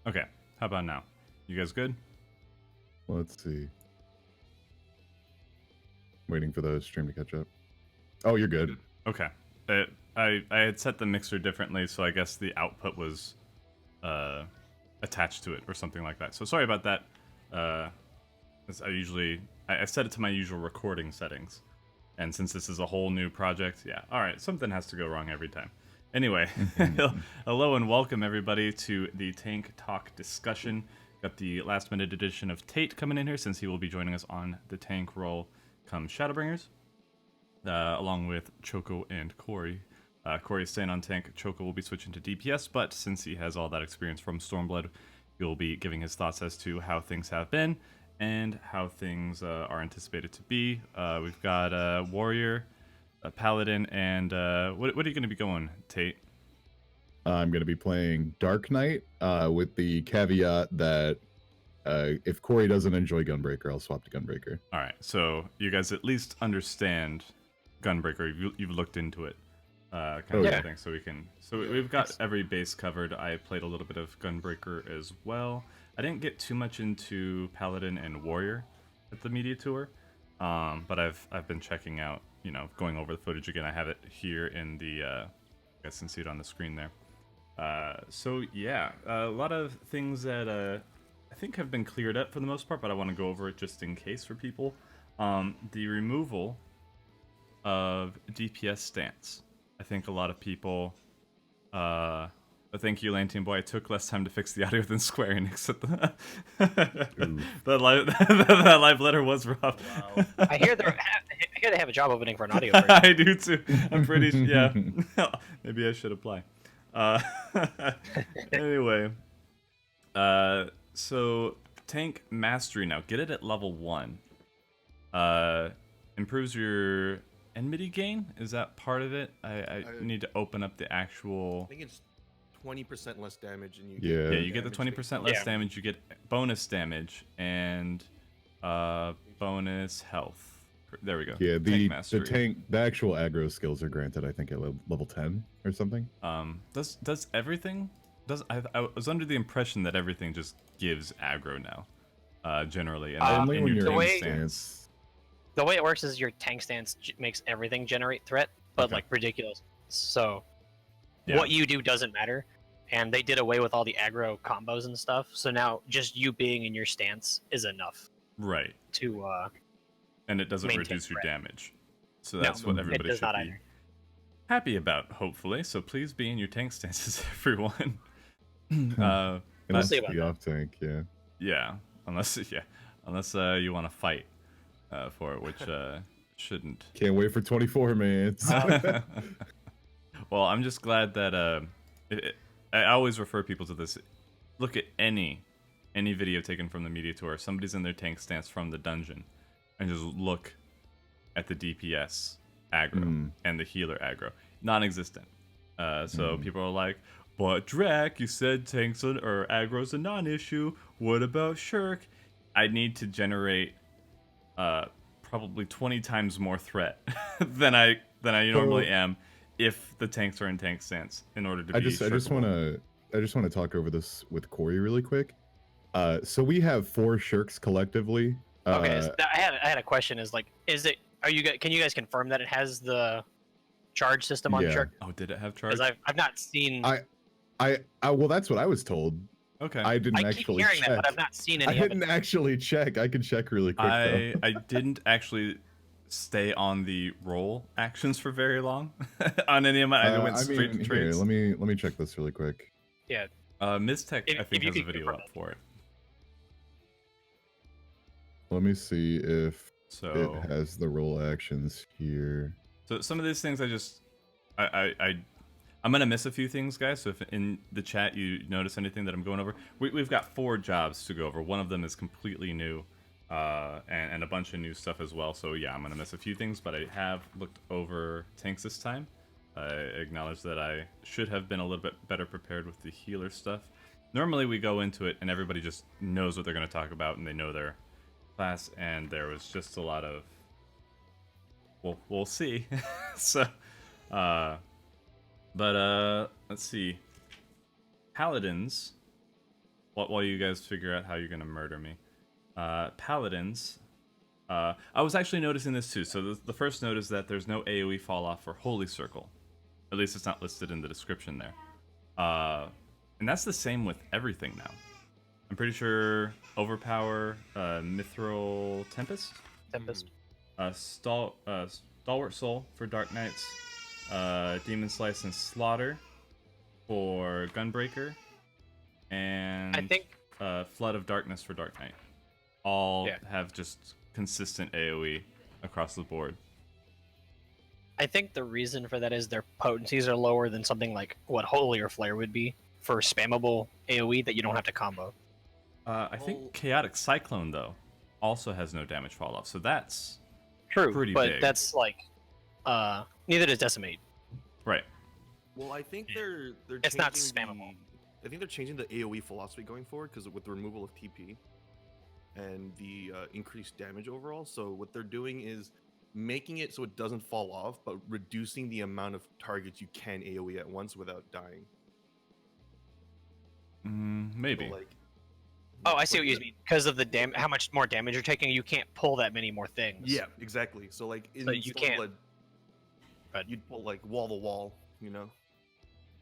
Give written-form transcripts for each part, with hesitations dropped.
Okay, how about now? You guys good? Let's see. Waiting for the stream to catch up. Oh, you're good. Okay. I had set the mixer differently, so I guess the output was attached to it or something like that. So sorry about that. As I set it to my usual recording settings, and since this is a whole new project, yeah. All right, something has to go wrong every time. Anyway, hello and welcome everybody to the Tank Talk discussion. Got the last minute edition of Tate coming in here since he will be joining us on the tank role come Shadowbringers, along with Choco and Corey. Corey is staying on tank, Choco will be switching to DPS, but since he has all that experience from Stormblood, he'll be giving his thoughts as to how things have been and how things are anticipated to be. We've got Warrior, Paladin, and what are you going to be going, Tate? I'm going to be playing Dark Knight with the caveat that if Corey doesn't enjoy Gunbreaker, I'll swap to Gunbreaker. All right, so you guys at least understand Gunbreaker. You've looked into it, kind of thing. So we've got every base covered. I played a little bit of Gunbreaker as well. I didn't get too much into Paladin and Warrior at the media tour, but I've been checking out, going over the footage again. I have it here in the, you guys can see it on the screen there. So yeah, a lot of things that I think have been cleared up for the most part, but I want to go over it just in case for people. The removal of DPS stance. I think a lot of people. Thank you, Lantine Boy. It took less time to fix the audio than Square Enix. That live letter was rough. Wow. I hear they have a job opening for an audio person. I do too. I'm pretty yeah. Maybe I should apply. Anyway, so tank mastery now. Get it at level 1. Improves your enmity gain. Is that part of it? I need to open up the actual. I think it's 20% less damage, and you get the 20% less damage. You get bonus damage and bonus health. There we go. Yeah, the actual aggro skills are granted, I think, at level 10 or something. Does everything? I was under the impression that everything just gives aggro now, generally. And only when you're tank stance. The way it works is your tank stance makes everything generate threat, but like ridiculous. So what you do doesn't matter, and they did away with all the aggro combos and stuff. So now just you being in your stance is enough. Right. To and it doesn't reduce your damage. So that's what everybody should be happy about, hopefully. So please be in your tank stances, everyone. Unless you off tank, yeah. Yeah, unless you want to fight for it, which shouldn't. Can't wait for 24 minutes. Well, I'm just glad that I always refer people to this. Look at any video taken from the media tour. Somebody's in their tank stance from the dungeon. And just look at the DPS aggro and the healer aggro. Non-existent. So people are like, but Drac, you said tanks or aggro's a non-issue. What about Shirk? I need to generate probably 20 times more threat than I normally am if the tanks are in tank stance in order to be Shirkable. I just want to talk over this with Corey really quick. So we have 4 Shirks collectively. Okay, I had a question. Can you guys confirm that it has the charge system on Shirk? Oh, did it have charge? Because I've not seen. Well, that's what I was told. Okay. I didn't keep actually hearing check. that, but I've not seen any. I didn't actually check. I can check really quick. I didn't actually stay on the roll actions for very long on any of my. I went straight to trades. Here, let me check this really quick. Yeah. Ms. Tech, I think, has a video up for it. Let me see if it has the roll actions here. So some of these things I'm gonna miss a few things, guys. So if in the chat you notice anything that I'm going over, we've got 4 jobs to go over. One of them is completely new, and a bunch of new stuff as well. So yeah, I'm gonna miss a few things, but I have looked over tanks this time. I acknowledge that I should have been a little bit better prepared with the healer stuff. Normally we go into it and everybody just knows what they're gonna talk about and they know their class, and there was just a lot of we'll see. So but let's see. Paladins while you guys figure out how you're gonna murder me, paladins. I was actually noticing this too. So the first note is that there's no AoE fall off for Holy Circle. At least it's not listed in the description there. And that's the same with everything now. I'm pretty sure Overpower, Mithril Tempest, Stalwart Soul for Dark Knights, Demon Slice and Slaughter for Gunbreaker, and I think Flood of Darkness for Dark Knight. All have just consistent AoE across the board. I think the reason for that is their potencies are lower than something like what Holy or Flare would be for spammable AoE that you don't have to combo. I think Chaotic Cyclone, though, also has no damage fall off, so that's true, pretty but big. that's like, neither does Decimate. Right. Well, I think they're It's not changing spammable. I think they're changing the AoE philosophy going forward because with the removal of TP and the increased damage overall. So what they're doing is making it so it doesn't fall off, but reducing the amount of targets you can AoE at once without dying. Maybe. So, like, Oh, I see what you mean. Because of the how much more damage you're taking, you can't pull that many more things. yeah, exactly. So like in So you can't- But you'd pull like wall to wall, you know.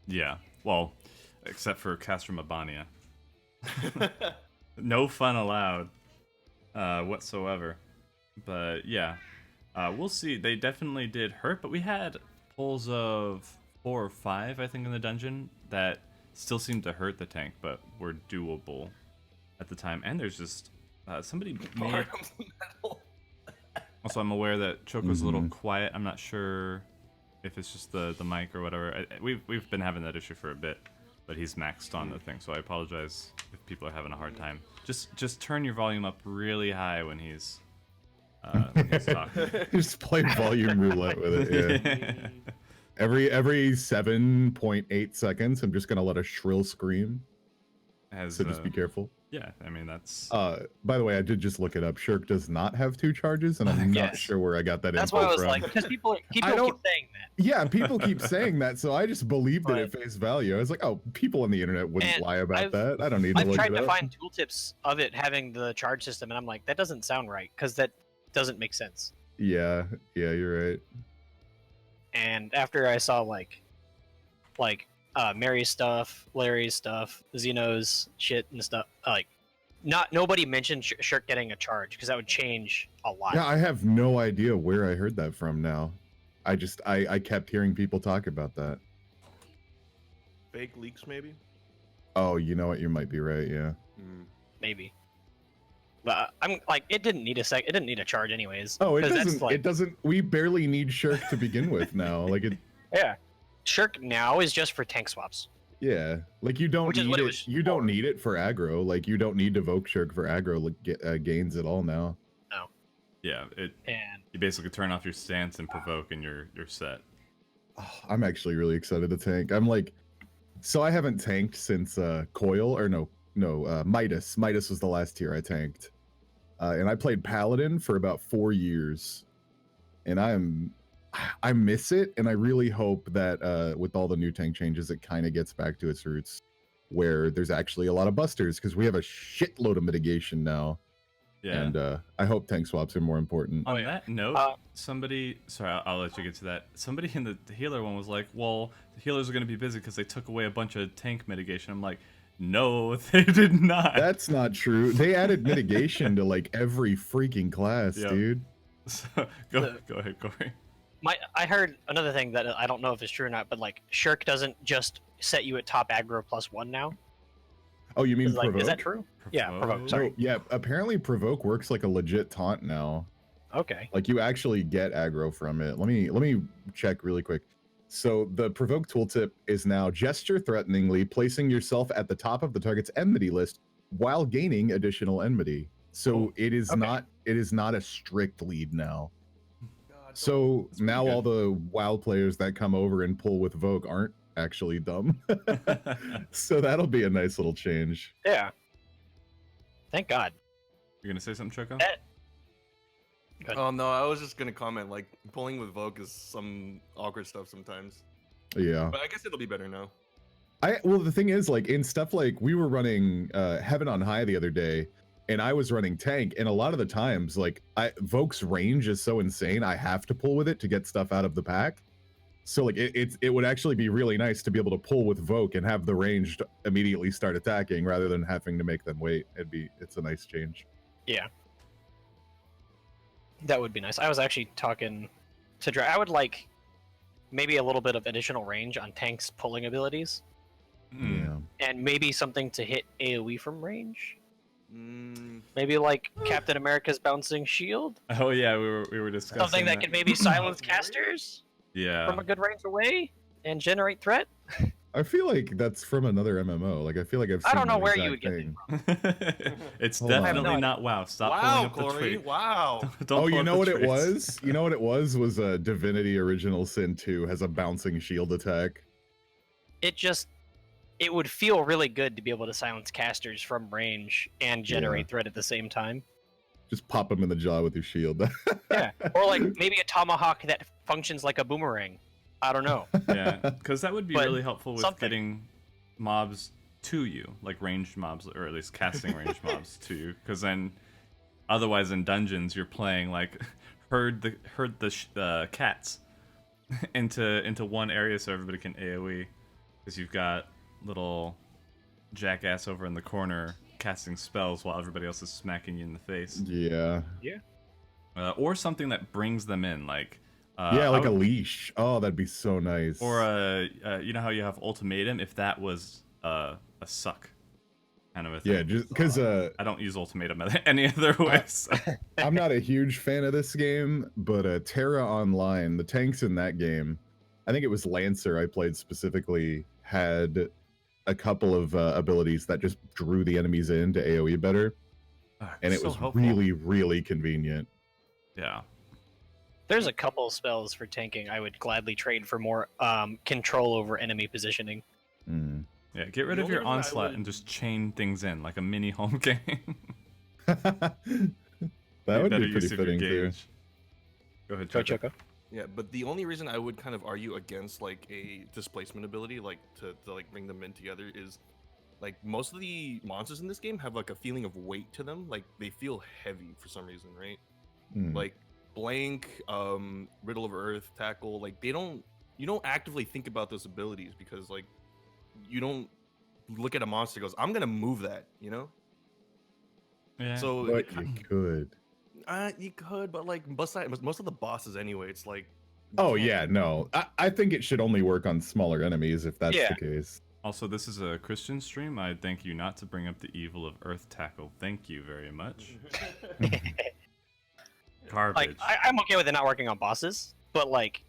Yeah. Well, except for Castro Mabania. No fun allowed whatsoever. But yeah, we'll see. They definitely did hurt, but we had pulls of 4 or 5, I think, in the dungeon that still seemed to hurt the tank, but were doable at the time. And there's just somebody made. Also, I'm aware that Choco's a little quiet. I'm not sure if it's just the mic or whatever. We've been having that issue for a bit, but he's maxed on the thing, so I apologize if people are having a hard time. Just turn your volume up really high when he's talking. Just play volume roulette with it. Yeah. Every 7.8 seconds, I'm just gonna let a shrill scream. So just be careful. Yeah, I mean that's. By the way, I did just look it up. Shirk does not have 2 charges, and I'm not sure where I got that That's info why I was from. like, because people keep saying that. Yeah, people keep saying that, so I just believed it at face value. I was like, oh, people on the internet wouldn't And lie about that. I don't need to I've look tried it to up. find tooltips of it having the charge system, and I'm like, that doesn't sound right, because that doesn't make sense. Yeah, you're right. And after I saw like Mary's stuff, Larry's stuff, Xeno's shit and stuff, like nobody mentioned Shirk getting a charge because that would change a lot. Yeah, I have no idea where I heard that from now. I kept hearing people talk about that. Fake leaks, maybe. Oh, you know what? You might be right. Yeah. Maybe. But I'm like, it didn't need It didn't need a charge anyways. Oh, it 'cause that's, doesn't. like, It doesn't. We barely need Shirk to begin with now. Like it. Yeah. Shirk now is just for tank swaps. Yeah, like you don't Which is need what it it. was You don't for. need it for aggro. Like you don't need to evoke Shirk for aggro gains at all now. No. Yeah, And you basically turn off your stance and provoke, and you're set. Oh, I'm actually really excited to tank. I'm like, so I haven't tanked since Coil or no Midas. Midas was the last tier I tanked, and I played Paladin for about 4 years, and I miss it, and I really hope that with all the new tank changes, it kind of gets back to its roots, where there's actually a lot of busters because we have a shitload of mitigation now. Yeah. And I hope tank swaps are more important. On that note, somebody, sorry, I'll let you get to that. Somebody in the healer one was like, well, the healers are going to be busy because they took away a bunch of tank mitigation. I'm like, no, they did not. That's not true. They added mitigation to like every freaking class, dude. So, go ahead, Corey. I heard another thing that I don't know if it's true or not, but like Shirk doesn't just set you at top aggro +1 now. Oh, you mean Like, provoke? is that true? Yeah, provoke. Sorry. Oh, yeah, apparently provoke works like a legit taunt now. Okay. Like you actually get aggro from it. Let me check really quick. So the provoke tooltip is now gesture threateningly, placing yourself at the top of the target's enmity list while gaining additional enmity. So it is not a strict lead now. So now all the WoW players that come over and pull with Vogue aren't actually dumb. So that'll be a nice little change. Yeah. Thank God. You're gonna say something, Choco? Oh no, I was just gonna comment like pulling with Vogue is some awkward stuff sometimes. Yeah. But I guess it'll be better now. Well, the thing is, like in stuff like we were running Heaven on High the other day, and I was running tank, and a lot of the times, like Voke's range is so insane, I have to pull with it to get stuff out of the pack. So like it would actually be really nice to be able to pull with Voke and have the range to immediately start attacking rather than having to make them wait. It's a nice change. Yeah. That would be nice. I was actually talking to Dra. I would like maybe a little bit of additional range on tanks' pulling abilities. Yeah. And maybe something to hit AoE from range. Mm. Maybe like Captain America's bouncing shield. Oh yeah, we were discussing Something that can maybe silence casters yeah. from a good range away and generate threat. I feel like that's from another MMO. Like I feel like I've seen I don't know that where you exact would get thing. them. It's Hold on. definitely I have no not WoW. Stop pulling Wow, up the Corey! tree. Wow. Don't Oh, pull you up know the what it trees. was? You know what it was a Divinity Original Sin 2 has a bouncing shield attack. It would feel really good to be able to silence casters from range and generate threat at the same time. Just pop them in the jaw with your shield. Yeah, or like maybe a tomahawk that functions like a boomerang. I don't know. Yeah, because that would be But really helpful with something. getting mobs to you, like ranged mobs, or at least casting ranged mobs to you. Because then, otherwise in dungeons, you're playing like herd the cats into one area so everybody can AOE. Because you've got little jackass over in the corner casting spells while everybody else is smacking you in the face. Yeah. Or something that brings them in, like Like a leash. Oh, that'd be so nice. or you know how you have ultimatum? If that was a suck kind of a thing. Yeah, just because I don't use ultimatum any other way. So. I'm not a huge fan of this game, but Terra Online, the tanks in that game, I think it was Lancer I played specifically, had a couple of abilities that just drew the enemies into AoE better, and it So was helpful. really, really convenient. Yeah. There's a couple of spells for tanking I would gladly trade for more control over enemy positioning. Mm. Yeah, get rid The of your only reason I onslaught would- and just chain things in like a mini home game. That would Better be pretty use of your fitting too. gauge. Go ahead, Go Choco. Choco. Yeah, but the only reason I would kind of argue against like a displacement ability, like to like bring them in together, is like most of the monsters in this game have like a feeling of weight to them. Like they feel heavy for some reason, right? Mm. Like Blank, Riddle of Earth, Tackle, like you don't actively think about those abilities because like you don't look at a monster and goes, I'm gonna move that, you know? Yeah. So But it you could. you could, but like most of the bosses anyway, it's like you Oh can't- yeah, no. I think it should only work on smaller enemies if that's Yeah. the case. Also, this is a Christian stream. I thank you not to bring up the evil of Earth Tackle. Thank you very much. Garbage. Like I'm okay with it not working on bosses, but like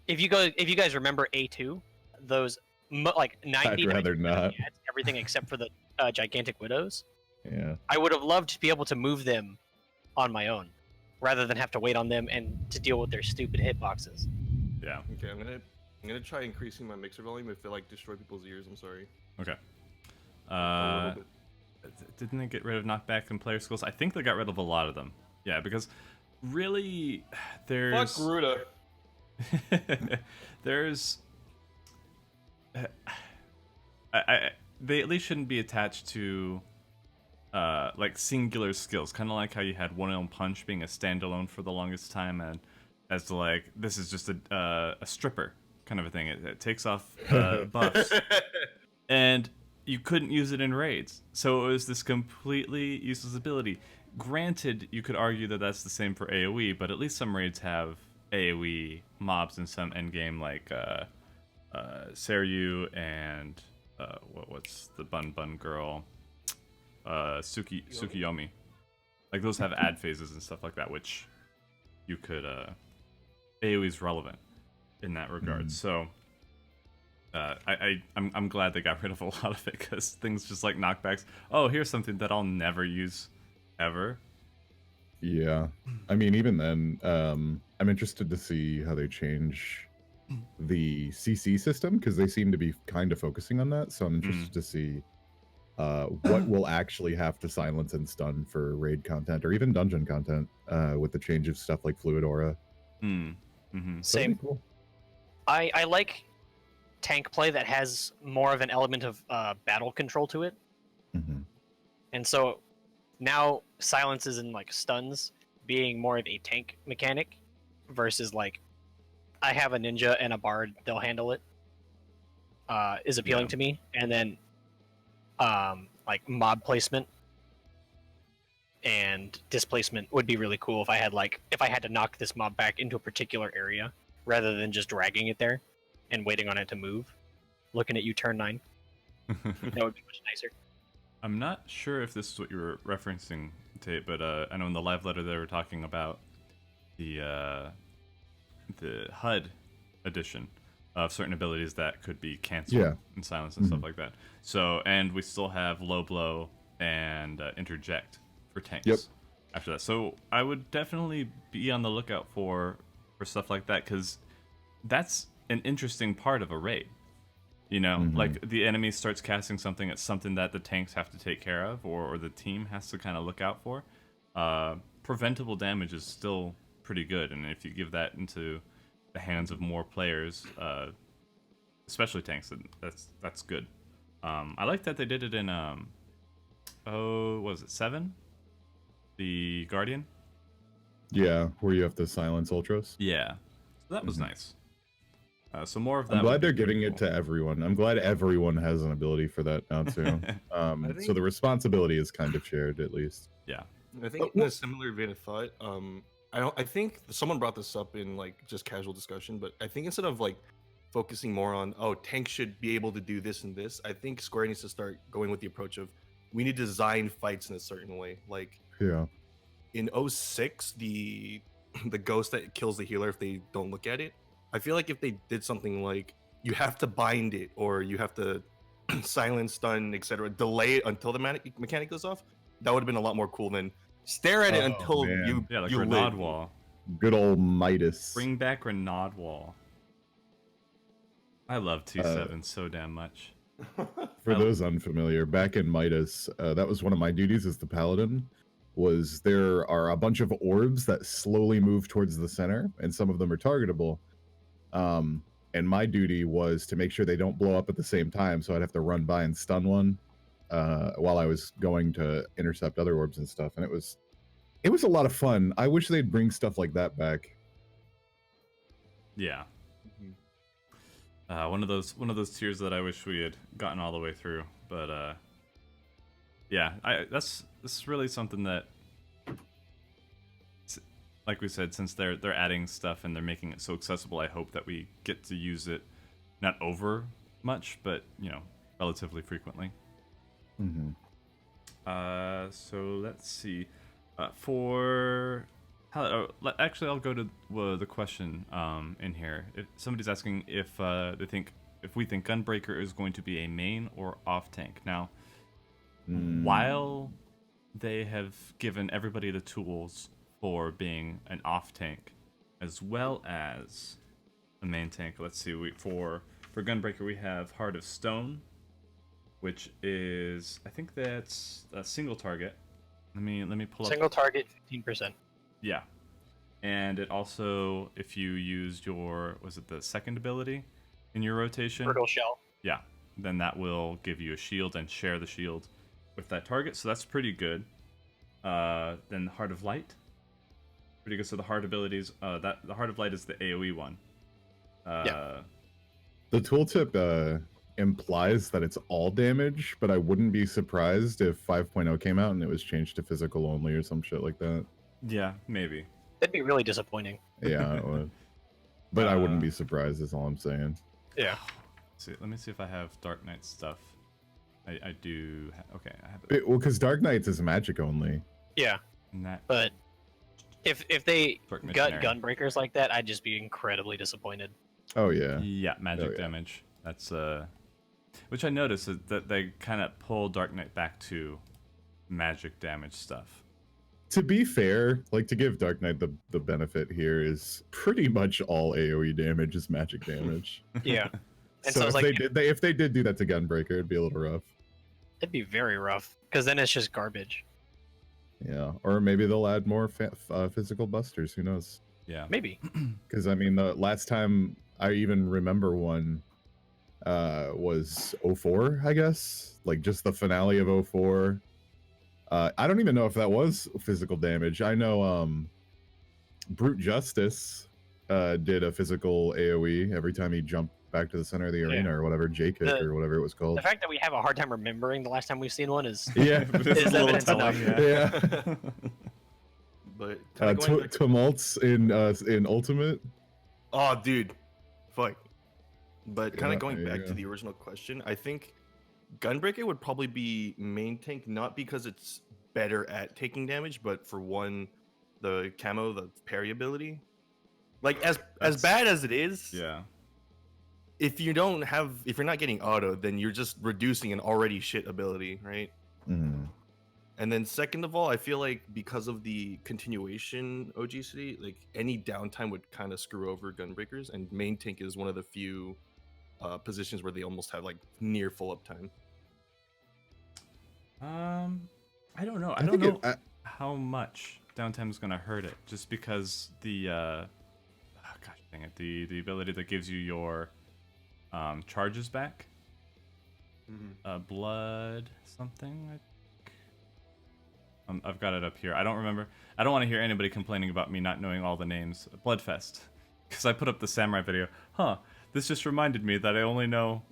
if you guys remember A2, those like 90 I'd rather not. everything except for the gigantic widows. Yeah. I would have loved to be able to move them on my own, rather than have to wait on them and to deal with their stupid hitboxes. Yeah. Okay, I'm gonna try increasing my mixer volume if it like destroy people's ears. I'm sorry. Okay. A little bit. Didn't they get rid of knockback and player skills? I think they got rid of a lot of them. Yeah, because really, there's Gruda. there's they at least shouldn't be attached to like singular skills, kind of like how you had One Elm Punch being a standalone for the longest time, and as to like this is just a stripper kind of a thing. It takes off buffs, and you couldn't use it in raids, so it was this completely useless ability. Granted, you could argue that that's the same for AoE, but at least some raids have AoE mobs in some endgame, like Seryu and what's the bun girl, Tsukiyomi. Like those have ad phases and stuff like that, which you could AoE is relevant in that regard. So I'm glad they got rid of a lot of it, because things just like knockbacks. Oh, here's something that I'll never use ever. Yeah. I mean, even then, I'm interested to see how they change the CC system, because they seem to be kind of focusing on that. So I'm interested to see what will actually have to silence and stun for raid content or even dungeon content with the change of stuff like Fluid Aura. Mm-hmm. So that'd Same. be cool. I like tank play that has more of an element of battle control to it. Mm-hmm. And so now silences and like stuns being more of a tank mechanic versus like I have a ninja and a bard, they'll handle it, is appealing to me. And then like mob placement and displacement would be really cool if I had to knock this mob back into a particular area rather than just dragging it there and waiting on it to move. Looking at you turn 9. That would be much nicer. I'm not sure if this is what you were referencing, Tate, but I know in the live letter they were talking about the HUD edition of certain abilities that could be canceled and silenced and stuff like that. So, and we still have low blow and interject for tanks after that. So I would definitely be on the lookout for stuff like that, because that's an interesting part of a raid. You know, like the enemy starts casting something, it's something that the tanks have to take care of, or the team has to kind of look out for. Preventable damage is still pretty good, and if you give that into the hands of more players, especially tanks, that's good. I like that they did it in what was it, 7? The Guardian? Yeah, where you have to silence ultras. Yeah. So that was nice. So more of that. I'm glad they're giving it to everyone. I'm glad everyone has an ability for that now too. So the responsibility is kind of shared, at least. Yeah. I think in a similar vein of thought, I think someone brought this up in like just casual discussion, but I think instead of like focusing more on tanks should be able to do this and this, I think Square needs to start going with the approach of we need to design fights in a certain way. Like in 06, the ghost that kills the healer if they don't look at it. I feel like if they did something like you have to bind it or you have to silence, stun, etc., delay it until the mechanic goes off, that would have been a lot more cool than stare at it until you like you Renaud live. Wall. Good old Midas. Bring back Renaud Wall. I love T7 so damn much. For those unfamiliar, back in Midas, that was one of my duties as the Paladin. Was there are a bunch of orbs that slowly move towards the center, and some of them are targetable. And my duty was to make sure they don't blow up at the same time, so I'd have to run by and stun one while I was going to intercept other orbs and stuff. And it was a lot of fun. I wish they'd bring stuff like that back. Yeah. One of those tiers that I wish we had gotten all the way through, but yeah, this is really something that, like we said, since they're adding stuff and they're making it so accessible, I hope that we get to use it not over much, but relatively frequently. So let's see. Actually, I'll go to the question in here. If somebody's asking if we think Gunbreaker is going to be a main or off tank. Now, while they have given everybody the tools for being an off tank as well as a main tank, let's see. For Gunbreaker, we have Heart of Stone, which is, I think that's a single target. Let me pull up. Single target, 15%. Yeah. And it also, if you used was it the second ability in your rotation? Brutal Shell. Yeah. Then that will give you a shield and share the shield with that target. So that's pretty good. Then Heart of Light. Pretty good. So the heart abilities, the Heart of Light is the AoE one. The tooltip implies that it's all damage, but I wouldn't be surprised if 5.0 came out and it was changed to physical only or some shit like that. Yeah, maybe. That'd be really disappointing. Yeah, it would. But I wouldn't be surprised, is all I'm saying. Yeah. Let me see if I have Dark Knight stuff. I do. Okay, I have it. Well, because Dark Knights is magic only. Yeah. But if they got Gunbreakers like that, I'd just be incredibly disappointed. Oh, yeah. Yeah, magic damage. That's which I noticed is that they kind of pull Dark Knight back to magic damage stuff. To be fair, like, to give Dark Knight the benefit here is pretty much all AoE damage is magic damage. Yeah. And so if if they did do that to Gunbreaker, it'd be a little rough. It'd be very rough, because then it's just garbage. Yeah, or maybe they'll add more physical busters. Who knows? Yeah, maybe. Because I mean, the last time I even remember one, was 04, I guess, like just the finale of 04. I don't even know if that was physical damage. I know Brute Justice did a physical AoE every time he jumped back to the center of the arena or whatever, J-kick or whatever it was called. The fact that we have a hard time remembering the last time we've seen one is yeah, is evidence enough. Yeah. But tumults in Ultimate. Oh, dude, fuck. But kind Yeah, of going there you back to go. the original question, I think Gunbreaker would probably be main tank, not because it's better at taking damage, but for one, the camo, the parry ability. Like as bad as it is, Yeah. if you're not getting auto, then you're just reducing an already shit ability, right? Mhm. And then second of all, I feel like because of the continuation OGC, like any downtime would kind of screw over Gunbreakers, and main tank is one of the few positions where they almost have like near full uptime. I don't know. I don't know how much downtime is gonna hurt it, just because the gosh dang it, the ability that gives you your charges back. Blood something. I've got it up here. I don't remember. I don't want to hear anybody complaining about me not knowing all the names. Bloodfest, because I put up the samurai video. This just reminded me that I only know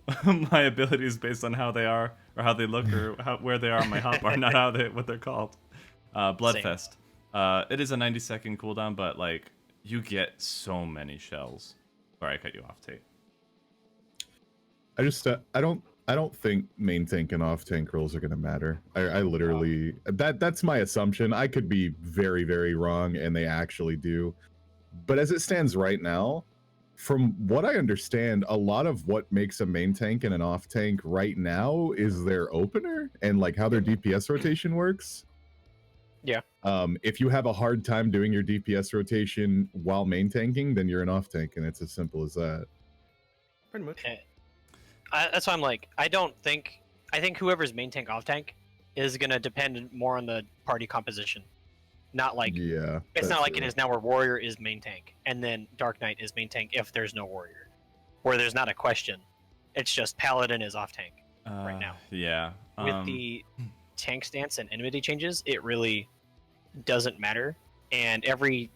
my abilities based on how they are, or how they look, or where they are on my hotbar, not what they're called. Bloodfest. It is a 90-second cooldown, but like you get so many shells. Sorry, I cut you off, Tate. I don't think main tank and off tank rolls are gonna matter. I literally that's my assumption. I could be very, very wrong, and they actually do. But as it stands right now, from what I understand, a lot of what makes a main tank and an off tank right now is their opener and like how their DPS rotation works. Yeah. If you have a hard time doing your DPS rotation while main tanking, then you're an off tank, and it's as simple as that. Pretty much. That's why I'm like, I think whoever's main tank off tank is gonna depend more on the party composition. Not like it's not like it is now where warrior is main tank and then Dark Knight is main tank if there's no warrior, where there's not a question. It's just Paladin is off tank right now. Yeah. With the tank stance and enmity changes, it really doesn't matter, and every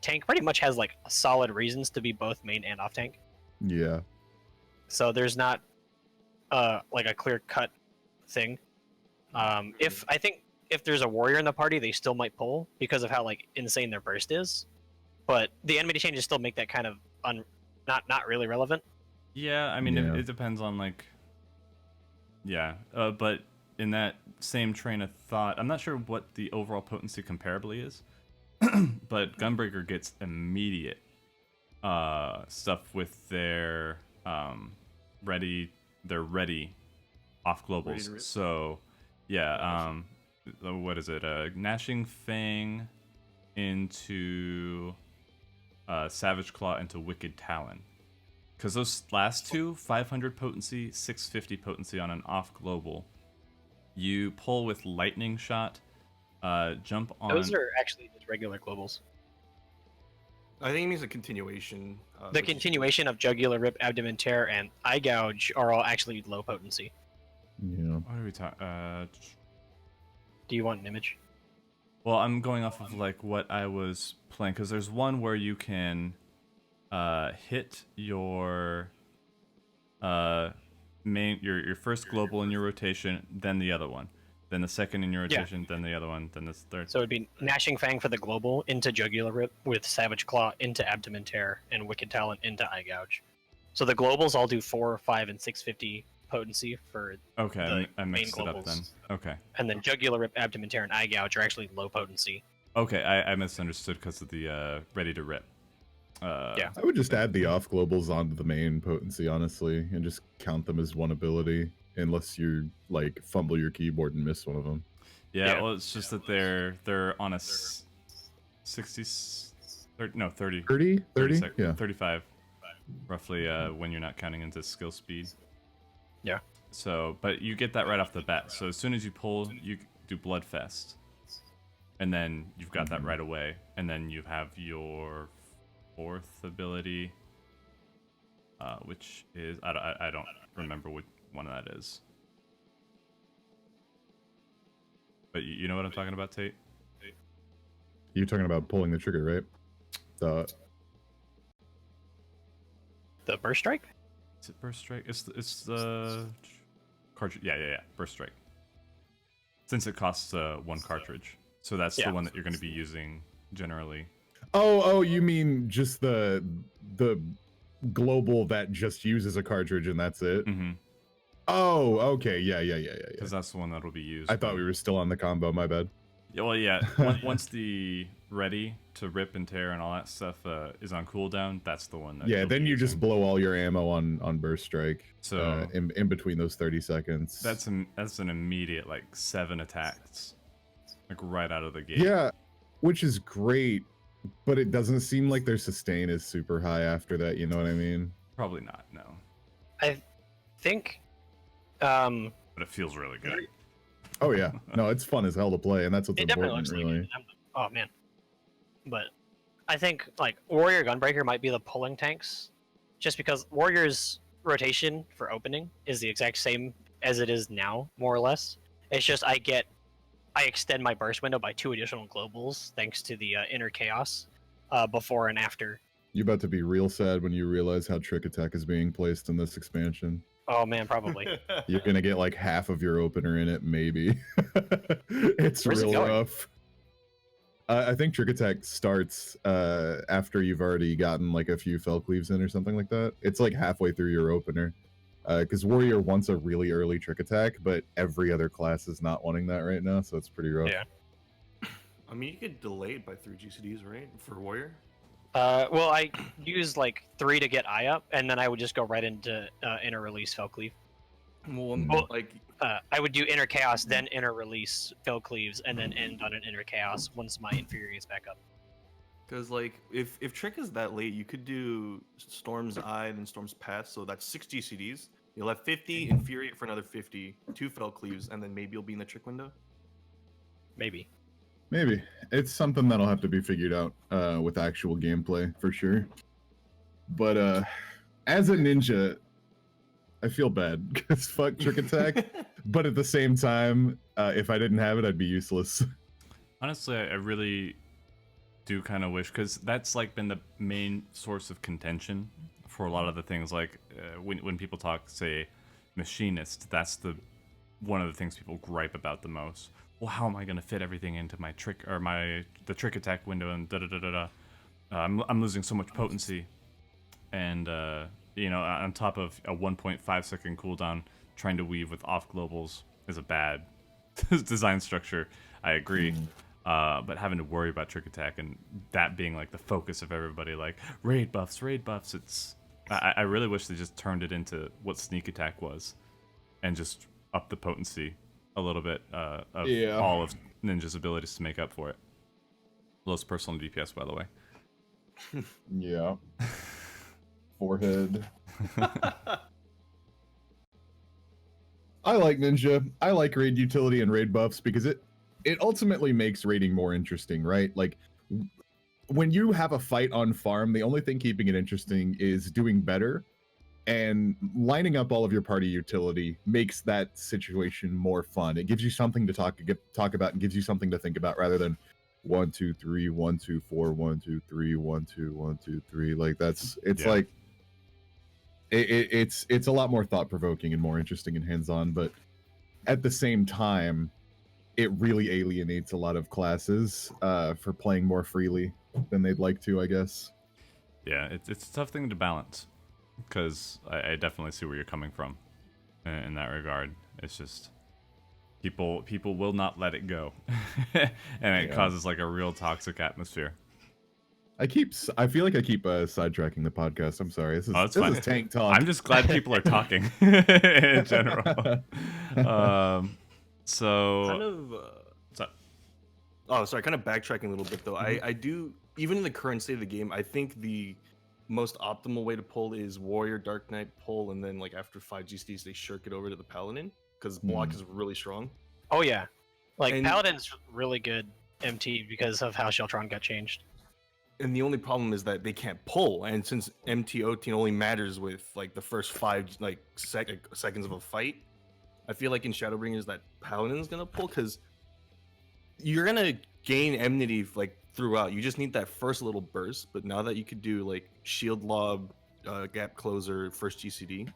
tank pretty much has like solid reasons to be both main and off tank. Yeah. So there's not like a clear cut thing. If there's a warrior in the party, they still might pull because of how like insane their burst is. But the enmity changes still make that kind of not really relevant. Yeah, I mean it depends on like. Yeah, but in that same train of thought, I'm not sure what the overall potency comparably is, but Gunbreaker gets immediate stuff with their ready off globals. So yeah, what is it? Gnashing Fang into Savage Claw into Wicked Talon. Because those last two, 500 potency, 650 potency on an off global. You pull with Lightning Shot, jump on... Those are actually just regular globals. I think it means a continuation. The continuation of Jugular Rip, Abdomen Tear, and Eye Gouge are all actually low potency. Yeah. What are we talking? Do you want an image? Well, I'm going off of like what I was playing, because there's one where you can hit your your first global in your rotation, then the other one, then the second in your rotation, then the other one, then the third. So it'd be Gnashing Fang for the global into Jugular Rip with Savage Claw into Abdomen Tear and Wicked Talon into Eye Gouge. So the globals all do 4, 5, and 650 potency for I the main mixed it up globals. then. Okay. And then Jugular Rip, Abdomen Tear, and Eye Gouge are actually low potency. Okay, I misunderstood because of the Ready to Rip. I would just add the off globals onto the main potency, honestly, and just count them as one ability, unless you like fumble your keyboard and miss one of them. Yeah, well, it's just that they're on a 60, 30, 30? 30? Yeah. 35, roughly, when you're not counting into skill speed. Yeah. So, but you get that right off the bat. So as soon as you pull, you do Bloodfest, and then you've got that right away, and then you have your fourth ability. which is I don't remember which one that is. But you know what I'm talking about, Tate? You're talking about pulling the trigger, right? The burst strike? Is it burst strike? It's the cartridge. Yeah. Burst strike. Since it costs one cartridge, so that's the one that you're going to be using generally. Oh, you mean just the global that just uses a cartridge and that's it? Mm-hmm. Oh, okay, yeah. Because that's the one that'll be used. I thought we were still on the combo. My bad. Yeah, well, yeah. Once the ready to rip and tear and all that stuff is on cooldown, that's the one. That yeah, then you just blow all your ammo on burst strike. So in between those 30 seconds. That's an immediate like 7 attacks, like right out of the gate. Yeah, which is great, but it doesn't seem like their sustain is super high after that. You know what I mean? Probably not. No. I think. But it feels really good. Oh yeah, no, it's fun as hell to play, and that's what's important, really. Oh man, but I think like Warrior Gunbreaker might be the pulling tanks, just because Warrior's rotation for opening is the exact same as it is now, more or less. It's just I extend my burst window by 2 additional globals thanks to the inner chaos before and after. You're about to be real sad when you realize how Trick Attack is being placed in this expansion. Oh man, probably. You're gonna get like half of your opener in it, maybe. It's Where's it real going? rough. I think Trick Attack starts after you've already gotten like a few Fell Cleaves in or something like that. It's like halfway through your opener. Because Warrior wants a really early Trick Attack, but every other class is not wanting that right now, so it's pretty rough. Yeah. I mean, you could delay it by 3 GCDs, right? For Warrior? Well, I use like 3 to get eye up, and then I would just go right into inner release Fell Cleave. Well, like I would do inner chaos, then inner release Fell Cleaves, and then end on an inner chaos once my infuriate's back up. because like if Trick is that late, you could do Storm's Eye and Storm's Path, so that's 6 GCDs. You'll have 50, Infuriate for another 50, 2 Fell Cleaves, and then maybe you'll be in the Trick window. Maybe. Maybe. It's something that'll have to be figured out with actual gameplay, for sure. But as a ninja, I feel bad, because fuck Trick Attack. But at the same time, if I didn't have it, I'd be useless. Honestly, I really do kind of wish, because that's like been the main source of contention for a lot of the things. Like when people talk, say, machinist, that's one of the things people gripe about the most. Well, how am I going to fit everything into my trick or the Trick Attack window and da da da da da? I'm losing so much potency, and you know, on top of a 1.5 second cooldown, trying to weave with off globals is a bad design structure. I agree. But having to worry about Trick Attack and that being like the focus of everybody, like raid buffs, it's. I really wish they just turned it into what Sneak Attack was, and just up the potency a little bit of all of Ninja's abilities to make up for it. Lowest personal DPS, by the way. Yeah. Forehead. I like Ninja. I like raid utility and raid buffs because it ultimately makes raiding more interesting, right? Like when you have a fight on farm, the only thing keeping it interesting is doing better, and lining up all of your party utility makes that situation more fun. It gives you something to talk about and gives you something to think about rather than 1 2 3 1 2 4 1 2 3 1 2 1 2 3. Like like it's a lot more thought provoking and more interesting and hands on, but at the same time, it really alienates a lot of classes for playing more freely than they'd like to, I guess. Yeah, it's a tough thing to balance, because I definitely see where you're coming from in that regard. It's just people will not let it go, and it causes like a real toxic atmosphere. I feel like I keep sidetracking the podcast. I'm sorry. This is tank talk. I'm just glad people are talking in general. So Kind of. Oh, sorry. Kind of backtracking a little bit though. I do, even in the current state of the game, I think the most optimal way to pull is Warrior, Dark Knight pull, and then like after 5 GCDs they shirk it over to the Paladin because block is really strong. Oh yeah, like Paladin's really good MT because of how Sheltron got changed. And the only problem is that they can't pull, and since MTOT only matters with like the first 5 seconds of a fight, I feel like in Shadowbringers that Paladin's gonna pull because you're gonna gain enmity like throughout. You just need that first little burst. But now that you could do like shield lob, gap closer, first GCD,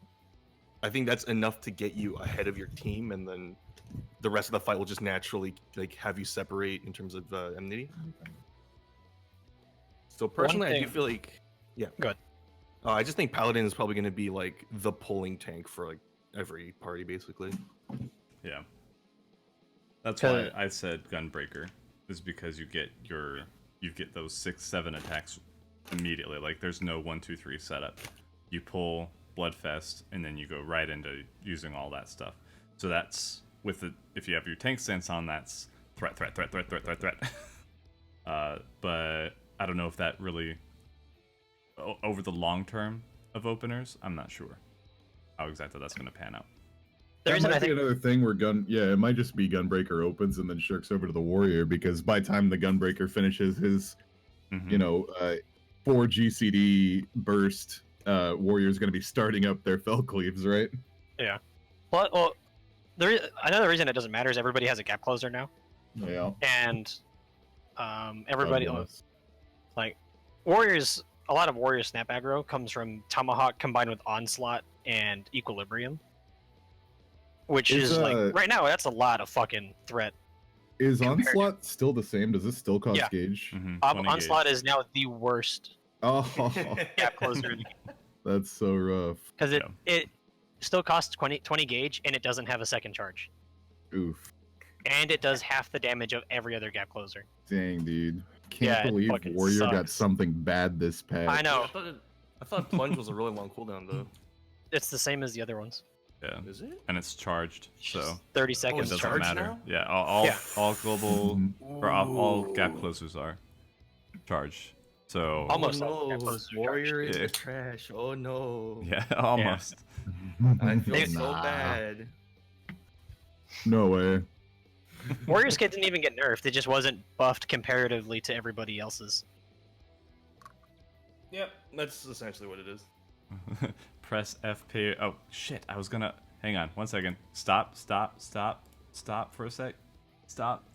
I think that's enough to get you ahead of your team, and then the rest of the fight will just naturally like have you separate in terms of enmity. So personally, I do feel like, yeah. Good. I just think Paladin is probably going to be like the pulling tank for like every party, basically. Yeah. That's why I said Gunbreaker, is because you get those 6-7 attacks immediately. Like there's no 1 2 3 setup. You pull Bloodfest and then you go right into using all that stuff. So that's if you have your tank stance on, that's threat. But I don't know if that really, over the long term of openers, I'm not sure how exactly that's going to pan out. That might be another thing where it might just be Gunbreaker opens and then shirks over to the Warrior, because by the time the Gunbreaker finishes his, 4 GCD burst, Warrior's going to be starting up their Fell Cleaves, right? Yeah. Well, another reason it doesn't matter is everybody has a gap closer now. Yeah. And everybody, like, Warriors, a lot of Warrior snap aggro comes from Tomahawk combined with Onslaught and Equilibrium. Which is like, right now, that's a lot of fucking threat. Is Onslaught still the same? Does this still cost gauge? Onslaught is now the worst gap closer in the game. That's so rough. Because it still costs 20 gauge, and it doesn't have a second charge. Oof. And it does half the damage of every other gap closer. Dang, dude. Can't believe Warrior got something bad this patch. I know. I thought Plunge was a really long cooldown, though. It's the same as the other ones. Yeah. Is it? And it's charged, so 30 seconds. it doesn't matter. Now? Yeah, all global or all gap closers are charged. So almost all Warrior is trash. Oh no. Yeah, almost. I feel so bad. No way. Warrior's kit didn't even get nerfed. It just wasn't buffed comparatively to everybody else's. Yep, that's essentially what it is. Press FP. Oh shit! I was gonna hang on 1 second. Stop for a sec. Stop.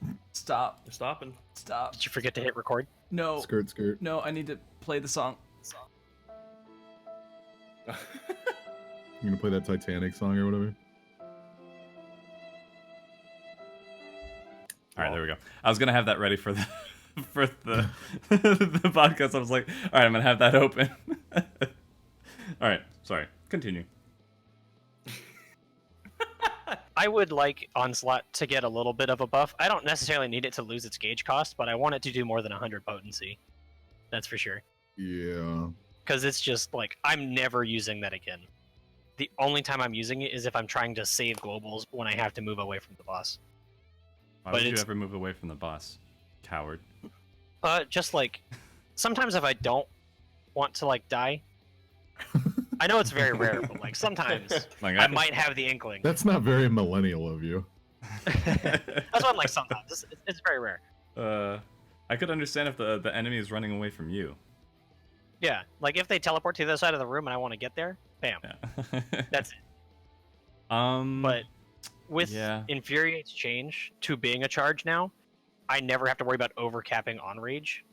You're stopping. Stop. Did you forget to hit record? No. Skirt. No, I need to play the song. You gonna play that Titanic song or whatever? All right, there we go. I was gonna have that ready for the the podcast. I was like, all right, I'm gonna have that open. All right, sorry. Continue. I would like Onslaught to get a little bit of a buff. I don't necessarily need it to lose its gauge cost, but I want it to do more than 100 potency. That's for sure. Yeah. Because it's just like, I'm never using that again. The only time I'm using it is if I'm trying to save globals when I have to move away from the boss. Why would you ever move away from the boss? Coward. Just like, sometimes if I don't want to like die, I know it's very rare, but like sometimes Like, I might have the inkling. That's not very millennial of you. That's what I'm like sometimes. It's very rare. I could understand if the enemy is running away from you. Yeah, like if they teleport to the other side of the room and I want to get there, bam. Yeah. That's it. But with Infuriate's change to being a charge now, I never have to worry about overcapping on rage.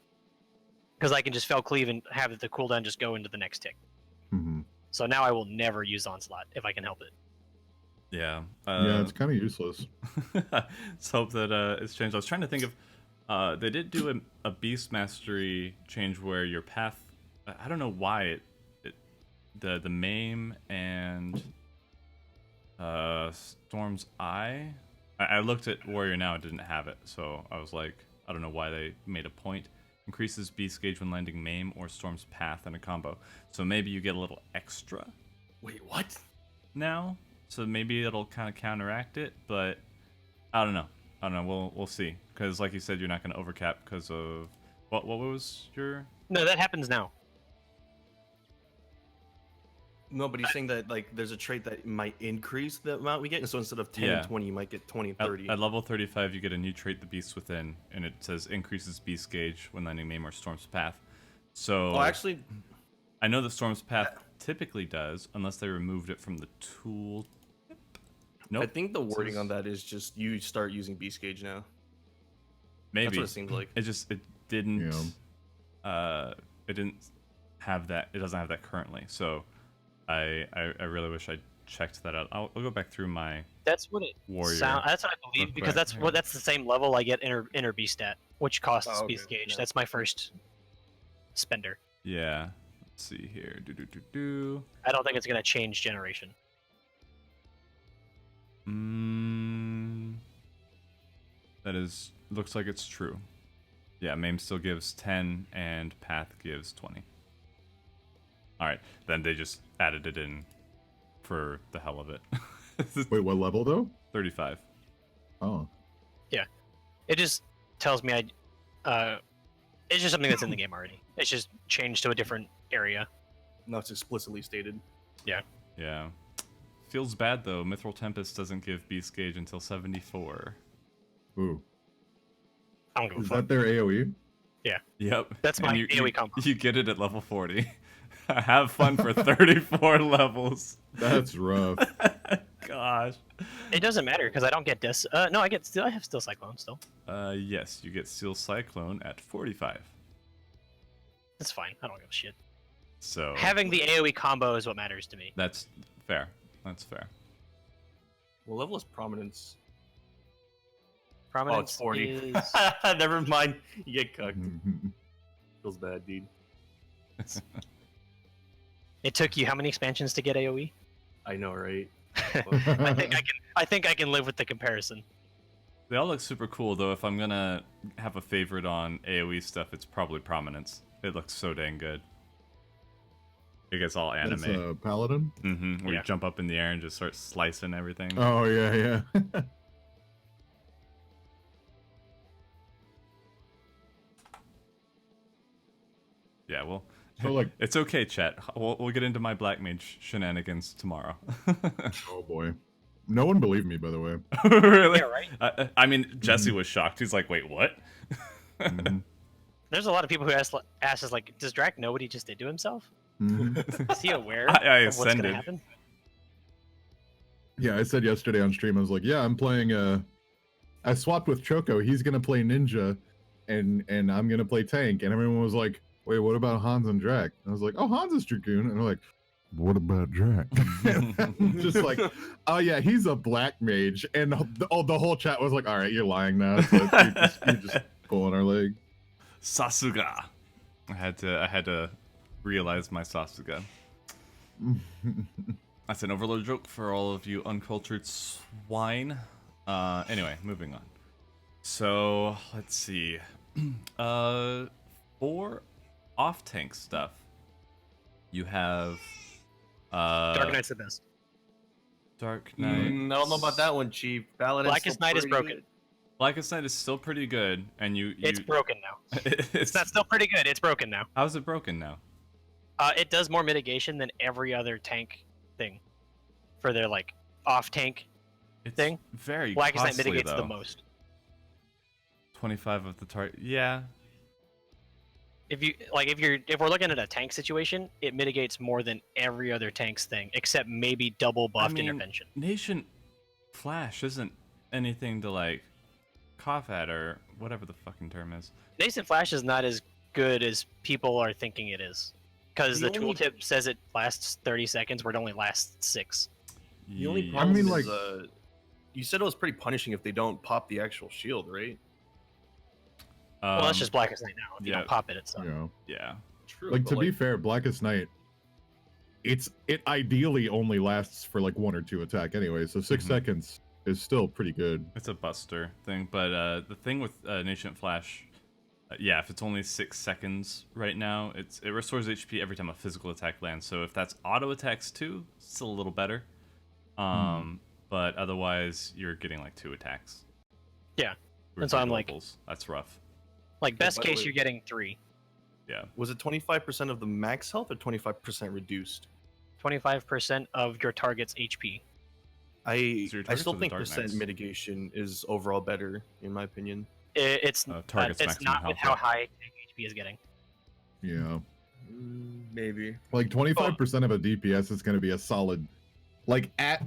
Because I can just Fell Cleave and have the cooldown just go into the next tick. Mm-hmm. So now I will never use Onslaught if I can help it. Yeah. Yeah, it's kind of useless. Let's hope that it's changed. I was trying to think of... they did do a Beast Mastery change where your path... I don't know why the Maim and Storm's Eye... I looked at Warrior Now, it didn't have it, so I was like, I don't know why they made a point. Increases beast gauge when landing Maim or Storm's Path in a combo. So maybe you get a little extra. Wait, what? Now, so maybe it'll kind of counteract it, but I don't know. We'll see. Because like you said, you're not going to overcap because of what was your? No, that happens now. No, but he's saying that like there's a trait that might increase the amount we get, and so instead of 10 Yeah. and 20, you might get 20 and At, 30. at level 35, you get a new trait, the Beast Within, and it says increases Beast Gauge when landing Maim or Storm's Path. So Oh, actually, I know the Storm's Path typically does, unless they removed it from the tool. Nope. I think the wording says- on that is just you start using Beast Gauge now. Maybe That's what it seems like. it didn't it didn't have that. It doesn't have that currently. So I really wish I checked that out. I'll go back through my That's what it warrior. That's what I believe, Real because quick. that's the same level I get inner beast stat, which costs Oh, okay. beast gauge. Yeah. That's my first spender. Yeah. Let's see here. Do. I don't think it's gonna change generation. That is looks like it's true. Yeah, Maim still gives 10 and Path gives 20. Alright, then they just added it in for the hell of it. Wait, what level though? 35. Oh. It just tells me it's just something that's in the game already. It's just changed to a different area. No, it's explicitly stated. Yeah. Feels bad though. Mithril Tempest doesn't give Beast Gauge until 74. Ooh. I don't give a Is fuck. that their AoE? Yep. That's my And AoE combo. You get it at level 40. Have fun for 34 levels. That's rough. Gosh. It doesn't matter because I don't get dis. No, I have Steel Cyclone still. Yes, you get Steel Cyclone at 45. That's fine. I don't give a shit. So Having the AoE combo is what matters to me. that's fair. That's fair. What level is Prominence? Prominence Oh, it's 40. is Never mind. You get cucked. Feels bad, dude. It took you how many expansions to get AoE? I know, right? I think I can live with the comparison. They all look super cool, though. If I'm gonna have a favorite on AoE stuff, it's probably Prominence. It looks so dang good. It gets all anime. That's Paladin? Where Yeah. you jump up in the air and just start slicing everything. Oh, yeah. Yeah, well, So, like, it's okay, chat. We'll get into my Black Mage shenanigans tomorrow. oh boy. No one believed me, by the way. Really? Yeah, right. I mean, Jesse was shocked. He's like, wait, what? Mhm. There's a lot of people who ask us like, does Drac know what he just did to himself? Mhm. Is he aware I of what's ascended. gonna happen? Yeah, I said yesterday on stream, I was like, yeah, I'm playing I swapped with Choco. He's gonna play Ninja and I'm gonna play Tank. And everyone was like, wait, what about Hans and Drac? And I was like, oh, Hans is Dragoon. And they're like, what about Drac? I'm just like, oh yeah, he's a black mage. And the whole chat was like, all right, you're lying now. So you're just pulling our leg. Sasuga. I had to realize my Sasuga. That's an overload joke for all of you uncultured swine. Anyway, moving on. So let's see. For off-tank stuff, you have Dark Knight's the best. Dark Knight. I don't know about that one, Chief. Paladin's Blackest still Night is pretty broken. good. Blackest Night is still pretty good, and It's broken now. it's It's not still pretty good. It's broken now. how's it broken now? It does more mitigation than every other tank thing for their like off tank It's thing. very Blackest Night costly, mitigates though. the most. 25 of the target. Yeah. If we're looking at a tank situation, it mitigates more than every other tank's thing, except maybe double buffed mean, intervention. Nation Flash isn't anything to like cough at or whatever the fucking term is. Nascent Flash is not as good as people are thinking it is, because the The only- tooltip says it lasts 30 seconds, where it only lasts 6. The only Yeah. problem mean, is, like- you said it was pretty punishing if they don't pop the actual shield, right? Well, that's just Blackest Night now. If you yeah. don't pop it, it's You know, Yeah. True. like but, to be fair, Blackest Night, it ideally only lasts for like 1 or 2 attack anyway. So 6 Mhm. seconds is still pretty good. It's a buster thing, but the thing with Nation Flash, yeah, if it's only 6 seconds right now, it restores HP every time a physical attack lands. So if that's auto attacks too, it's still a little better. But otherwise, you're getting like 2 attacks. Yeah. Or That's why I'm 2 like- doubles. That's rough. like best by the case way- you're getting 3. Yeah. was it 25% of the max health or 25% reduced? 25% of your target's HP. I your I targets still are the think Dark percent Knights. mitigation is overall better, in my opinion. It's Target's it's maximum not with health, how yeah. high HP is getting. Yeah. Maybe. Like 25% of a DPS is going to be a solid, like at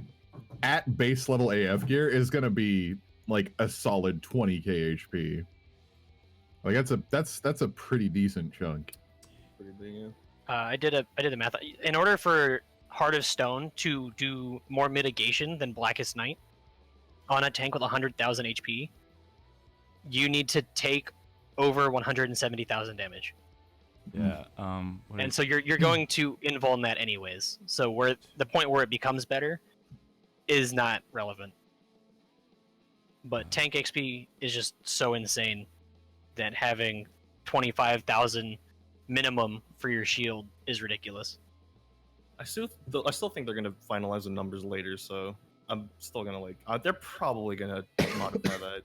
base level AF gear is going to be like a solid 20k HP. Like that's a pretty decent chunk. Pretty big, yeah. I did the math. In order for Heart of Stone to do more mitigation than Blackest Night on a tank with 100,000 HP, you need to take over 170,000 damage. Yeah. And so you're going to invuln that anyways. So where the point where it becomes better is not relevant. But tank XP is just so insane that having 25,000 minimum for your shield is ridiculous. I still think they're gonna finalize the numbers later, so I'm still gonna they're probably gonna modify that.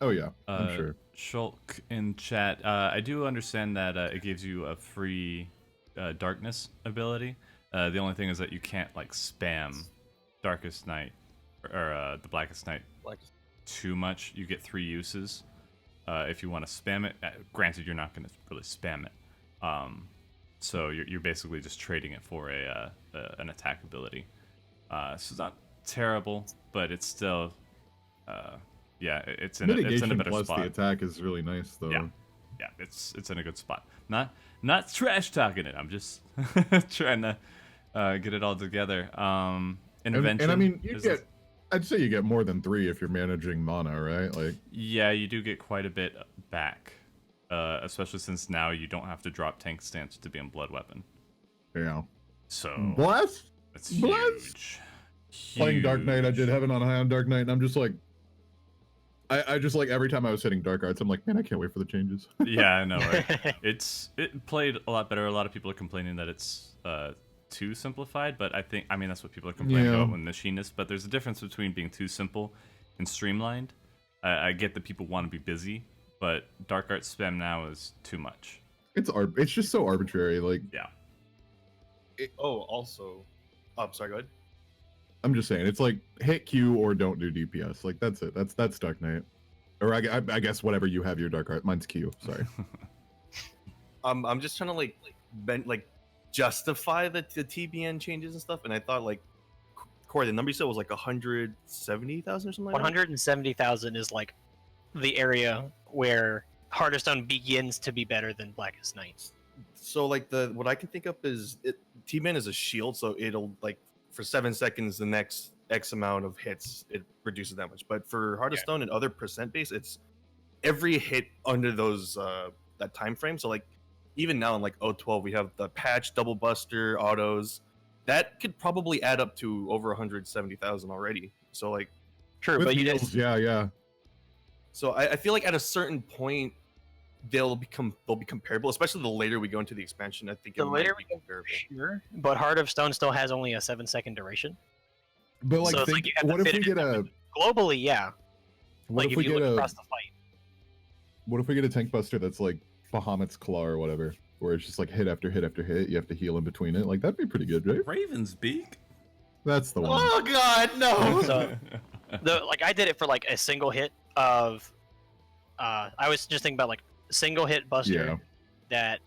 Oh yeah, I'm sure. Shulk in chat. I do understand that it gives you a free darkness ability. The only thing is that you can't like spam Darkest Night or the Blackest Night too much. You get 3 uses if you want to spam it. Granted, you're not going to really spam it. So you're basically just trading it for an attack ability. So it's not terrible, but it's still yeah, it's in a better plus spot. The attack is really nice though. Yeah, it's in a good spot. Not trash talking it. I'm just trying to get it all together. Intervention. And I mean, I'd say you get more than 3 if you're managing mana, right? Like, yeah, you do get quite a bit back, especially since now you don't have to drop tank stance to be in blood weapon. Yeah. So bless. That's huge. Playing Dark Knight, I did Heaven on High on Dark Knight, and I'm just like, I just like every time I was hitting Dark Arts, I'm like, man, I can't wait for the changes. Yeah, I know, right? It played a lot better. A lot of people are complaining that it's too simplified, but I mean that's what people are complaining about with machinist. But there's a difference between being too simple and streamlined. I get that people want to be busy, but Dark Arts spam now is too much. It's just so arbitrary. Like, yeah. Also, sorry, go ahead. I'm just saying, it's like hit Q or don't do DPS. Like that's it. That's Dark Knight, or I guess whatever you have your Dark Art. Mine's Q. Sorry. I'm just trying to justify the TBN changes and stuff, and I thought Corey, the number you said was 170,000 or something. 170,000 is like the area where Heart of Stone begins to be better than Blackest Night. So what I can think of is TBN is a shield, so it'll for 7 seconds, the next X amount of hits, it reduces that much. But for Heart of Stone and other percent base, it's every hit under those that time frame. So even now in 012, we have the patch, double buster, autos. That could probably add up to over 170,000 already. So true, but you guys, yeah. So I feel like at a certain point they'll be comparable, especially the later we go into the expansion. I think the later we go, sure, but Heart of Stone still has only a 7-second duration. But so think, what if we get a globally? Yeah. What if we get across the fight? What if we get a tank buster that's like Bahamut's Claw or whatever, where it's just like hit after hit after hit, you have to heal in between it? Like that'd be pretty good, right? Raven's Beak. That's the one. Oh God, no! So, I did it for a single hit of. I was just thinking about single hit buster that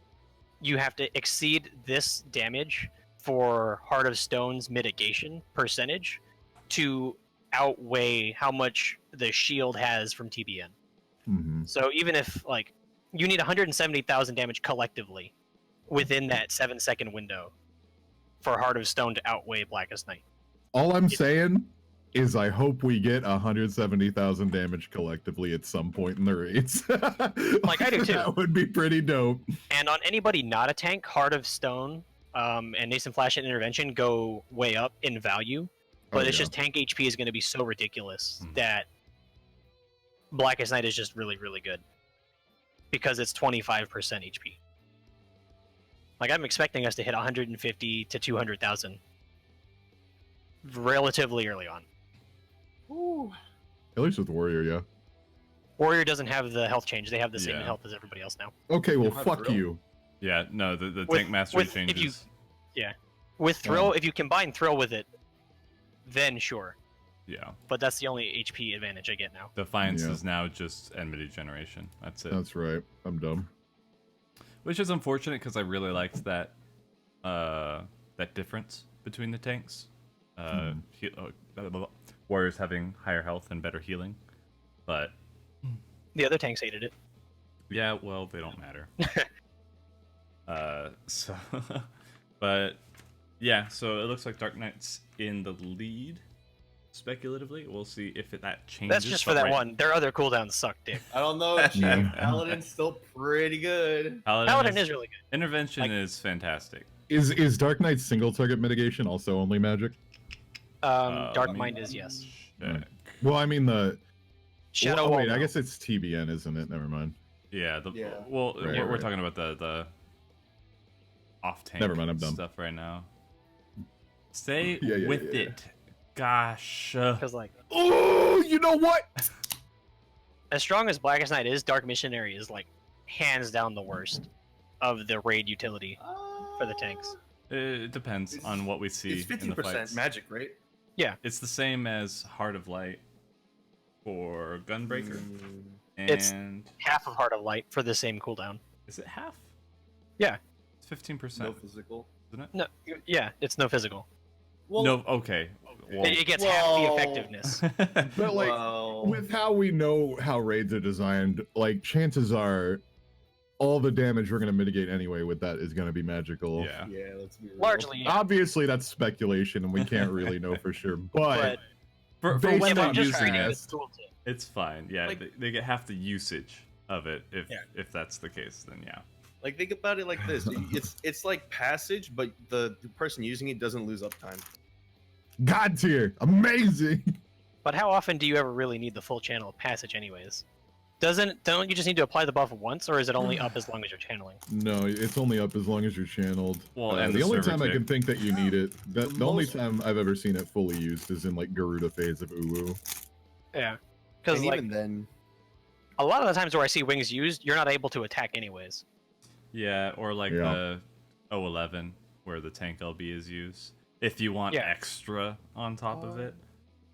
you have to exceed this damage for Heart of Stone's mitigation percentage to outweigh how much the shield has from TBN. Mm-hmm. So even if you need 170,000 damage collectively within that 7-second window for Heart of Stone to outweigh Blackest Night. All I'm saying is I hope we get 170,000 damage collectively at some point in the raids. I do too. That would be pretty dope. And on anybody not a tank, Heart of Stone and Nascent Flash and Intervention go way up in value. But it's just tank HP is going to be so ridiculous that Blackest Night is just really, really good. Because it's 25% HP. I'm expecting us to hit 150 to 200,000 relatively early on. Ooh. At least with Warrior, yeah. Warrior doesn't have the health change. They have the same health as everybody else now. Okay, well, fuck you. Yeah, no, the tank mastery changes. With thrill, if you combine thrill with it, then sure. Yeah. But that's the only HP advantage I get now. Defiance is now just enmity generation. That's it. That's right. I'm dumb. Which is unfortunate because I really liked that that difference between the tanks. Warriors having higher health and better healing, but the other tanks hated it. Yeah, well, they don't matter. So, but yeah, so it looks like Dark Knight's in the lead. Speculatively, we'll see if that changes. That's just for that one. Their other cooldowns suck dick. I don't know. Paladin's still pretty good. Paladin is really good. Intervention is fantastic. Is Dark Knight's single target mitigation also only magic? Dark Mind is yes. Well, I mean the Shadow. Wait, I guess it's TBN, isn't it? Never mind. Yeah. Yeah. Well, Right, we're talking about the off tank Never mind, I'm dumb. stuff right now. Stay Yeah, with it. Gosh. Because like, Oh, you know what? as strong as Blackest Night is, Dark Missionary is like hands down the worst of the raid utility for the tanks. It depends on what we see It's in the 50% fights. magic, right? Yeah, It's the same as Heart of Light for Gunbreaker. It's- And half of Heart of Light for the same cooldown. is it half? Yeah. It's 15%, No physical. isn't it? No, yeah, it's no physical. Well, No, okay. Well, It gets half the Whoa. effectiveness. But like well, with how we know how raids are designed, like chances are all the damage we're gonna mitigate anyway with that is gonna be magical. yeah. yeah, let's be real. Largely, yeah. Obviously that's speculation and we can't really know for sure. But For Based when if they're I'm just using reading it, this tooltip, it's fine. Yeah, Like- they get half the usage of it. Yeah. If that's the case, then yeah. Like think about it like this: it's like passage, but the person using it doesn't lose uptime. God tier, amazing. but how often do you ever really need the full channel of passage, anyways? Don't you just need to apply the buff once, or is it only up as long as you're channeling? No, it's only up as long as you're channeled. Well, and the the only server time I tick. can think that you need it, the only most- time I've ever seen it fully used is in like Garuda phase of Uwu. Yeah, because And like even then, a lot of the times where I see wings used, you're not able to attack anyways. Yeah, or like Yeah. the 011 where the tank LB is used. If you want Yeah. extra on top of it.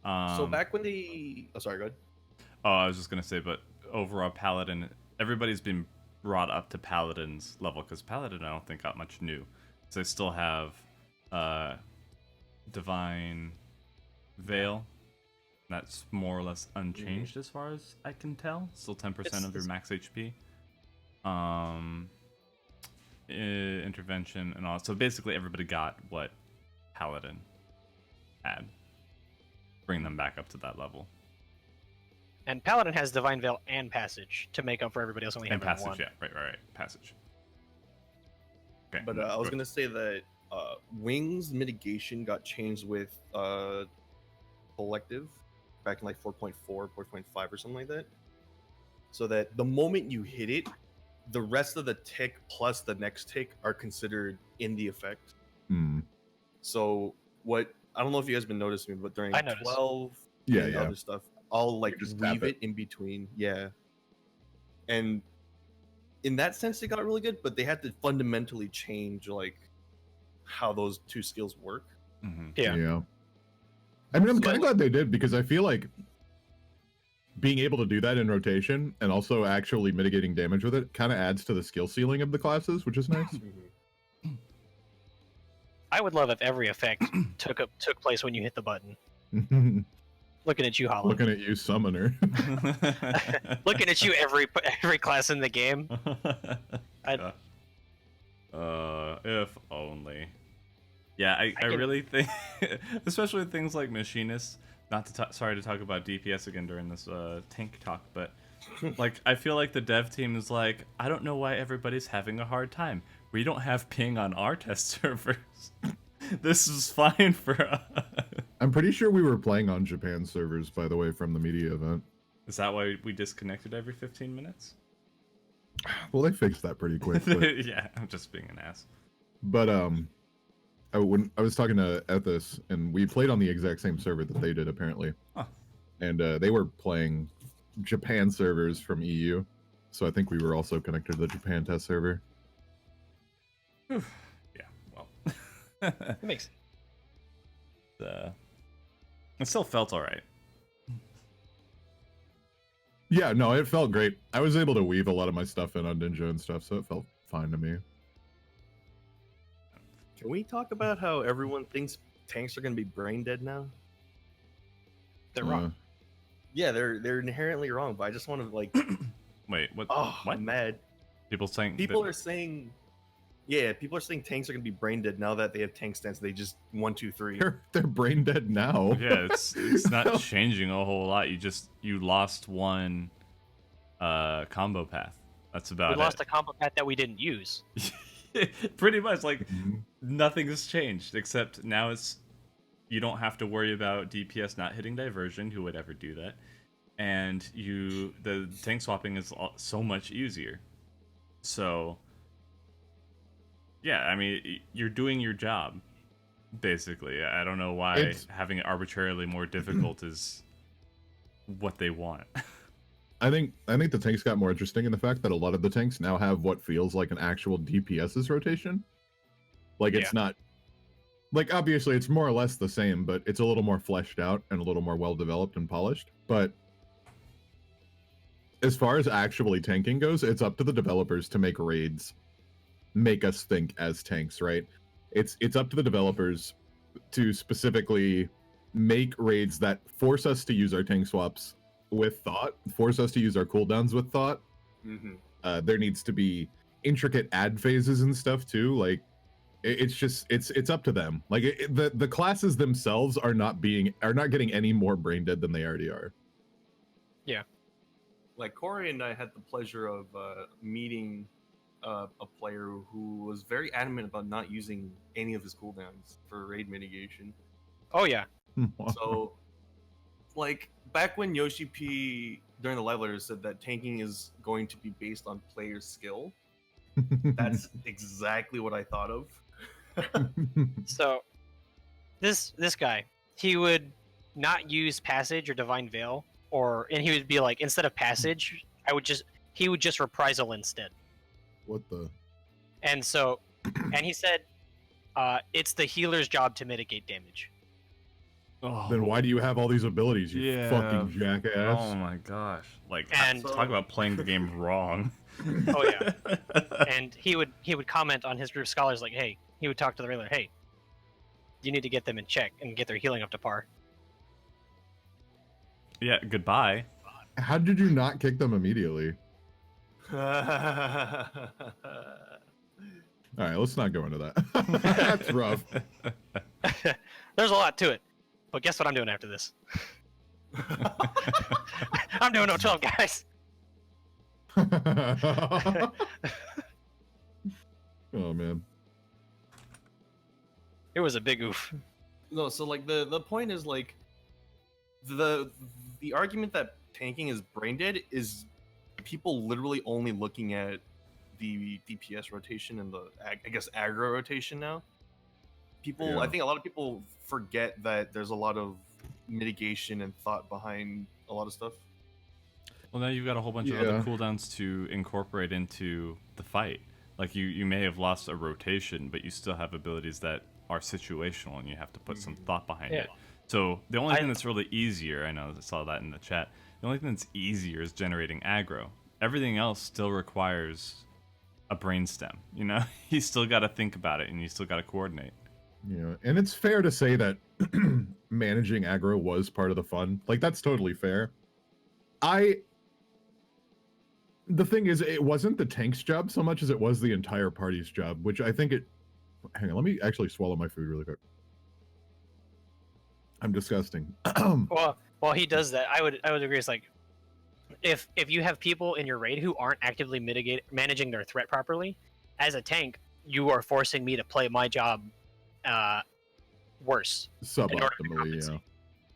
so back when sorry, go ahead. Oh, I was just gonna say, but overall Paladin, everybody's been brought up to Paladin's level because Paladin I don't think got much new. So they still have Divine Veil. That's more or less unchanged as far as I can tell. Still 10% of your max HP. Intervention and all. So basically everybody got what Paladin had. Bring them back up to that level. And Paladin has Divine Veil and Passage to make up for everybody else only And having passage, one. yeah. Right. Passage. Okay. But I was gonna say that Wings mitigation got changed with Collective back in like 4.4, 4.5 or something like that. So that the moment you hit it, the rest of the tick plus the next tick are considered in the effect. Hmm. So what I don't know if you guys been noticing, but during I noticed. 12 Yeah, and yeah. other stuff, I'll like You just tap weave it in between. Yeah. And in that sense, it got really good, but they had to fundamentally change like how those two skills work. Mhm. Yeah. I mean, I'm So- kind of glad they did because I feel like being able to do that in rotation and also actually mitigating damage with it kind of adds to the skill ceiling of the classes, which is nice. I would love if every effect took place when you hit the button. Looking at you, Holland. Looking at you, summoner. Looking at you, every class in the game. I'd- If only. Yeah, I can- really think, especially with things like machinists. Not to sorry to talk about DPS again during this tank talk, but like I feel like the dev team is like, I don't know why everybody's having a hard time. We don't have ping on our test servers. This is fine for us. I'm pretty sure we were playing on Japan servers, by the way, from the media event. Is that why we disconnected every 15 minutes? Well, they fixed that pretty quick. But, Yeah, I'm just being an ass. but when I was talking to Ethos, and we played on the exact same server that they did, apparently. Huh. And they were playing Japan servers from EU, so I think we were also connected to the Japan test server. Yeah, well. It makes It still felt all right. Yeah, no, it felt great. I was able to weave a lot of my stuff in on Ninja and stuff, so it felt fine to me. Can we talk about how everyone thinks tanks are going to be brain dead now? they're wrong. Yeah, they're inherently wrong, but I just want to like. Wait, what? Oh, what? I'm mad. People saying People are saying, yeah, people are saying tanks are going to be brain dead now that they have tank stance. They just 1, 2, 3. They're brain dead now. Yeah, it's not changing a whole lot. You lost one combo path. That's about We it. lost a combo path that we didn't use. Pretty much, like Mhm. nothing's changed except now you don't have to worry about DPS not hitting diversion. Who would ever do that? And the tank swapping is so much easier. So yeah, I mean, you're doing your job basically. I don't know why having it arbitrarily more difficult is what they want. I think the tanks got more interesting in the fact that a lot of the tanks now have what feels like an actual DPS's rotation. Like it's not like obviously it's more or less the same, but it's a little more fleshed out and a little more well developed and polished. But as far as actually tanking goes, it's up to the developers to make raids make us think as tanks, right? It's up to the developers to specifically make raids that force us to use our tank swaps with thought, force us to use our cooldowns with thought. Mm-hmm. There needs to be intricate ad phases and stuff too. Like it's up to them. Like the classes themselves are not getting any more brain dead than they already are. Yeah. Like Corey and I had the pleasure of meeting a player who was very adamant about not using any of his cooldowns for raid mitigation. Oh yeah. So, like back when Yoshi P during the live letter said that tanking is going to be based on player skill, that's exactly what I thought of. So this guy, he would not use passage or divine veil, and he would be like, instead of passage, he would just reprisal instead. What the? And so, and he said, it's the healer's job to mitigate damage. Oh, Then why do you have all these abilities, you Yeah. fucking jackass? oh my gosh! Like, And- talk about playing the game wrong. Oh yeah. And he would comment on his group of scholars like, hey, he would talk to the regular, hey, you need to get them in check and get their healing up to par. Yeah, goodbye. How did you not kick them immediately? All right, let's not go into that. That's rough. There's a lot to it. But guess what I'm doing after this? I'm doing 012, guys. Oh man. It was a big oof. No, so like the point is like the argument that tanking is brain dead is people literally only looking at the DPS rotation and the I guess aggro rotation now. People, Yeah. I think a lot of people forget that there's a lot of mitigation and thought behind a lot of stuff. Well, now you've got a whole bunch of other cooldowns to incorporate into the fight. Like you may have lost a rotation, but you still have abilities that are situational, and you have to put some thought behind Yeah. it. So the only thing that's really easier, I know I saw that in the chat. The only thing that's easier is generating aggro. Everything else still requires a brainstem. You know, you still got to think about it, and you still got to coordinate. Yeah, and it's fair to say that managing aggro was part of the fun. Like that's totally fair. The thing is, it wasn't the tank's job so much as it was the entire party's job, which I think it. Hang on, let me actually swallow my food really quick. I'm disgusting. Well, while he does that, I would agree. It's like if you have people in your raid who aren't actively managing their threat properly, as a tank, you are forcing me to play my job worse. order to Suboptimally, yeah. compensate.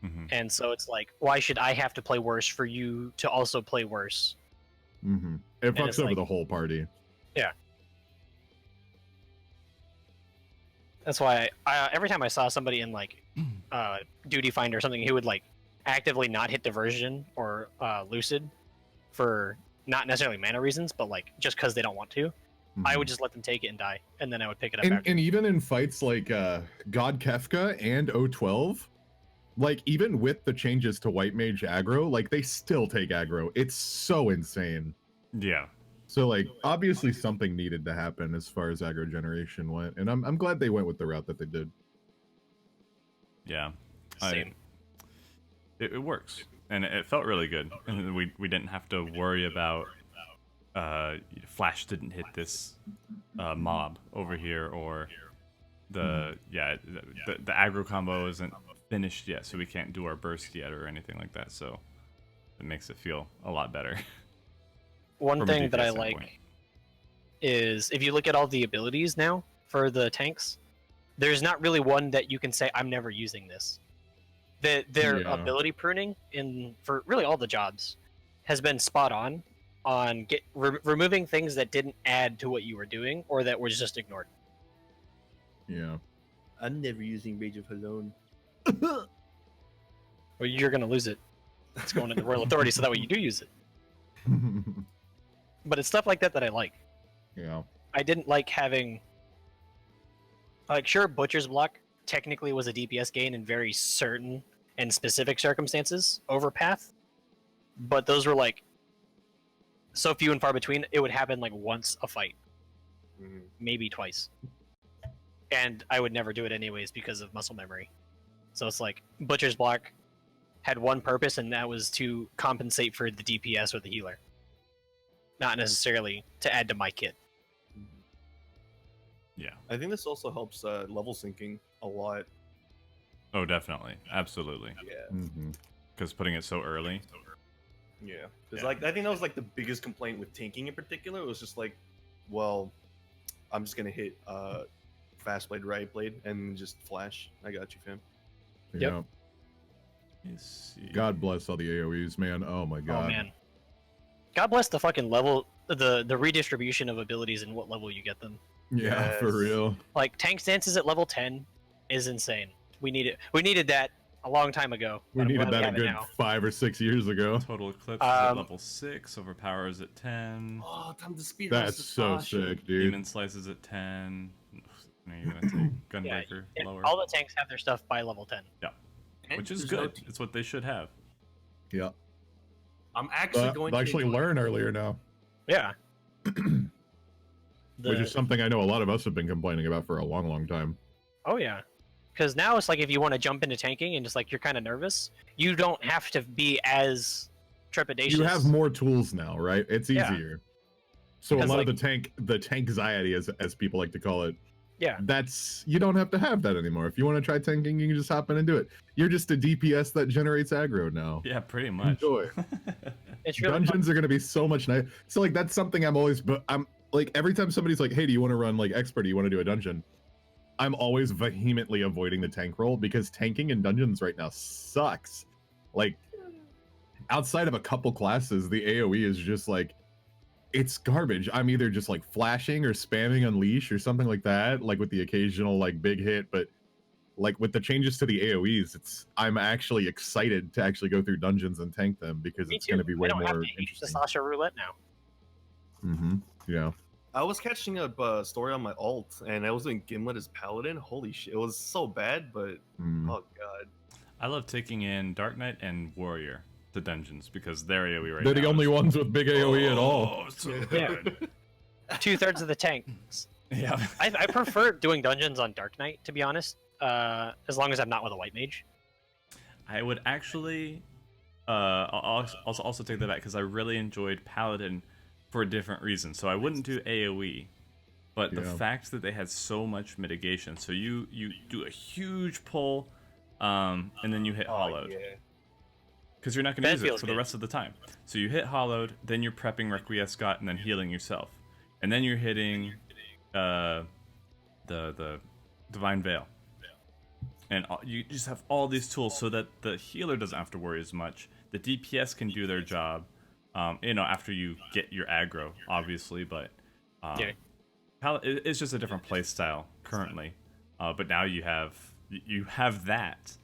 Mm-hmm. And so it's like, why should I have to play worse for you to also play worse? Mm-hmm. It fucks it's over like- the whole party. That's why every time I saw somebody in like duty finder or something who would like actively not hit diversion or lucid for not necessarily mana reasons, but like just because they don't want to, I would just let them take it and die, and then I would pick it up and, after. and even in fights like God Kefka and O12, like even with the changes to White Mage aggro, like they still take aggro. It's so insane. Yeah. So like obviously something needed to happen as far as aggro generation went, and I'm glad they went with the route that they did. Yeah. Same. It works, and it felt really good, and we didn't have to worry about Flash didn't hit this mob over here, or the aggro combo isn't finished yet, so we can't do our burst yet or anything like that. So it makes it feel a lot better. One thing that I like is if you look at all the abilities now for the tanks, there's not really one that you can say I'm never using this. Their ability pruning for really all the jobs has been spot on removing things that didn't add to what you were doing or that was just ignored. Yeah. I'm never using Rage of Alone. Well, you're gonna lose it. It's going into Royal Authority, so that way you do use it. But it's stuff like that that I like. Yeah. I didn't like having, like, sure, Butcher's Block technically was a DPS gain in very certain and specific circumstances over Path, but those were like so few and far between. It would happen like once a fight, maybe twice, and I would never do it anyways because of muscle memory. So it's like Butcher's Block had one purpose, and that was to compensate for the DPS or the healer, not necessarily to add to my kit. Yeah. I think this also helps level syncing a lot. Oh, definitely, absolutely. Yeah. Because putting it so early. Yeah. Because like I think that was like the biggest complaint with tanking in particular. It was just like, well, I'm just gonna hit fast blade, right blade, and just flash. I got you, fam. Yeah. Let's see. God bless all the AoEs, man. Oh my god. Oh man. God bless the fucking level, the redistribution of abilities and what level you get them. Yeah, for real. Like tank stances at level 10 is insane. We needed that a long time ago. We but I'm needed glad that a we have it good now. 5 or 6 years ago. Total Eclipse is at level 6. Overpower is at 10. Oh, time to speed. That's so sick, dude. Demon Slice is at 10. Are you gonna take Gunbreaker Yeah, lower? all the tanks have their stuff by level 10. Yeah, And which is there's good. no team. It's what they should have. Yeah. I'm actually going to actually enjoy- learn earlier now. Yeah. Which is something I know a lot of us have been complaining about for a long, long time. Oh yeah. Because now it's like if you want to jump into tanking and just like you're kind of nervous, you don't have to be as trepidatious. You have more tools now, right? It's Yeah. easier. So Because, a lot like- of the tank-anxiety, as people like to call it, Yeah. you don't have to have that anymore. If you want to try tanking, you can just hop in and do it. You're just a DPS that generates aggro now. Yeah, pretty much. Enjoy. It's really fun. Dungeons are gonna be so much nice. So like that's something I'm like every time somebody's like, hey, do you want to run like expert? Do you want to do a dungeon? I'm always vehemently avoiding the tank role because tanking in dungeons right now sucks. Like outside of a couple classes, the AoE is just like it's garbage. I'm either just like flashing or spamming unleash or something like that, like with the occasional like big hit, but like with the changes to the AoEs, I'm actually excited to actually go through dungeons and tank them because Me it's too. going to be way I don't have more to use the interesting. Sasha roulette now. Yeah. I was catching up story on my alt, and I was doing Gimlet as Paladin. Holy shit, it was so bad, but oh god. I love taking in Dark Knight and Warrior to dungeons because their AoE right They're now the only is- ones with big AoE at all. Oh, so Yeah. good. 2/3 of the tanks. Yeah. I prefer doing dungeons on Dark Knight, to be honest. As long as I'm not with a white mage. I would actually I'll also take that back because I really enjoyed Paladin for a different reason. So I wouldn't do AoE, but the Yeah. fact that they had so much mitigation. So you do a huge pull, and then you hit hollowed. Yeah. Because you're not going to That use it feels for the good. rest of the time. So you hit hollowed, then you're prepping Requiescat and then healing yourself. And then you're hitting the Divine Veil. And you just have all these tools so that the healer doesn't have to worry as much. The DPS can do their job, after you get your aggro, obviously. But it's just a different play style currently. But now you have that,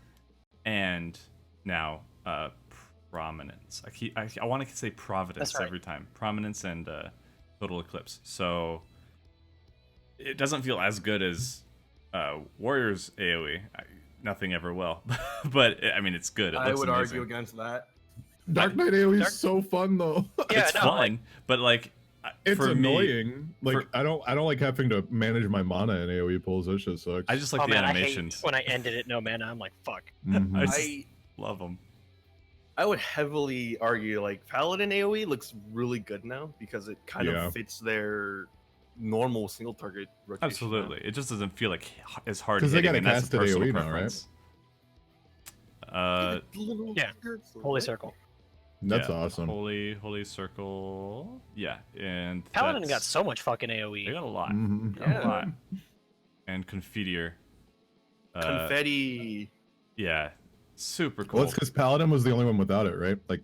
and now prominence. I want to say providence That's right. every time. Prominence and total eclipse. So it doesn't feel as good as Warriors AoE. Nothing ever will, but I mean it's good. It I looks would amazing. argue against that. Dark Knight AoE is so fun though. Yeah, It's no, fun, like, but like It's for annoying. Me, like I don't like having to manage my mana in AoE pulls. That shit sucks. I just like the man, animations. I hate when I ended it no mana. I'm like, fuck. Mhm. I just love them. I would heavily argue like Paladin AoE looks really good now because it kind Yeah. of fits their normal single target rotation. Absolutely, it just doesn't feel like as hard 'Cause they hitting, got and that's a casted personal AoE now, preference. Yeah. Holy Circle. That's Yeah, awesome. Holy Circle. Yeah, and Paladin got that's- so much fucking They AoE. got a lot. Mhm. Got a Yeah. lot. And Confiteor. Confetti. Yeah, super cool. Well, it's because Paladin was the only one without it, right? Like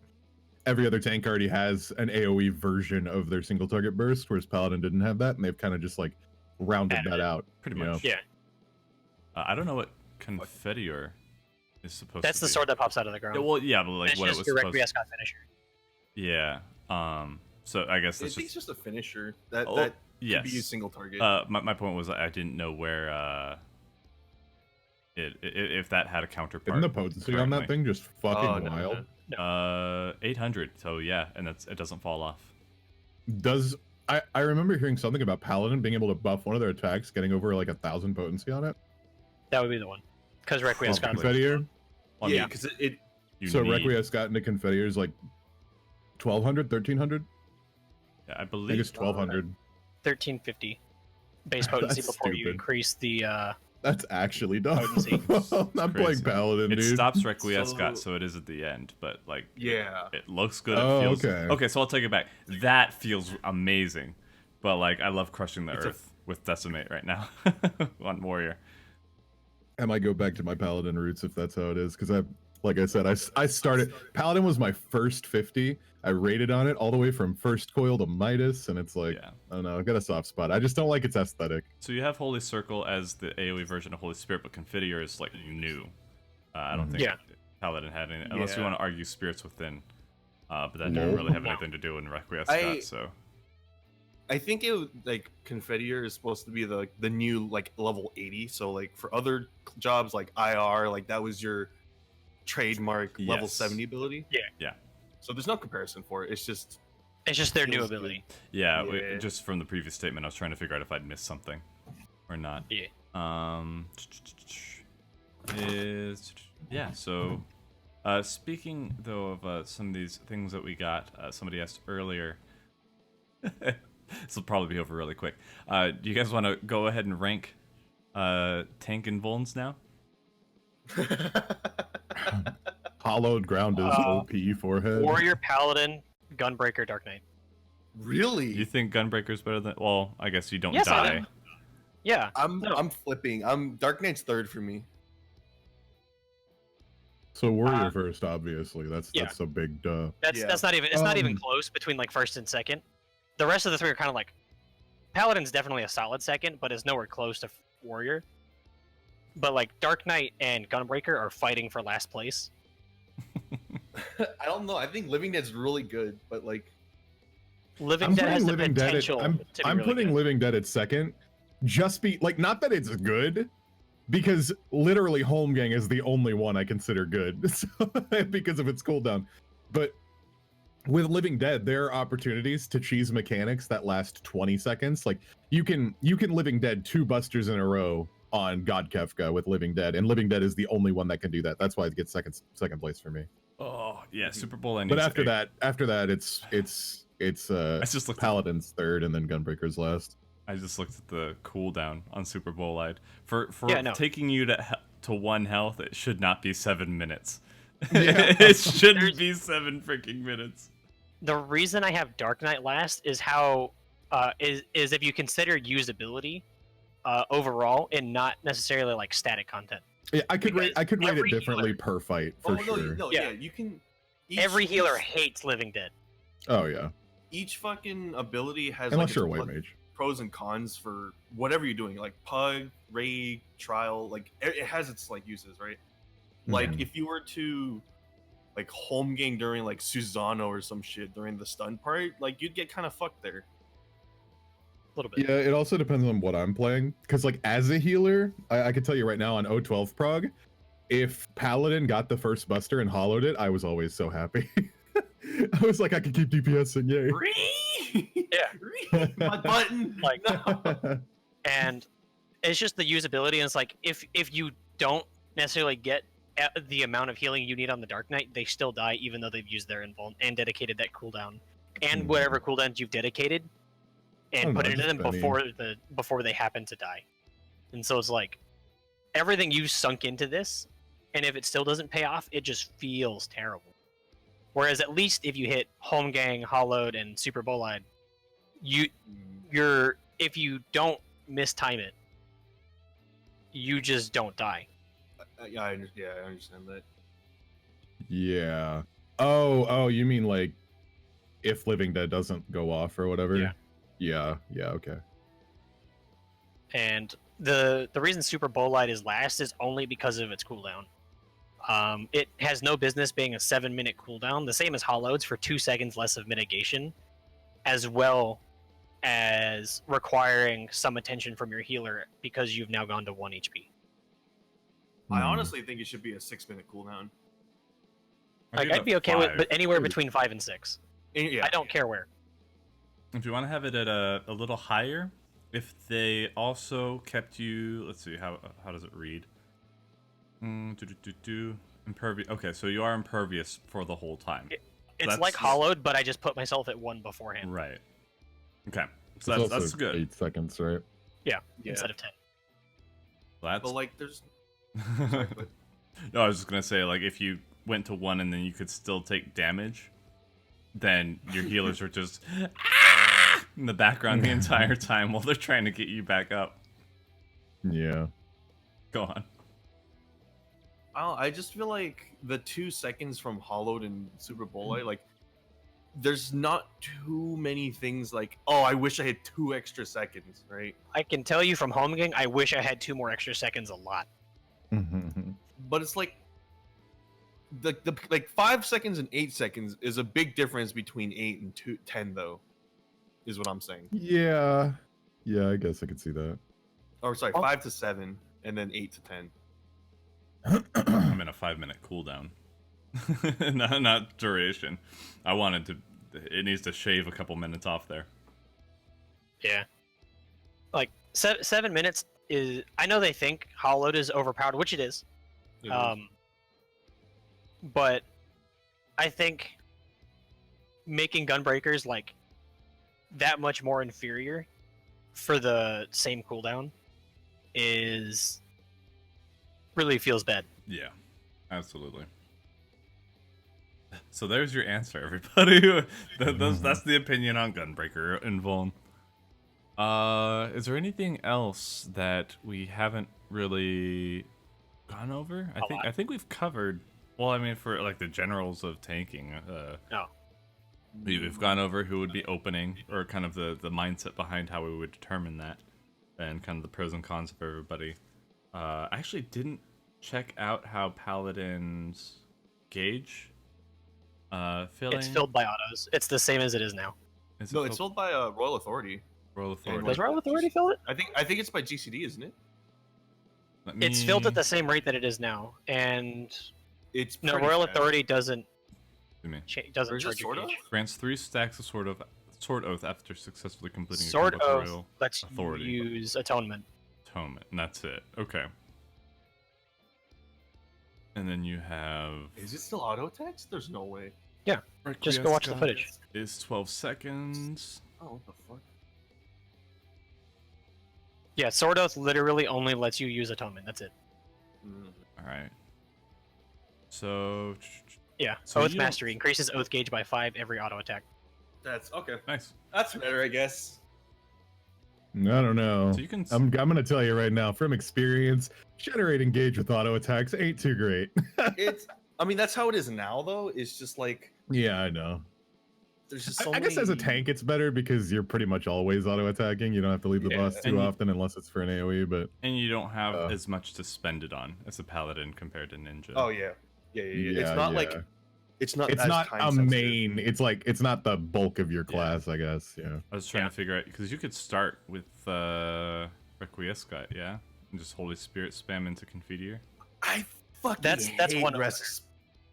every other tank already has an AoE version of their single target burst, whereas Paladin didn't have that, and they've kind of just like rounded Added that it. out. Pretty you much. know? Yeah. I don't know what Confiteor is supposed That's to the be. sword that pops out of the ground. Yeah, well, yeah, but like it's what it just was your supposed. Requiescat finisher. Yeah. So I guess I that's think it's just a finisher that Oh, that yes. could be a single target. My point was I didn't know where if that had a counterpart. Isn't the potency on that currently. thing just fucking Oh, no, wild? no. 800. So yeah, and it doesn't fall off. Does I remember hearing something about Paladin being able to buff one of their attacks, getting over like 1,000 potency on it? That would be the one. Because Requiescat. Probably. Confettier? Well, I Yeah, mean, because it you So need- Requiescat into Confettier is like 1,200, 1,300? Yeah, I I think believe it's 1,200. 1350 base potency That's before you stupid. increase the That's actually dumb. Potency. I'm playing Crazy. Paladin, it dude. stops Requiescat, So- so it is at the end, but like yeah. it looks good. Oh, It feels okay. okay. So I'll take it back. That feels amazing, but like I love crushing the It's a- earth with Decimate right now on Warrior. I might go back to my Paladin roots if that's how it is, because like I said, I started Paladin was my first 50. I rated on it all the way from first coil to Midas, and it's like Yeah. I don't know, I got a soft spot. I just don't like its aesthetic. So you have Holy Circle as the AoE version of Holy Spirit, but Confiteor is like new. I don't think Yeah. Paladin had any, unless you Yeah. want to argue Spirits Within. But that No. didn't really have No. anything to do in Requiescat, I- so I think it would, like Confettior is supposed to be the new like level 80. So like for other jobs like IR, like that was your trademark level Yes. 70 ability. Yeah. Yeah. So there's no comparison for it. It's just It's just their new Feels good. ability. yeah. Yeah. Just from the previous statement, I was trying to figure out if I'd missed something or not. Yeah. Yeah. So, speaking though of some of these things that we got, somebody asked earlier. This will probably be over really quick. Do you guys want to go ahead and rank tank and vulns now? Hollowed ground is OP forehead. Warrior, Paladin, Gunbreaker, Dark Knight. really. You think Gunbreaker's better than? Well, I guess you don't Yes, I die. do. Yeah. I'm No. I'm flipping. I'm Dark Knight's third for me. So Warrior first, obviously. That's yeah. a big duh. That's Yeah. that's not even it's not even Um, close between like first and second. The rest of the three are kind of like Paladin's definitely a solid second, but is nowhere close to Warrior. But like Dark Knight and Gunbreaker are fighting for last place. I don't know. I think Living Dead's really good, but like Living I'm Dead has putting the Living Dead. potential I'm to be I'm really putting good. Living Dead at second. Just be like, not that it's good, because literally Holmgang is the only one I consider good so, because of its cooldown. But with Living Dead, there are opportunities to cheese mechanics that last 20 seconds. Like you can Living Dead 2 busters in a row on God Kefka with Living Dead, and Living Dead is the only one that can do that. That's why it gets second place for me. Oh yeah, Super Bowl endings. But after that, it's I just looked. Paladin's third, and then Gunbreaker's last. I just looked at the cooldown on Super Bowl Light. For Yeah, no. taking you to 1 health, it should not be 7 minutes. Yeah. It shouldn't There's- be 7 freaking minutes. The reason I have Dark Knight last is how is if you consider usability overall and not necessarily like static content. Yeah, I could rate Because it every differently healer- per fight for oh sure. no, Yeah. yeah, you can. Every healer hates Living Dead. Oh yeah, Each fucking ability has unless like you're a its white mage. pros and cons for whatever you're doing, like Pug, Raid, Trial. Like it has its like uses, right? Like Mhm. if you were to like home game during like Susano or some shit during the stun part, like you'd get kind of fucked there. little bit. Yeah, it also depends on what I'm playing. Because, like, as a healer, I can tell you right now on O12 prog, if Paladin got the first buster and hollowed it, I was always so happy. I was like, I can keep DPSing, yay. Yeah. My button. Like, no. and it's just the usability. And it's like, if you don't necessarily get the amount of healing you need on the Dark Knight, they still die, even though they've used their invuln and dedicated that cooldown and whatever cooldowns you've dedicated and put it in them before they happen to die. And so it's like everything you sunk into this, and if it still doesn't pay off, it just feels terrible. Whereas at least if you hit Home Gang, Hollowed, and Super Bolide, you're if you don't mistime it, you just don't die. Yeah, I understand that. Yeah. Oh, you mean like if Living Dead doesn't go off or whatever? Yeah, okay. And the reason Super Bolide is last is only because of its cooldown. It has no business being a 7-minute cooldown, the same as Hollowed's, for 2 seconds less of mitigation, as well as requiring some attention from your healer because you've now gone to 1 HP. I honestly think it should be a 6-minute cooldown. Like, I'd be okay with, but anywhere between 5 and 6. Yeah. I don't care where. If you want to have it at a little higher, if they also kept you, let's see, how does it read? Impervious. Okay, so you are impervious for the whole time. It's like Hollowed, but I just put myself at 1 beforehand. Right. Okay, so that's good. 8 seconds, right? Yeah, instead of 10. That's... But like, there's. Sorry, but... No, I was just gonna say, like, if you went to 1 and then you could still take damage, then your healers are just in the background the entire time while they're trying to get you back up. Yeah. Go on. I just feel like the 2 seconds from Hollowed and Super Bolide, like, there's not too many things like, oh, I wish I had 2 extra seconds, right? I can tell you from Home Gang, I wish I had 2 more extra seconds a lot. But it's like the like 5 seconds and 8 seconds is a big difference between 8 and 10, though, is what I'm saying. Yeah, I guess I could see that. Or sorry, 5 to 7 and then 8 to 10. I'm in a 5-minute cooldown. not duration. I wanted to. It needs to shave a couple minutes off there. Yeah. Like 7 minutes is. I know they think Hollowed is overpowered, which it is. But I think making Gunbreakers like that much more inferior for the same cooldown is really feels bad. Yeah, absolutely. So there's your answer, everybody. That's the opinion on Gunbreaker and Vuln. Is there anything else that we haven't really gone over? I think we've covered. Well, I mean, for like the generals of tanking. We've gone over who would be opening, or kind of the mindset behind how we would determine that, and kind of the pros and cons of everybody. I actually didn't check out how Paladin's gauge filling. It's filled by autos. It's the same as it is now. It's filled by Royal Authority. Royal Authority. Does Royal Authority fill it? I think it's by GCD, isn't it? It's filled at the same rate that it is now, and it's Royal Authority doesn't Doesn't charge Sword your Oath? gauge. Grants 3 stacks of Sword Oath after successfully completing Sword a combo with Oath Royal lets Authority. you use Atonement. Atonement, and that's it. Okay. And then you have... Is it still auto text? There's no way. Yeah, just go watch the footage. Is 12 seconds. Oh, what the fuck? Yeah, Sword Oath literally only lets you use Atonement. That's it. Alright. So... Yeah, So Oath you Mastery increases Oath gauge by 5 every auto attack. That's okay. Nice. That's better, I guess. I don't know. So you can... I'm gonna tell you right now, from experience, generating gauge with auto attacks ain't too great. I mean, that's how it is now, though. It's just like... Yeah, I know. There's just so I guess as a tank, it's better because you're pretty much always auto attacking. You don't have to leave the boss too often unless it's for an AoE. But And you don't have as much to spend it on as a paladin compared to ninja. Oh yeah. It's not like It's not. It's as not time a sensitive. main. It's like it's not the bulk of your Yeah. class, I guess. Yeah. I was trying to figure out because you could start with Requiescat, yeah, and just Holy Spirit spam into Confiteor. I fucking That's hate one Resk.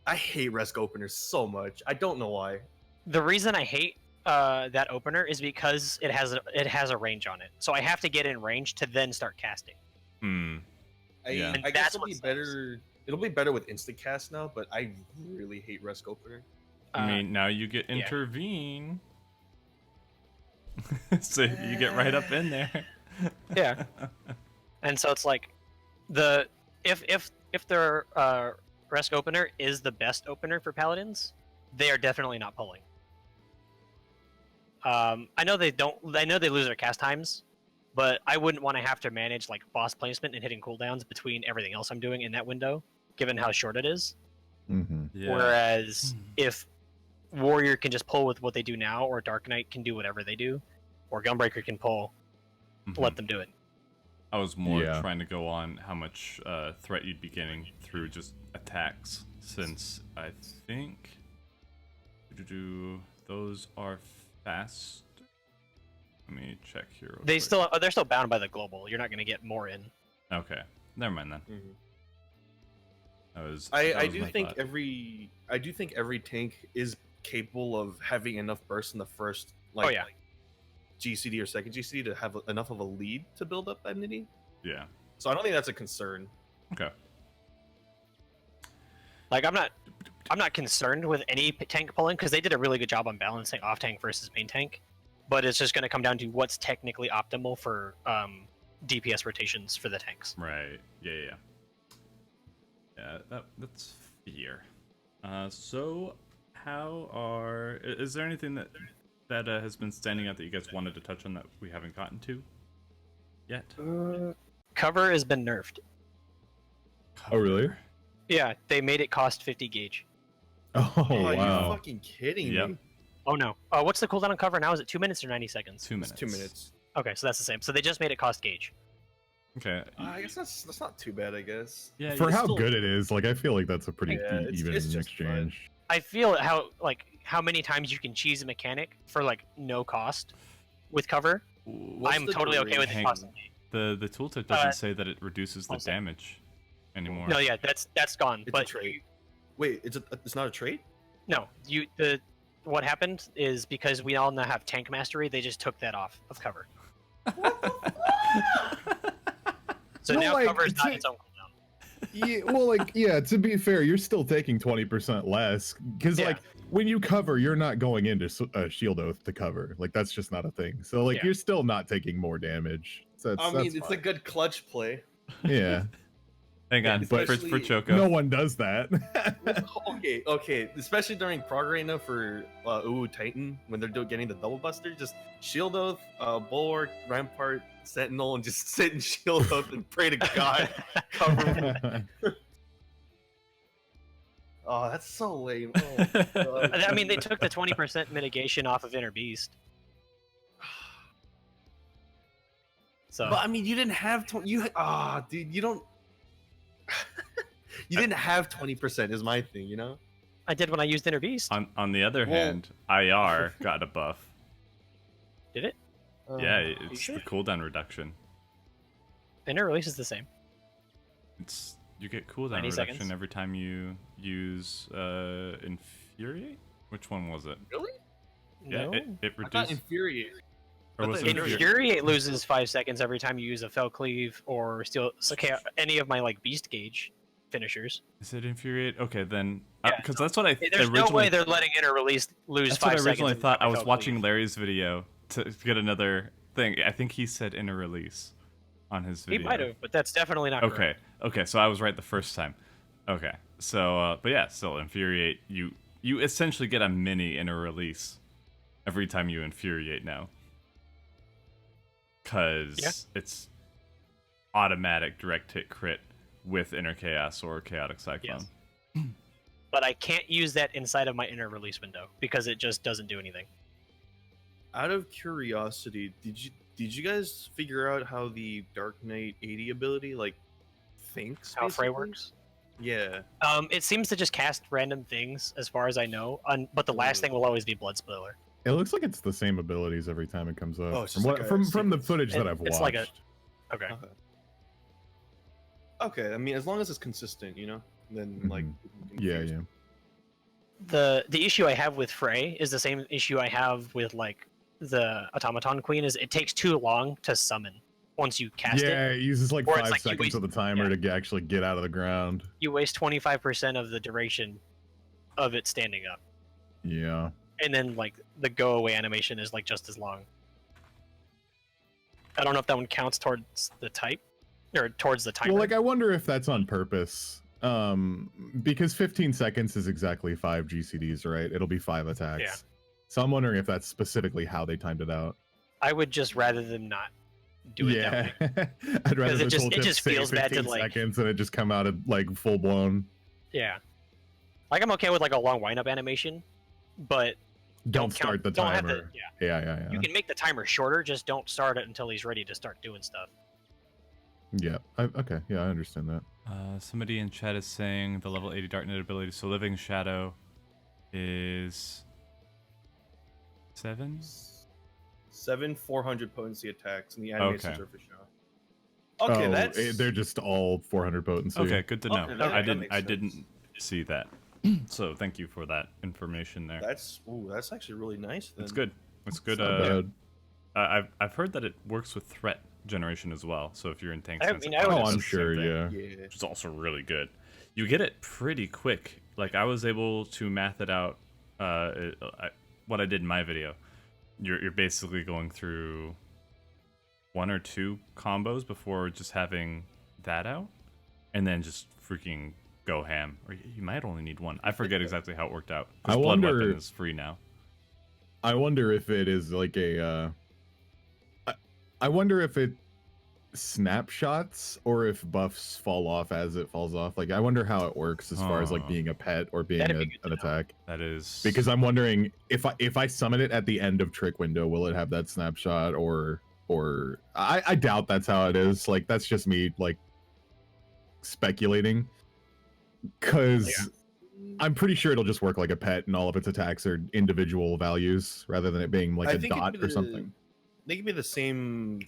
I hate Resk openers so much. I don't know why. The reason I hate that opener is because it has a range on it, so I have to get in range to then start casting. Hmm. Yeah. And I guess that's it'll what be sucks. better. It'll be better with instant cast now, but I really hate Resk opener. I mean, now you get yeah. intervene, so you get right up in there. Yeah. And so it's like if their Resk opener is the best opener for paladins, they are definitely not pulling. I know they lose their cast times, but I wouldn't want to have to manage like boss placement and hitting cooldowns between everything else I'm doing in that window, given how short it is. Mm-hmm. Yeah. Whereas if Warrior can just pull with what they do now, or Dark Knight can do whatever they do, or Gunbreaker can pull, Mhm. let them do it. I was more Yeah. trying to go on how much threat you'd be getting through just attacks, since I think those are fast. Let me check here. real They're quick. still bound by the global. You're not going to get more in. Okay, never mind then. Mm-hmm. That was. I that was do my think thought. every tank is capable of having enough burst in the first like GCD or second GCD to have enough of a lead to build up enmity. Yeah. So I don't think that's a concern. Okay. Like I'm not concerned with any tank pulling because they did a really good job on balancing off tank versus main tank, but it's just going to come down to what's technically optimal for DPS rotations for the tanks. Right. Yeah. That's fair. So how is there anything that has been standing out that you guys wanted to touch on that we haven't gotten to yet? Cover has been nerfed. Oh, really? Yeah, they made it cost 50 gauge. Oh, Oh, wow. you're fucking kidding Yep. me. Oh no. What's the cooldown on cover now? Is it 2 minutes or 90 seconds? 2 minutes. It's 2 minutes. Okay, so that's the same. So they just made it cost gauge. Okay. I guess that's not too bad. I guess. Yeah. For you how still- good it is, like I feel like that's a pretty Yeah, it's even just exchange. I feel how many times you can cheese a mechanic for like no cost with cover. What's I'm the totally okay with it Hang- costing. The tooltip doesn't say that it reduces the also- damage anymore. No, yeah, that's gone. It's a but trait. Wait, it's not a trait? no, what happened is because we all now have tank mastery, they just took that off of cover. So No, now like, cover is not to- its own cooldown. Yeah, well, like, yeah, to be fair, you're still taking 20% less because, Yeah. like, when you cover, you're not going into shield oath to cover. Like, that's just not a thing. So, like, Yeah. you're still not taking more damage. So I that's mean, it's a fine. good clutch play. Yeah. Hang on, Yeah, for especially- Choco. No one does that. Okay. Especially during prog arena for Titan when they're getting the double buster, just shield oath, bulwark, rampart, sentinel, and just sit in shield oath and pray to God. Cover. Oh, that's so lame. Oh, God. I mean, they took the 20% mitigation off of Inner Beast. So But I mean, you didn't have dude, you don't. You didn't have 20%. Is my thing, you know. I did when I used Inner Beast. On the other Well- hand, IR got a buff. Did it? Yeah, you it's sure? the cooldown reduction. Inner Release is the same. You get cooldown 90 reduction seconds. every time you use infuriate. Which one was it? Really? Yeah, No. it I thought reduced. infuriate. Or I was thought it Infuriate- Infuriate loses 5 seconds every time you use a Fell Cleave or Steel. Okay, any of my like Beast Gauge finishers. Is it infuriate? Okay, then Yeah. because that's what I There's originally. no way they're letting Inner Release lose That's 5 what I seconds. originally every thought. time I was Fell watching Cleave. Larry's video to get another thing. I think he said inner release on his He video. might have, but that's definitely not correct. Okay, so I was right the first time. Okay, so but yeah, still infuriate. You essentially get a mini inner release every time you infuriate now, because it's automatic direct hit crit with inner chaos or chaotic cyclone. Yes. But I can't use that inside of my Inner Release window because it just doesn't do anything. Out of curiosity, did you guys figure out how the Dark Knight 80 ability like thinks? How Frey basically? works. Yeah. It seems to just cast random things, as far as I know. But the last thing will always be Blood Spiller. It looks like it's the same abilities every time it comes up. Oh, it's from just what, like a from the sequence. footage that I've It's watched. like a- Okay. Okay. I mean, as long as it's consistent, you know, then like. Yeah, yeah. The issue I have with Frey is the same issue I have with like the Automaton Queen. Is it takes too long to summon once you cast Yeah, it. it uses like Or it's 5 like you seconds waste- of the timer to actually get out of the ground. You waste 25% of the duration of it standing up, Yeah. and then like the go away animation is like just as long. I don't know if that one counts towards the type or towards the timer. Well, like I wonder if that's on purpose. Because 15 seconds is exactly 5 GCDs, right? It'll be 5 attacks. Yeah. So I'm wondering if that's specifically how they timed it out. I would just rather them not do it that way. I'd rather it the just- tooltip it just say feels bad to, 15 like- seconds and it just come out of like full blown. Yeah. Like I'm okay with like a long wind up animation, but Don't count- start the don't have timer. to- yeah. Yeah. You can make the timer shorter, just don't start it until he's ready to start doing stuff. Yeah. Okay. Yeah, I understand that. Somebody in chat is saying the level 80 Dark Knight ability, so Living Shadow is 7? 7 400 potency attacks, and the animations Okay. are for show. Okay, that's they're just all 400 potency. Okay, good to know. Okay, that I makes sense. didn't see that. So thank you for that information there. that's actually really nice. Then. It's good. It's good. Not bad. I've heard that it works with threat generation as well. So if you're in tank I stance, mean, it I would probably Oh, does I'm the same sure. thing, Yeah. Yeah. which is also really good. You get it pretty quick. Like I was able to math it out. What I did in my video, you're basically going through 1 or 2 combos before just having that out, and then just freaking go ham. Or you might only need 1. I forget exactly how it worked out. 'Cause I Blood wonder- Weapon is free now. I wonder if it is like a. I wonder if it snapshots or if buffs fall off as it falls off. Like I wonder how it works as far as like Oh. being a pet or being That'd be good to an know. attack. That is Because I'm wondering if I summon it at the end of trick window, will it have that snapshot or I doubt that's how it is. Like that's just me like speculating. Cause I'm pretty sure it'll just work like a pet and all of its attacks are individual values rather than it being like I a think it'd dot be or something. They could be the same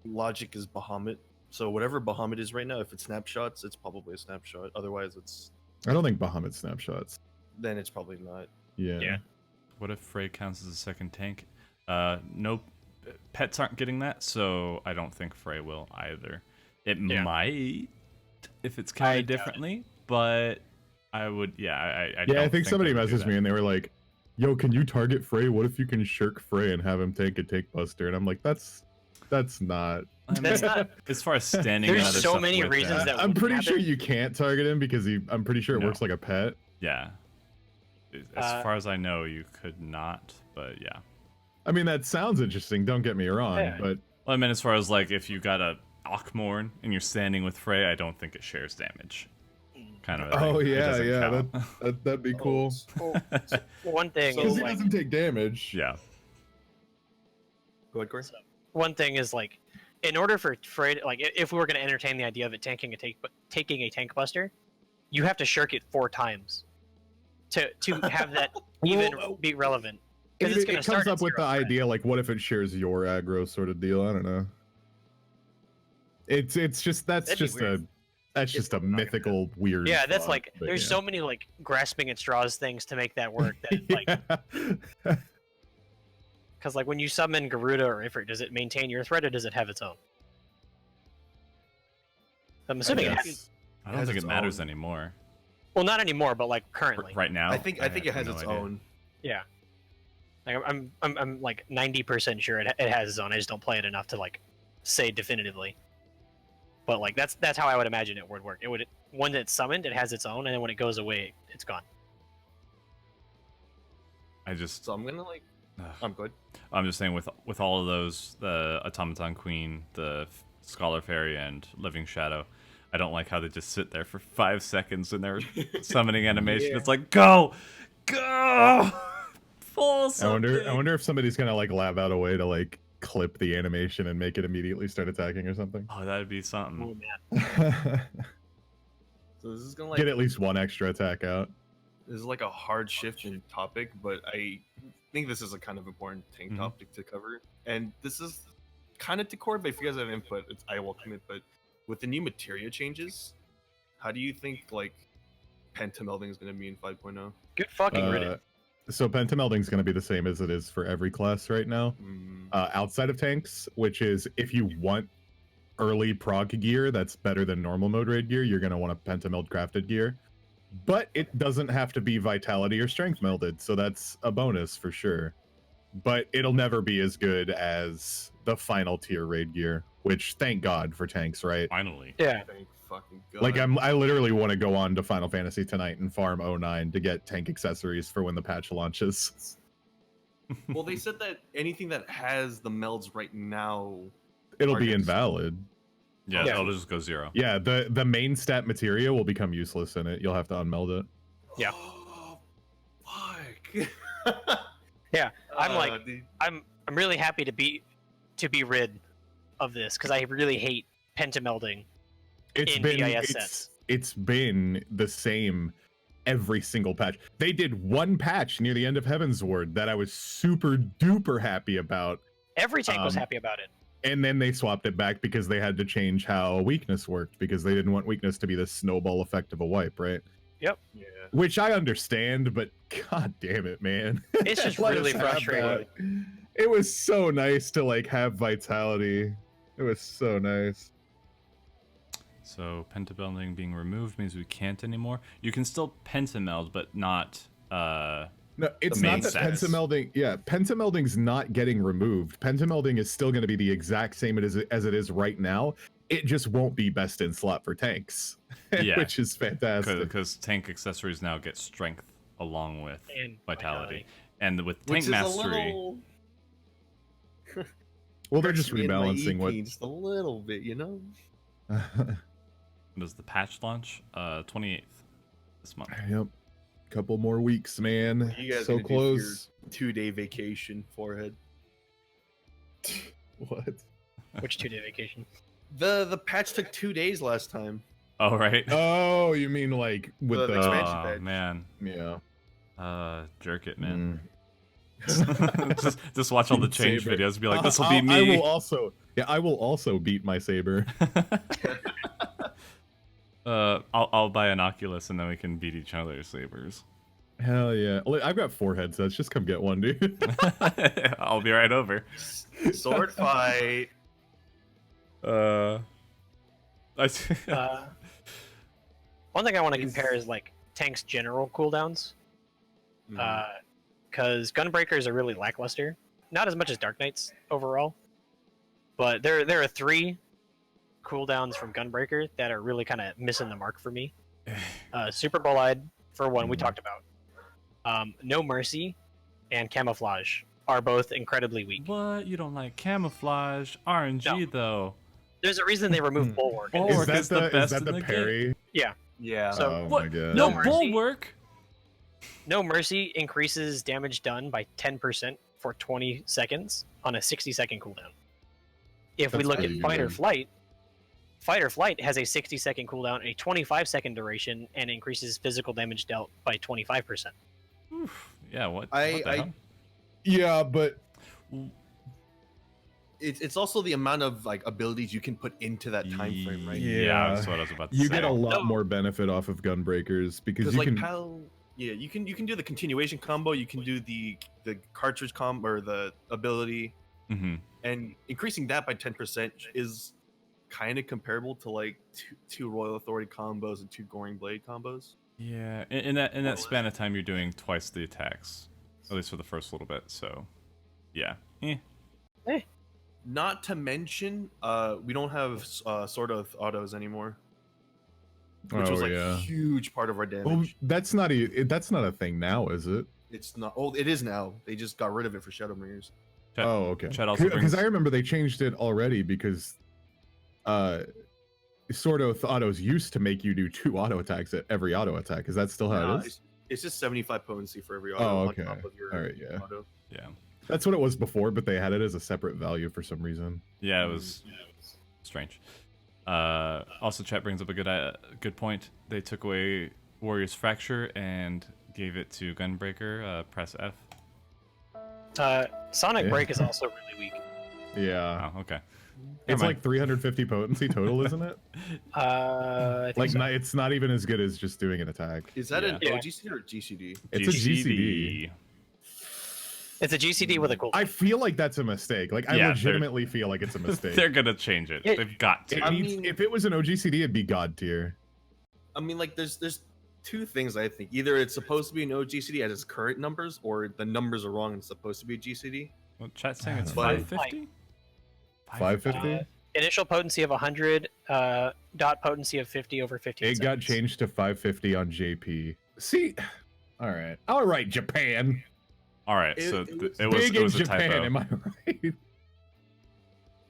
logic as Bahamut. So whatever Bahamut is right now, if it snapshots, it's probably a snapshot. Otherwise, I don't think Bahamut snapshots. then it's probably not. Yeah. Yeah. What if Frey counts as a second tank? No, pets aren't getting that, so I don't think Frey will either. It might if it's I counted doubt it. differently, but I would. Yeah, I Yeah, I don't think somebody they would do messaged me and they were like, "Yo, can you target Frey? What if you can shirk Frey and have him take a take buster?" And I'm like, "That's not." I mean, That's not- as far as standing. There's and other so stuff many with reasons that, that I'm wouldn't pretty happen. sure you can't target him because I'm pretty sure it No. works like a pet. Yeah. As far as I know, you could not. But yeah. I mean, that sounds interesting. Don't get me wrong, Yeah. but Well, I mean, as far as like if you got a Akmorn and you're standing with Frey, I don't think it shares damage. Kind of. a oh thing. It yeah, doesn't yeah, count. that'd be cool. One thing So, Because is he like, doesn't take damage. Yeah. Go ahead, Corey. one thing is like, in order for Frey, like, if we were going to entertain the idea of it taking a tank buster, you have to shirk it 4 times to have that even Well, be relevant. It, Because it's going to it start comes at up with the 0 threat. idea like, what if it shares your aggro sort of deal? I don't know. It's just that's That'd be just weird. that's just a mythical weird. Yeah, that's thought, like but there's yeah. so many like grasping at straws things to make that work. That like because like when you summon Garuda or Ifrit, does it maintain your threat or does it have its own? I'm assuming it guess. has. I don't has think it its matters own. anymore. Well, not anymore, but like currently. Right now. I think it have has no its idea. own. Yeah. Like I'm like 90% sure it has its own. I just don't play it enough to like say definitively. But like that's how I would imagine it would work. It would when it's summoned, it has its own, and then when it goes away, it's gone. I just. So I'm gonna like. Ugh. I'm good. I'm just saying with all of those, the Automaton Queen, the Scholar Fairy, and Living Shadow, I don't like how they just sit there for 5 seconds in their summoning animation. Yeah. It's like go, full. I wonder if somebody's gonna like lab out a way to like clip the animation and make it immediately start attacking or something. Oh, that'd be something. Oh man. So this is gonna Get at least one extra attack out. This is like a hard shift in topic, but I think this is a kind of important tank topic to cover. And this is kind of to core, but if you guys have input, I welcome it. But with the new materia changes, how do you think like pentamelding is going to be in 5.0? Good fucking Reddit. So pentamelding is going to be the same as it is for every class right now, outside of tanks, which is if you want early prog gear that's better than normal mode raid gear, you're going to want a pentameld crafted gear. But it doesn't have to be vitality or strength melded, so that's a bonus for sure. But it'll never be as good as the final tier raid gear, which thank God for tanks, right? Finally. Yeah. Thank fucking God. Like I literally want to go on to Final Fantasy tonight and farm 09 to get tank accessories for when the patch launches. Well, they said that anything that has the melds right now, It'll be targets- invalid. Yeah, Yeah. it'll just go 0. Yeah, the main stat materia will become useless in it. You'll have to unmeld it. Yeah. Oh, fuck. Yeah, I'm like, dude. I'm really happy to be rid of this because I really hate pentamelding. It's In been VIS sets. it's been the same every single patch. They did one patch near the end of Heaven's Ward that I was super duper happy about, Every tank was Um, happy about it. and then they swapped it back because they had to change how weakness worked because they didn't want weakness to be the snowball effect of a wipe, right? Yeah. Which I understand, but god damn it, man. It's just Let really us have frustrating. that. It was so nice to like have vitality. It was so nice. So pentamelding being removed means we can't anymore. You can still pentameld, but not No, it's main not that status. pentamelding. Yeah, pentamelding's not getting removed. Pentamelding is still going to be the exact same as it is right now. It just won't be best in slot for tanks, Yeah. which is fantastic. because tank accessories now get strength along with And vitality. And with Which tank is mastery, a little... Well, they're just hurts me in my rebalancing what. EP just a little bit, you know. does the patch launch 28th this month? Yep, couple more weeks, man. You guys So gonna do for your close. 2-day vacation, forehead. What? which 2-day vacation? The patch took 2 days last time. Oh right. Oh, you mean like with The the? expansion Oh patch. man. Yeah. Jerk it, man. Mm. just watch all the change Saber. videos and be like, this will be I me. will also. Yeah, I will also beat my saber. I'll buy an Oculus and then we can beat each other's sabers. Hell yeah! I've got 4 headsets. Just come get one, dude. I'll be right over. Sword fight. One thing I want to Is- compare is like tanks' general cooldowns, Mhm. because Gunbreakers are really lackluster. Not as much as Dark Knights overall, but there are 3 cooldowns from Gunbreaker that are really kind of missing the mark for me. Super Bolide, for one, we talked about. No Mercy and Camouflage are both incredibly weak. What? You don't like camouflage? RNG No. though. There's a reason they removed Bulwark. Oh, Is Bulwark that is the best is that in the the game. parry? Yeah. So, Oh What? my god. No No Mercy. bulwark. No Mercy increases damage done by 10% for 20 seconds on a 60-second cooldown. If we That's look at pretty Fight or good. Flight, Fight or Flight has a 60-second cooldown, a 25-second duration, and increases physical damage dealt by 25%. Oof. Yeah. What? I- what the I- hell? Yeah, but It's also the amount of like abilities you can put into that time frame, right? Yeah, Yeah. that's what I was about to you say. get a lot No. more benefit off of Gunbreakers because Because you like can. you can do the continuation combo, you can do the cartridge combo or the ability, Mm-hmm. and increasing that by 10% is kind of comparable to like two Royal Authority combos and 2 Goring Blade combos. Yeah, in that span of time, you're doing twice the attacks, at least for the first little bit. So, yeah. Not to mention, we don't have Sword of Autos anymore, which was like a huge part of our damage. Well, that's not a thing now, is it? It's not. Oh, it is now. They just got rid of it for Shadowbringers. Chet- Oh, okay. Chet also Because brings- I remember they changed it already because Sword of Autos used to make you do 2 auto attacks at every auto attack. Is that still how Nah, it is? it's just 75 potency for every auto. Oh, on okay. top of your Alright, yeah. auto. Yeah, That's what it was before, but they had it as a separate value for some reason. yeah, it was strange. Also, chat brings up a good point. They took away Warrior's Fracture and gave it to Gunbreaker. Press F. Sonic Yeah. Break is also really weak. Yeah. Oh, okay. It's Never like 350 potency total, isn't it? I think Like, so. it's not even as good as just doing an attack. Is that an Yeah. OGCD or GCD? It's a GCD. It's a GCD with a cooldown. I feel like that's a mistake. Like, I Yeah, legitimately feel like it's a mistake. They're gonna change it. Yeah. They've got to. It I needs, mean- if it was an OGCD, it'd be god tier. I mean, like, there's two things I think. Either it's supposed to be an OGCD at its current numbers, or the numbers are wrong and it's supposed to be a GCD. Well, chat's saying it's But- 550. 550? Initial potency of 100, dot potency of 50 over 15 It got seconds. changed to 550 on JP. See, all right, Japan. All right, It- so it was it was Big it was in a Japan, typo. am I right?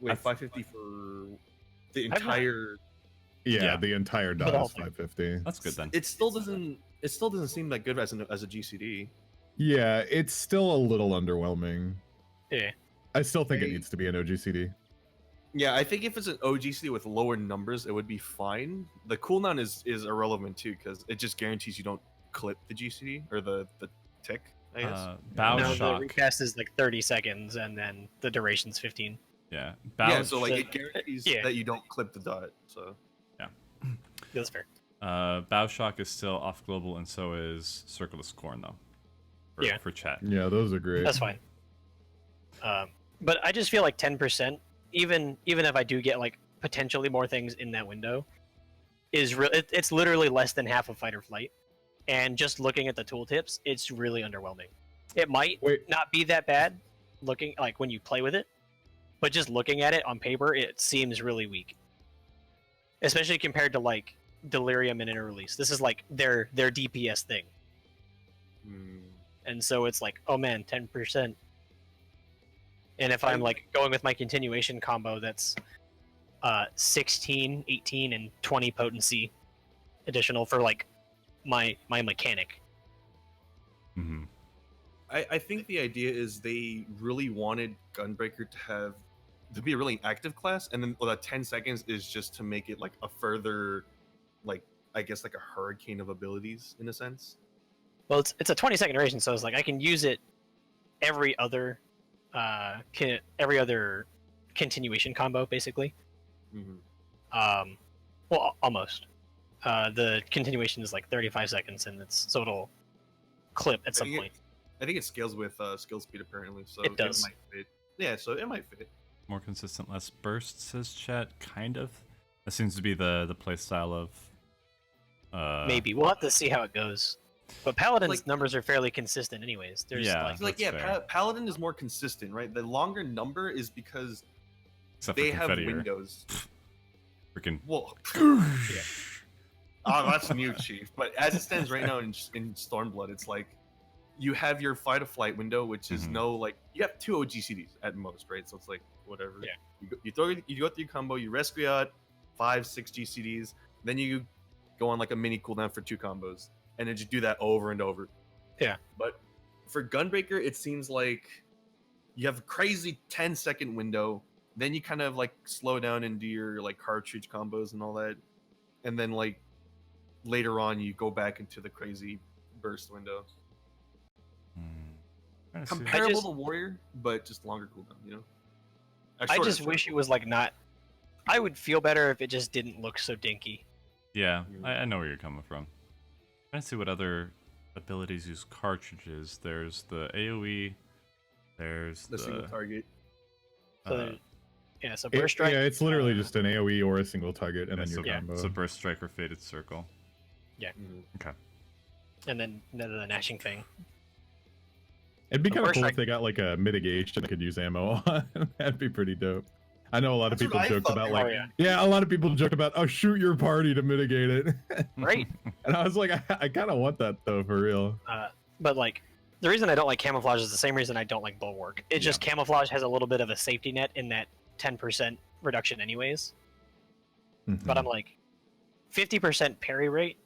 Wait, 550 for the I've not- entire. Yeah, Yeah. the entire the dot whole is thing. 550. That's good then. It still doesn't seem that good as a GCD. Yeah, it's still a little underwhelming. Yeah. I still think it Hey. needs to be an OGCD. Yeah, I think if it's an OGCD with lower numbers, it would be fine. The cooldown is irrelevant too, because it just guarantees you don't clip the GCD or the tick. I guess. Bow No, the shock. recast is like 30 seconds, and then the duration's 15. Yeah, bow. Yeah, so like so- it guarantees yeah. that you don't clip the dot. So That's fair. Bow shock is still off global, and so is Circle of Scorn though. Yeah. For chat. Yeah, those are great. That's fine. But I just feel like 10%, even if I do get like potentially more things in that window, is it's literally less than half of fight or flight. And just looking at the tooltips, it's really underwhelming. It might Wait. not be that bad looking like when you play with it, but just looking at it on paper, it seems really weak. Especially compared to like Delirium and Inner Release. This is like their DPS thing. And so it's like, oh man, 10%. And if I'm like going with my continuation combo, that's 16, 18, and 20 potency additional for like my mechanic. Hmm. I think the idea is they really wanted Gunbreaker to be a really active class, and then that 10 seconds is just to make it like a further, like I guess like a hurricane of abilities in a sense. Well, it's a 20-second duration, so it's like I can use it every other continuation combo basically. Well, almost. The continuation is like 35 seconds, and it'll clip at some point. I think it scales with skill speed apparently, so It does. might fit. Yeah, so it might fit. More consistent, less burst, says chat. Kind of. That seems to be the play style of. Maybe we'll have to see how it goes. But Paladin's Like- numbers are fairly consistent, anyways. There's Yeah. like It's like That's fair. Paladin is more consistent, right? The longer number is because Except they for have Confetti. windows. Freaking. Well, oh, that's new, Chief. But as it stands right now in Stormblood, it's like you have your fight or flight window, which is Mhm. no like you have 2 OGCDs at most, right? So it's like whatever. Yeah. You go through your combo, you rescue out 5-6 GCDs, then you go on like a mini cooldown for 2 combos, and then you do that over and over. Yeah. But for Gunbreaker, it seems like you have a crazy 10-second window, then you kind of like slow down and do your like cartridge combos and all that, and then like later on you go back into the crazy burst window. Trying to see- Comparable just- to Warrior, but just longer cooldown, you know? I just wish it was like not. I would feel better if it just didn't look so dinky. Yeah, I know where you're coming from. Trying to see what other abilities use cartridges. There's the AoE. There's the single target. So uh, there- yeah, so burst strike. Yeah, it's literally just an AoE or a single target, and then it's your a, combo. it's a burst strike or faded circle. And then the gnashing thing. It'd be Of kind of course cool I- if they got like a mitigation that could use ammo on. That'd be pretty dope. I know a lot of That's people what I joked thought about they like, were. yeah, a lot of people joked about, oh, shoot your party to mitigate it. Right. And I was like, I kind of want that though, for real. But like the reason I don't like camouflage is the same reason I don't like bulwark. It's just camouflage has a little bit of a safety net in that 10% reduction anyways. But I'm like 50% parry rate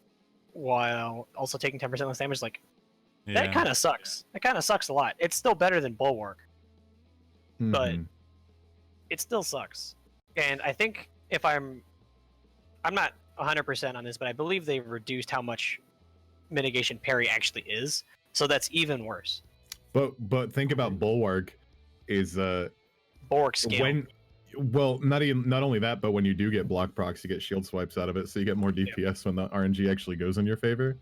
while also taking 10% less damage, like that kind of sucks. That kind of sucks a lot. It's still better than bulwark, but Mhm. it still sucks. And I think if I'm I'm not 100% on this, but I believe they've reduced how much mitigation parry actually is, so that's even worse. But think about Bulwark is Bulwark scale. not only that, but when you do get block procs, you get shield swipes out of it, so you get more DPS when the RNG actually goes in your favor.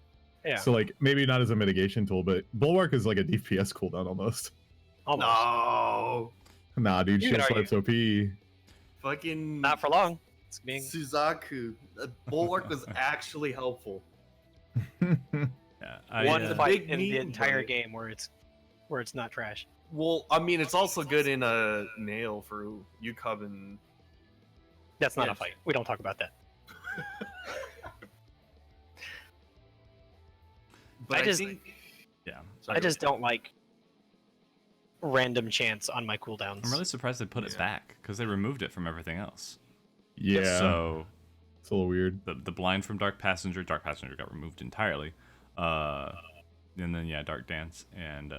Yeah. So like maybe not as a mitigation tool, but Bulwark is like a DPS cooldown almost. Almost. No. Nah, dude, You shield could swipes OP. Fucking Not for long. It's being... Suzaku. Bulwark was actually helpful. Yeah, one fight big in the meme, entire but- game where it's not trash. Well, I mean, it's also good in a nail for UCub and That's not Yeah. a fight. We don't talk about that. but I just- think, yeah. sorry, I just don't like random chance on my cooldowns. I'm really surprised they put it back because they removed it from everything else. Yeah, So it's a little weird. the blind from Dark Passenger got removed entirely. And then Dark Dance and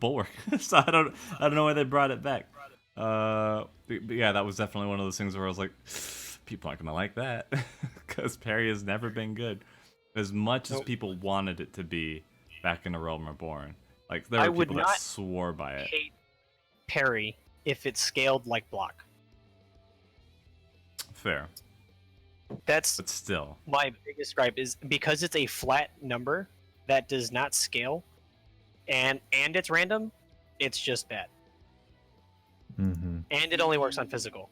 Bulwark. So I don't know why they brought it back. But yeah, that was definitely one of those things where I was like, people aren't gonna like that because parry has never been good as much as people wanted it to be back in A Realm Reborn. Like there I were would people that not swore by it. hate parry if it's scaled like block. Fair, That's but still. my biggest gripe is because it's a flat number that does not scale and it's random, it's just bad. Mm-hmm. And it only works on physical.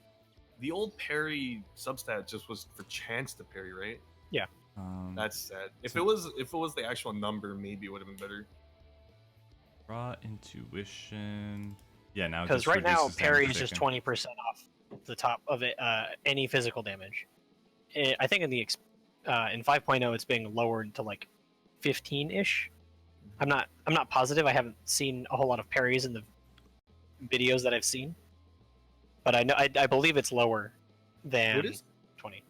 the old parry substat just was for chance to parry, right? That's sad. If it was the actual number, maybe it would have been better. Raw intuition. Yeah, now it Because just right now reduces parry damage is just taken. 20% off the top of it, any physical damage. I think in the in 5.0 it's being lowered to like 15-ish. I'm not positive. I haven't seen a whole lot of parries in the videos that I've seen, but I believe it's lower than What is 20.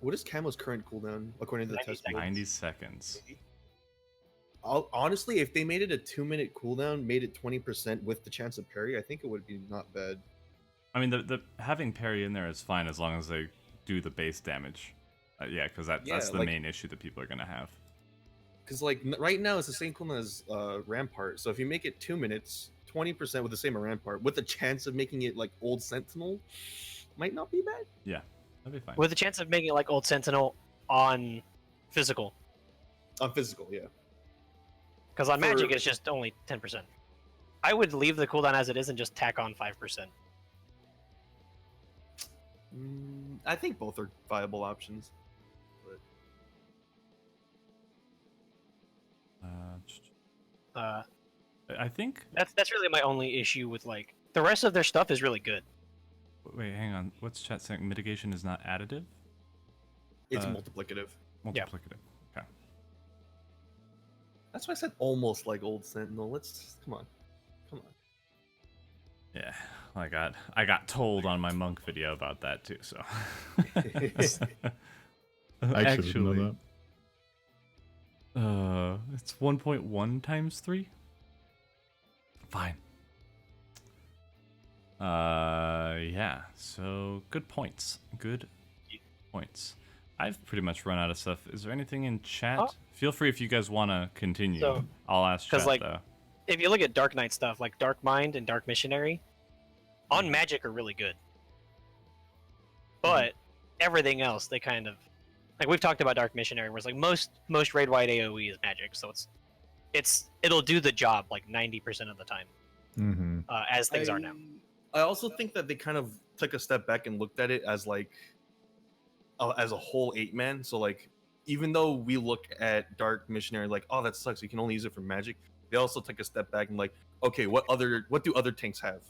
what is Camo's current cooldown according to the 90 test? seconds. build? 90 seconds. Honestly, if they made it a 2-minute cooldown, made it 20% with the chance of parry, I think it would be not bad. I mean, the having parry in there is fine as long as they do the base damage. Yeah, because that's the like- main issue that people are gonna have. Because like right now it's the same cooldown as Rampart. So if you make it 2 minutes, 20% with the same Rampart, with the chance of making it like old Sentinel, might not be bad. Yeah, that'd be fine. With a chance of making it like old Sentinel on physical, On physical, yeah. because on For- magic it's just only 10%. I would leave the cooldown as it is and just tack on 5%. I think both are viable options. Uh, I think. that's really my only issue with like the rest of their stuff is really good. Wait, hang on. What's chat saying? Mitigation is not additive. It's Uh, multiplicative. Yeah. Multiplicative. Okay. That's why I said almost like old Sentinel. Let's come on. Yeah. I got told on my monk video about that too. So. I actually didn't know that. It's 1.1 times 3. Fine. Yeah. So good points. Good points. I've pretty much run out of stuff. Is there anything in chat? Oh. Feel free if you guys want to continue. So- I'll ask 'cause, chat like, though. If you look at Dark Knight stuff like Dark Mind and Dark Missionary, on magic are really good. But everything else they kind of like we've talked about Dark Missionary, where it's like most raid wide AoE is magic, so it'll do the job like 90% of the time, Mm-hmm. as things are now. I also think that they kind of took a step back and looked at it as like as a whole 8-man. So like even though we look at Dark Missionary like, oh, that sucks, you can only use it for magic, they also took a step back and like, okay, what do other tanks have?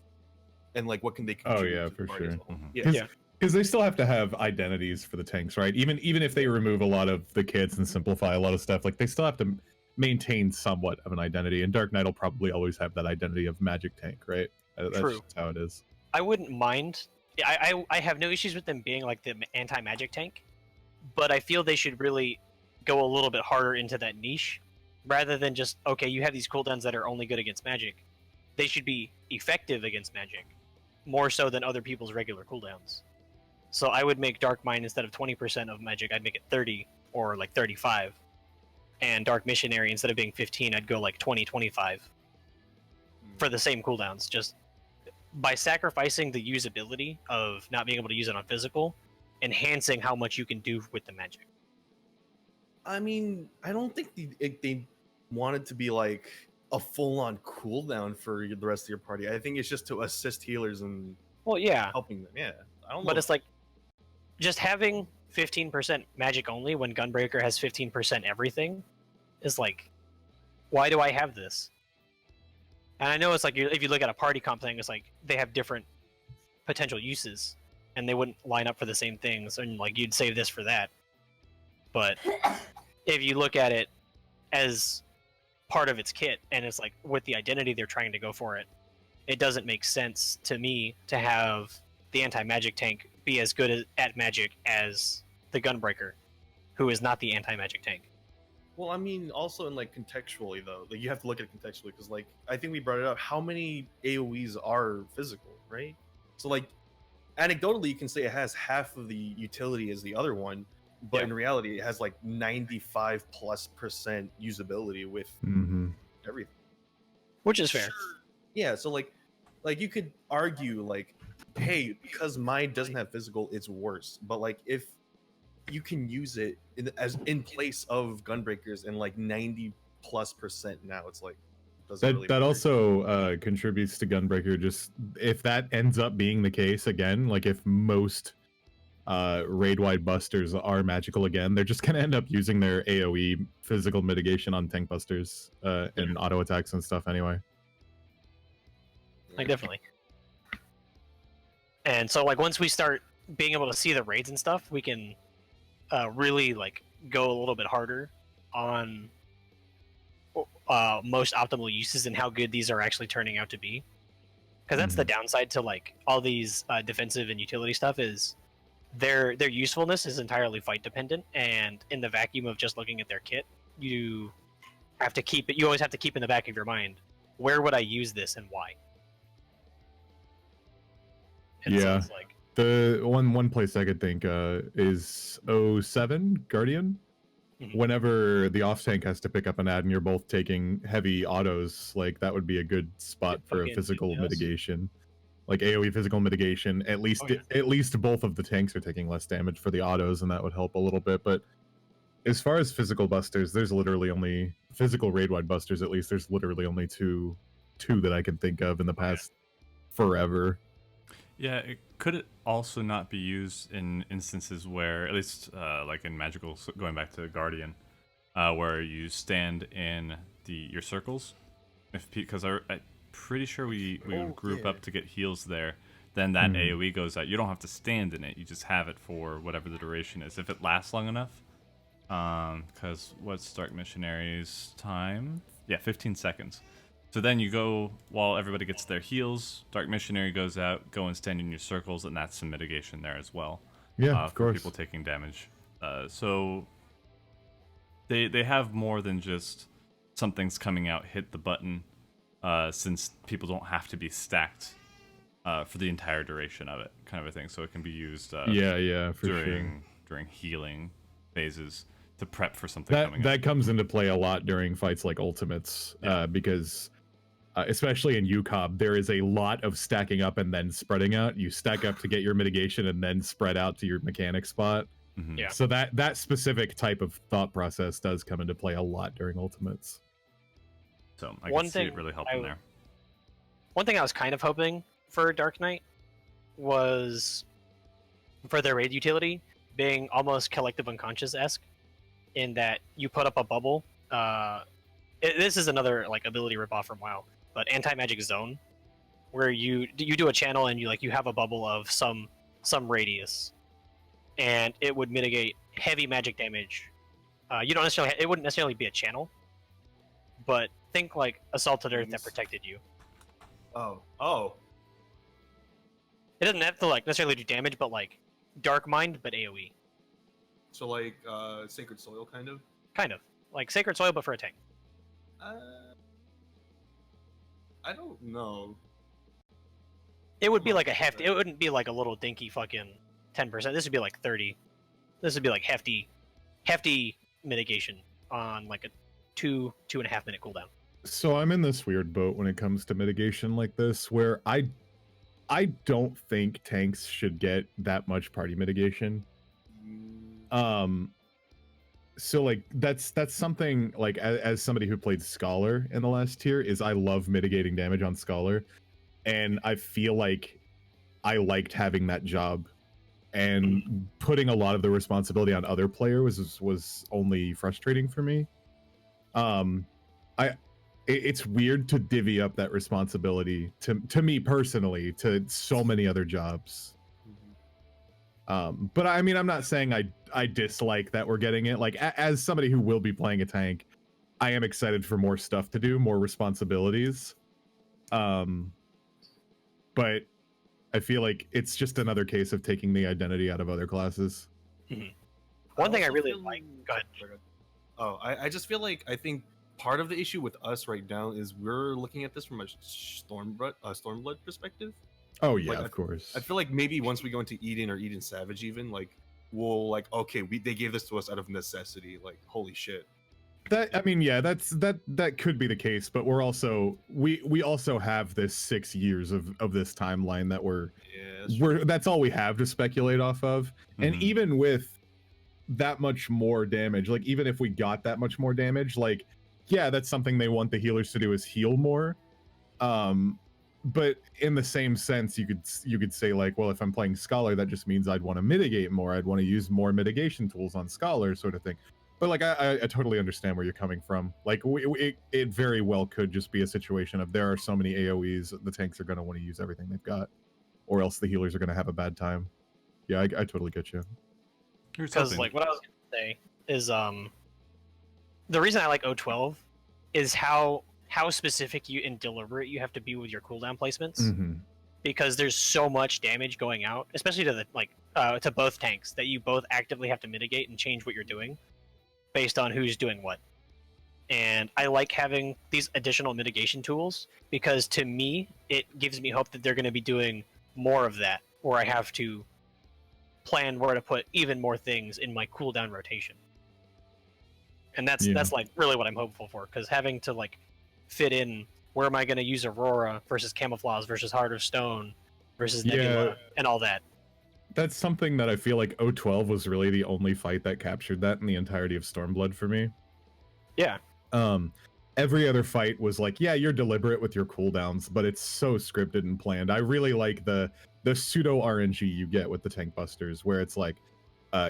And like what can they contribute yeah, to the for party as a sure. whole? Mhm. Yeah. Yeah. Because they still have to have identities for the tanks, right? Even if they remove a lot of the kits and simplify a lot of stuff, like they still have to maintain somewhat of an identity. And Dark Knight will probably always have that identity of magic tank, right? That's True. just how it is. I wouldn't mind. I have no issues with them being like the anti-magic tank, but I feel they should really go a little bit harder into that niche, rather than just okay, you have these cooldowns that are only good against magic. They should be effective against magic, more so than other people's regular cooldowns. So I would make Dark Mind instead of 20% of magic, I'd make it 30 or like 35. And Dark Missionary, instead of being 15, I'd go like 20, 25 for the same cooldowns. Just by sacrificing the usability of not being able to use it on physical, enhancing how much you can do with the magic. I mean, I don't think they wanted to be like a full-on cooldown for the rest of your party. I think it's just to assist healers and Well, yeah, helping them. Yeah, I don't know. but it's like just having 15% magic only when Gunbreaker has 15% everything is like, why do I have this? And I know it's like if you look at a party comp thing, it's like they have different potential uses, and they wouldn't line up for the same things, and like you'd save this for that. But if you look at it as part of its kit, and it's like with the identity they're trying to go for it, it doesn't make sense to me to have the anti-magic tank be as good at magic as the Gunbreaker, who is not the anti-magic tank. Well, I mean, also in like contextually though, like you have to look at it contextually because like I think we brought it up. How many AOE's are physical, right? So like anecdotally, you can say it has half of the utility as the other one, but Yeah. in reality, it has like 95+% usability with everything. Which is fair. Yeah, so like you could argue like, hey, because mine doesn't have physical, it's worse. But like if you can use it in place of Gunbreakers and like 90+% now, it's like doesn't That really that matter. also contributes to Gunbreaker. Just if that ends up being the case again, like if most raid-wide busters are magical again, they're just gonna end up using their AoE physical mitigation on tank busters and auto attacks and stuff anyway. Like definitely. And so like once we start being able to see the raids and stuff, we can really like go a little bit harder on most optimal uses and how good these are actually turning out to be. Because that's the downside to like all these defensive and utility stuff is their usefulness is entirely fight dependent, and in the vacuum of just looking at their kit, you have to keep it. You always have to keep in the back of your mind, where would I use this and why? And so Yeah. it's like, The one place I could think is 07 Guardian. Mhm. Whenever the off tank has to pick up an ad and you're both taking heavy autos, like that would be a good spot for a fucking physical yes. mitigation, like AoE physical mitigation. At least Oh, yeah. at least both of the tanks are taking less damage for the autos, and that would help a little bit. But as far as physical busters, there's literally only physical raid wide busters. At least there's literally only two that I can think of in the past forever. Yeah, could it also not be used in instances where, at least like in magical, going back to Guardian, where you stand in your circles? Because I'm pretty sure we would group up to get heals there. Then that AoE goes out. You don't have to stand in it. You just have it for whatever the duration is. If it lasts long enough. Because what's Dark Missionary's time? Yeah, 15 seconds. So then you go, while everybody gets their heals, Dark Missionary goes out, go and stand in your circles, and that's some mitigation there as well. Yeah, of for course. people taking damage. So they have more than just something's coming out, hit the button, since people don't have to be stacked for the entire duration of it, kind of a thing. So it can be used For sure. during healing phases to prep for something coming That up. comes into play a lot during fights like Ultimates, because especially in UCOB, there is a lot of stacking up and then spreading out. You stack up to get your mitigation and then spread out to your mechanic spot. Yeah. So that specific type of thought process does come into play a lot during Ultimates. So I One can see thing it really helping there. One thing I was kind of hoping for Dark Knight was for their raid utility being almost collective unconscious-esque, in that you put up a bubble. This is another like ability ripoff from WoW, but anti-magic zone, where you do a channel and you have a bubble of some radius, and it would mitigate heavy magic damage. You don't necessarily it wouldn't necessarily be a channel, but think like Assaulted Earth that protected you. Oh. It doesn't have to like necessarily do damage, but like Dark Mind, but AoE. So like Sacred Soil kind of? Kind of. Like Sacred Soil, but for a tank. I don't know. It would be like a hefty. It wouldn't be like a little dinky fucking 10%. This would be like 30. This would be like hefty mitigation on like a 2.5 minute cooldown. So I'm in this weird boat when it comes to mitigation like this, where I don't think tanks should get that much party mitigation. So like that's something like as somebody who played Scholar in the last tier, is I love mitigating damage on Scholar, and I feel like I liked having that job, and putting a lot of the responsibility on other players was only frustrating for me. It's weird to divvy up that responsibility to me personally to so many other jobs. But I mean, I'm not saying I dislike that we're getting it. Like, as somebody who will be playing a tank, I am excited for more stuff to do, more responsibilities. But I feel like it's just another case of taking the identity out of other classes. One thing I really like. Go ahead. Oh, I just feel like I think part of the issue with us right now is we're looking at this from a Stormblood perspective. Oh yeah, like, of course. I feel like maybe once we go into Eden or Eden Savage, even like we'll like, okay, they gave this to us out of necessity. Like, holy shit. That, I mean, yeah, that could be the case, but we're also we also have this 6 years of this timeline that that's all we have to speculate off of. And even with that much more damage, like even if we got that much more damage, like yeah, that's something they want the healers to do, is heal more. But in the same sense, you could say like, well, if I'm playing Scholar, that just means I'd want to mitigate more. I'd want to use more mitigation tools on Scholar, sort of thing. But like, I totally understand where you're coming from. Like, it very well could just be a situation of there are so many AOE's, the tanks are going to want to use everything they've got, or else the healers are going to have a bad time. Yeah, I totally get you. Because like what I was going to say is the reason I like O12 is how specific and deliberate you have to be with your cooldown placements. Because there's so much damage going out, especially to the to both tanks, that you both actively have to mitigate and change what you're doing based on who's doing what. And I like having these additional mitigation tools because to me it gives me hope that they're going to be doing more of that, where I have to plan where to put even more things in my cooldown rotation. And that's like really what I'm hopeful for, because having to like fit in where am I going to use Aurora versus Camouflage versus Heart of Stone versus Nebula and all that. That's something that I feel like O12 was really the only fight that captured that in the entirety of Stormblood for me. Yeah. Every other fight was like, yeah, you're deliberate with your cooldowns, but it's so scripted and planned. I really like the pseudo RNG you get with the tank busters, where it's like,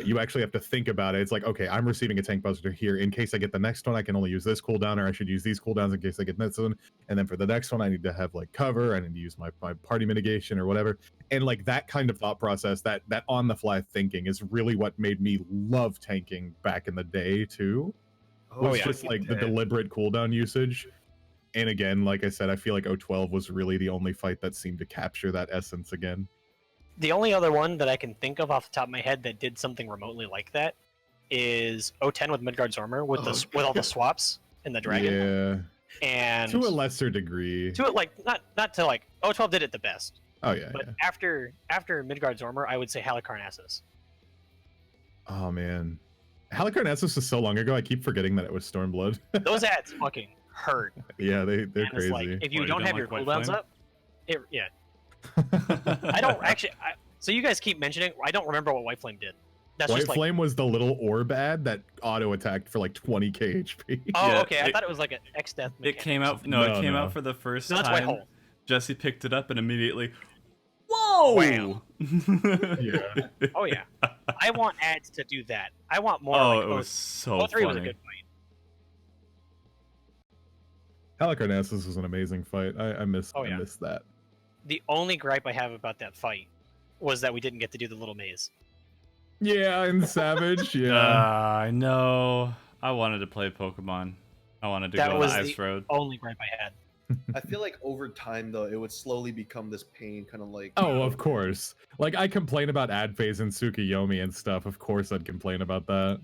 you actually have to think about it. It's like, okay, I'm receiving a tank buster here. In case I get the next one, I can only use this cooldown, or I should use these cooldowns in case I get this one. And then for the next one, I need to have like cover. I need to use my party mitigation or whatever. And like that kind of thought process, that on the fly thinking, is really what made me love tanking back in the day too. Just like the deliberate cooldown usage. And again, like I said, I feel like O12 was really the only fight that seemed to capture that essence again. The only other one that I can think of off the top of my head that did something remotely like that is O10 with Midgard's Armor with all the swaps in the dragon. Yeah. And to a lesser degree. To it, like not to like O12 did it the best. Oh yeah. But after Midgard's Armor, I would say Halicarnassus. Oh man. Halicarnassus was so long ago, I keep forgetting that it was Stormblood. Those ads fucking hurt. Yeah, they're crazy. Like, if you don't have your cooldowns up, I don't actually. So you guys keep mentioning. I don't remember what White Flame did. That's White Flame was the little orb ad that auto attacked for like 20k HP. Oh, okay. I thought it was like an X Death. It came out. It came out for the first time. That's White Hole. Jesse picked it up and immediately. Whoa! Wham. Yeah. Oh yeah. I want ads to do that. I want more. Oh, it was so funny. was a good fight. Halicarnassus was an amazing fight. I missed that. The only gripe I have about that fight was that we didn't get to do the little maze. Yeah, in Savage, yeah. I know. I wanted to play Pokemon. I wanted to go on the Ice Road. Only gripe I had. I feel like over time, though, it would slowly become this pain, kind of like... Oh, of course. Like, I complain about ad phase and Tsukuyomi and stuff. Of course I'd complain about that.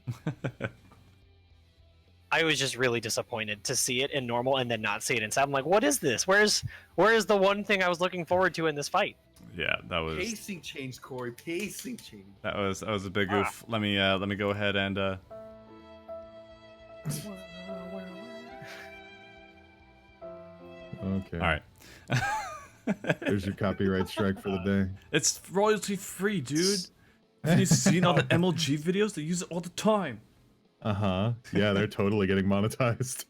I was just really disappointed to see it in normal and then not see it in Sav. I'm like, what is this? Where's the one thing I was looking forward to in this fight? Yeah, that was Pacing change, Corey. Pacing change. that was a big oof. Let me go ahead and Okay. all right. There's your copyright strike for the day. It's royalty free, dude. Have you seen all the MLG videos? They use it all the time. Yeah, they're totally getting monetized.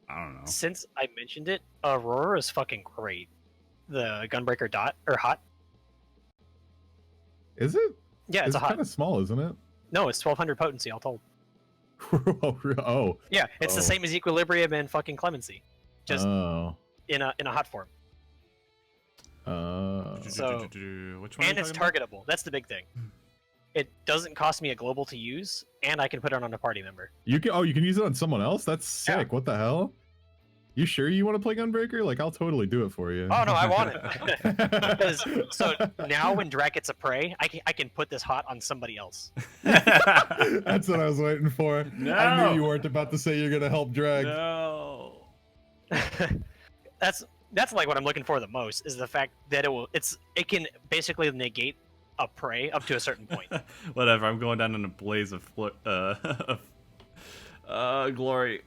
I don't know. Since I mentioned it, Aurora is fucking great. The Gunbreaker dot or hot. Is it? Yeah, it's a hot. kind of small, isn't it? No, it's 1200 potency all told. Oh. Yeah, it's the same as Equilibrium and fucking Clemency, just Oh. in a hot form. So, which one? and it's targetable. That's the big thing. It doesn't cost me a global to use, and I can put it on a party member. You can use it on someone else? That's sick. Yeah. What the hell? You sure you want to play Gunbreaker? Like, I'll totally do it for you. Oh no, I want it. Because so now when Drac gets a prey, I can put this hot on somebody else. That's what I was waiting for. No. I knew you weren't about to say you're gonna help drag. No. That's like what I'm looking for the most is the fact that it can basically negate a prey up to a certain point. Whatever. I'm going down in a blaze of glory.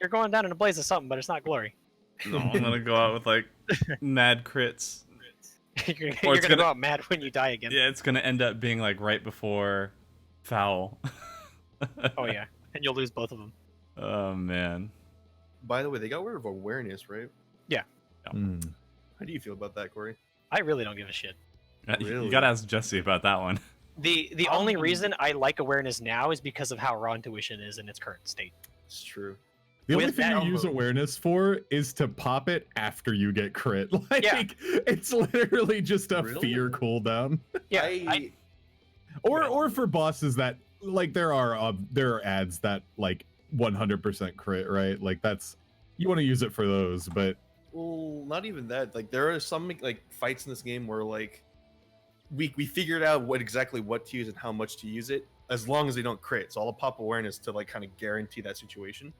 You're going down in a blaze of something, but it's not glory. No, I'm gonna go out with like mad crits. You're gonna go out mad when you die again. Yeah, it's gonna end up being like right before foul. Oh yeah, and you'll lose both of them. Oh man. By the way, they got rid of awareness, right? Yeah. Mm. How do you feel about that, Corey? I really don't give a shit. You gotta ask Jesse about that one. The only reason I like awareness now is because of how raw intuition is in its current state. It's true. The only With thing that you use awareness for is to pop it after you get crit. Like, Yeah. it's literally just a Really? fear cooldown. Yeah, Or for bosses that, like, there are ads that, like, 100% crit, right? Like, you want to use it for those, but Well, not even that. Like, there are some like fights in this game where like we figured out exactly what to use and how much to use it, as long as they don't crit. So I'll pop awareness to like kind of guarantee that situation.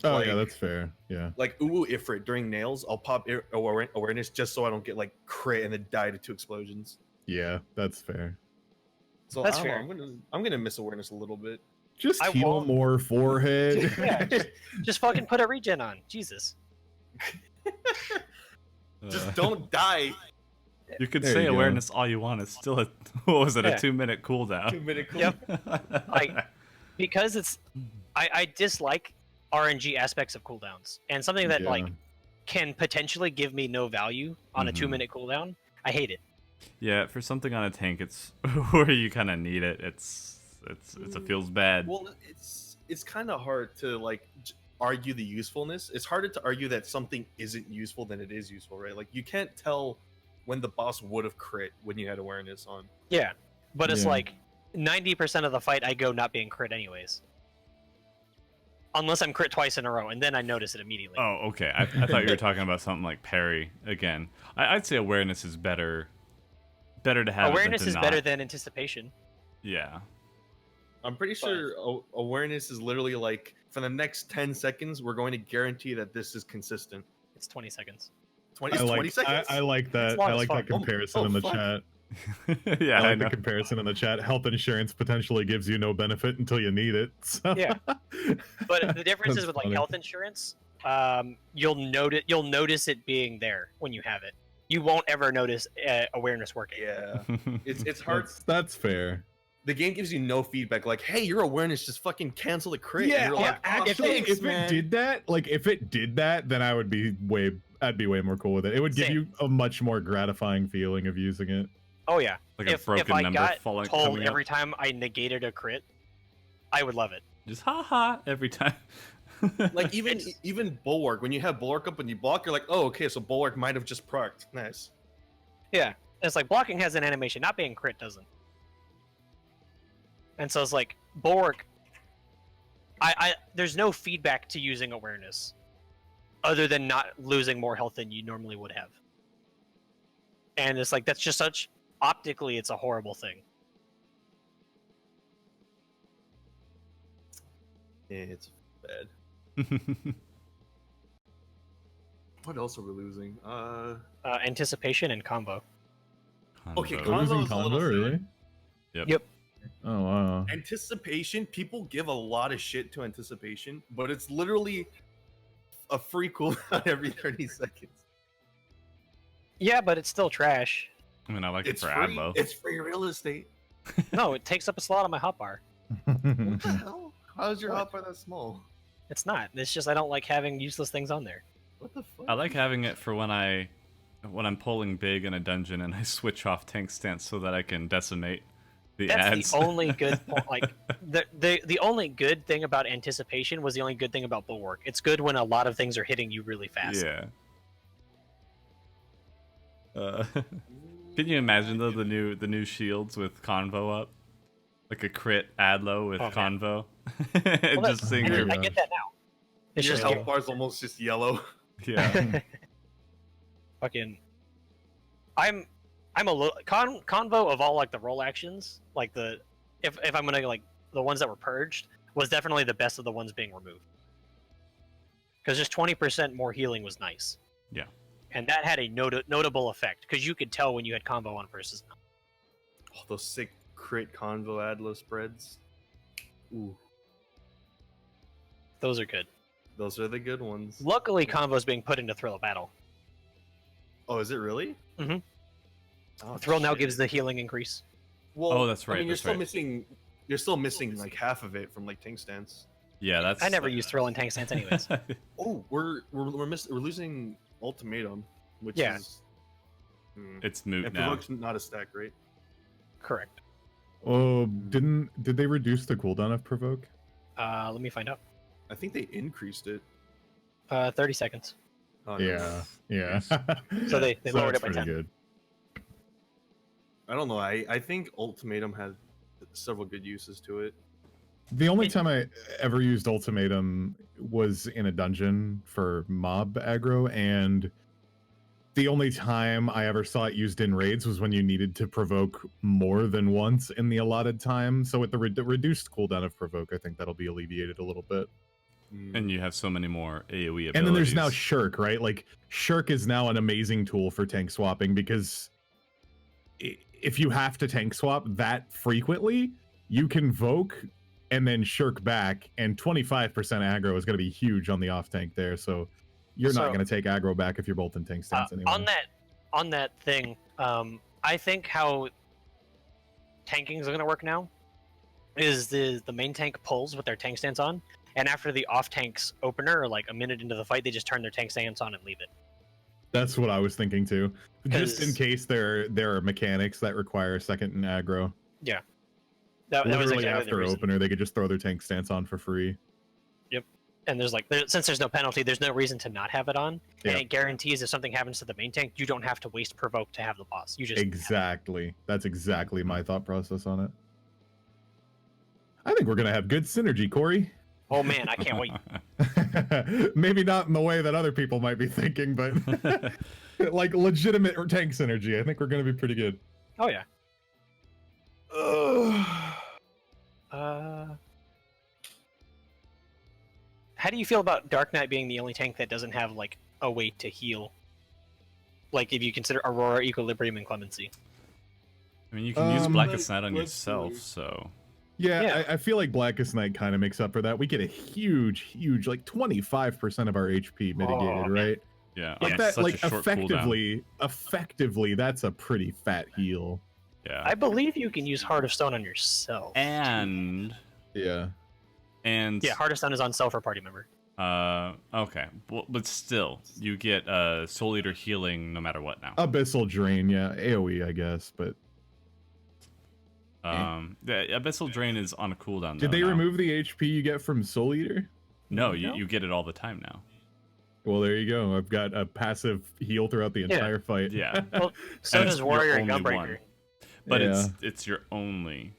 oh yeah, Like- that's fair. Yeah. Like Ifrit during nails, I'll pop awareness just so I don't get like crit and then die to 2 explosions. Yeah, that's fair. So That's I don't fair. know, I'm gonna miss awareness a little bit. Just I heal won't- more forehead. Yeah, just fucking put a regen on. Jesus. Just don't die. You could There say you go. awareness all you want. It's still a what was it? Yeah. A 2-minute cooldown. 2-minute cool. Yep. Because it's I dislike RNG aspects of cooldowns, and something that Yeah. like can potentially give me no value on a Mhm. 2-minute cooldown. I hate it. Yeah, for something on a tank, it's where you kind of need it. It feels bad. Well, it's kind of hard to like argue the usefulness. It's harder to argue that something isn't useful than it is useful, right? Like you can't tell when the boss would have crit when you had awareness on. Yeah, but it's Yeah. like 90% of the fight I go not being crit anyways, unless I'm crit twice in a row, and then I notice it immediately. Oh, okay. I thought you were talking about something like parry again. I'd say awareness is better. Better to have. Awareness it than is to better not. than anticipation. Yeah. I'm pretty sure awareness is literally like for the next 10 seconds, we're going to guarantee that this is consistent. It's 20 seconds. 20, it's 20 seconds. I like that. long I as like that fuck. comparison Oh, in the fuck. chat. Yeah, I I like know. the comparison in the chat. Health insurance potentially gives you no benefit until you need it. So. Yeah. But the difference That's is with like funny. health insurance, you'll notice it being there when you have it. You won't ever notice awareness working. Yeah, it's hard. That's fair. The game gives you no feedback. Like, hey, your awareness just fucking cancel the crit. Yeah, and you're like, "Oh, actually, thanks, if man." it did that, then I'd be way more cool with it. It would give Same. you a much more gratifying feeling of using it. Oh yeah. Like if a broken I member got falling told coming every up. time I negated a crit, I would love it. Just haha every time. Like even It's- even bulwark, when you have bulwark up and you block, you're like, oh, okay, so bulwark might have just procced. Nice. Yeah. It's like blocking has an animation, not being crit doesn't. And so it's like bulwark. There's no feedback to using awareness, other than not losing more health than you normally would have. And it's like that's just such optically, it's a horrible thing. It's bad. What else are we losing? Anticipation and combo. Okay, Convo. We're losing Convo's a little Convo, sad. really? Yep. Oh wow. Anticipation, people give a lot of shit to anticipation, but it's literally a free cooldown every 30 seconds. Yeah, but it's still trash. I mean, I like It's it for free. ammo. It's free real estate. No, it takes up a slot on my hotbar. What the hell? How is your What? hotbar that small? It's not. It's just I don't like having useless things on there. What the fuck? I like having it for when I'm pulling big in a dungeon and I switch off tank stance so that I can decimate the That's ads. the only good point. Like the only good thing about anticipation was the only good thing about bulwark. It's good when a lot of things are hitting you really fast. Yeah. Can you imagine though the new shields with convo up, like a crit adlo with Oh, man. convo, Well, just seeing I, your I get that now. It's Your just health bar's almost just yellow. yeah. fucking. I'm a little convo of all like the roll actions, like the if I'm gonna like the ones that were purged was definitely the best of the ones being removed. Because just 20% more healing was nice. Yeah. And that had a notable effect because you could tell when you had combo on versus not. Oh, those sick crit convo adlo spreads. Ooh, Those are good. those are the good ones. Luckily, combo's being put into Thrill of Battle. Oh, is it really? Mhm. Oh, Thrill now shit. gives the healing increase. Well, Oh, that's I right, mean, you're that's still right. missing. You're still missing like half of it from like tank stance. Yeah, that's. I never use Thrill in tank stance anyways. Oh, we're losing ultimatum, which Yeah. is. It's moot And now. provoke's not a stack, right? Correct. Oh, did they reduce the cooldown of provoke? Let me find out. I think they increased it. 30 seconds. Oh, Yeah, yeah. So they lowered that's it by pretty 10. good. I don't know. I think ultimatum had several good uses to it. The only time I ever used ultimatum was in a dungeon for mob aggro, and the only time I ever saw it used in raids was when you needed to provoke more than once in the allotted time. So with the reduced cooldown of provoke, I think that'll be alleviated a little bit. And you have so many more AoE abilities. And then there's now Shirk, right? Like Shirk is now an amazing tool for tank swapping because if you have to tank swap that frequently, you can Voke and then Shirk back, and 25% aggro is going to be huge on the off tank there. So you're not going to take aggro back if you're both in tank stance anyway. On that thing, I think how tanking is going to work now is the main tank pulls with their tank stance on, and after the off tank's opener, or like a minute into the fight, they just turn their tank stance on and leave it. That's what I was thinking too. Just in 'Cause- case there are mechanics that require second and aggro. Yeah. That was Literally exactly the after reason. opener, they could just throw their tank stance on for free. And there's since there's no penalty, there's no reason to not have it on. Yeah. And it guarantees if something happens to the main tank, you don't have to waste provoke to have the boss. You just Exactly. That's exactly my thought process on it. I think we're gonna have good synergy, Corey. Oh man, I can't wait. Maybe not in the way that other people might be thinking, but like legitimate tank synergy. I think we're gonna be pretty good. Oh yeah. How do you feel about Dark Knight being the only tank that doesn't have like a way to heal? Like if you consider Aurora, Equilibrium, and Clemency. I mean, you can use Blackest Night on let's yourself, see. so Yeah, Yeah. I feel like Blackest Night kind of makes up for that. We get a huge, like 25% of our HP mitigated, man. right? yeah. Like on that, such like a short cooldown. effectively, that's a pretty fat heal. Yeah. I believe you can use Heart of Stone on yourself. And Yeah. Yeah, Heart of Stone is on self or party member. okay, but still, you get Soul Eater healing no matter what now. Abyssal Drain, yeah, AoE, I guess, but The Abyssal Drain is on a cooldown. did though, they now. remove the HP you get from Soul Eater? No, No? you get it all the time now. Well, there you go. I've got a passive heal throughout the entire fight. Yeah, Well, so And does it's your Warrior and only Gunbreaker. one. but Yeah. it's your only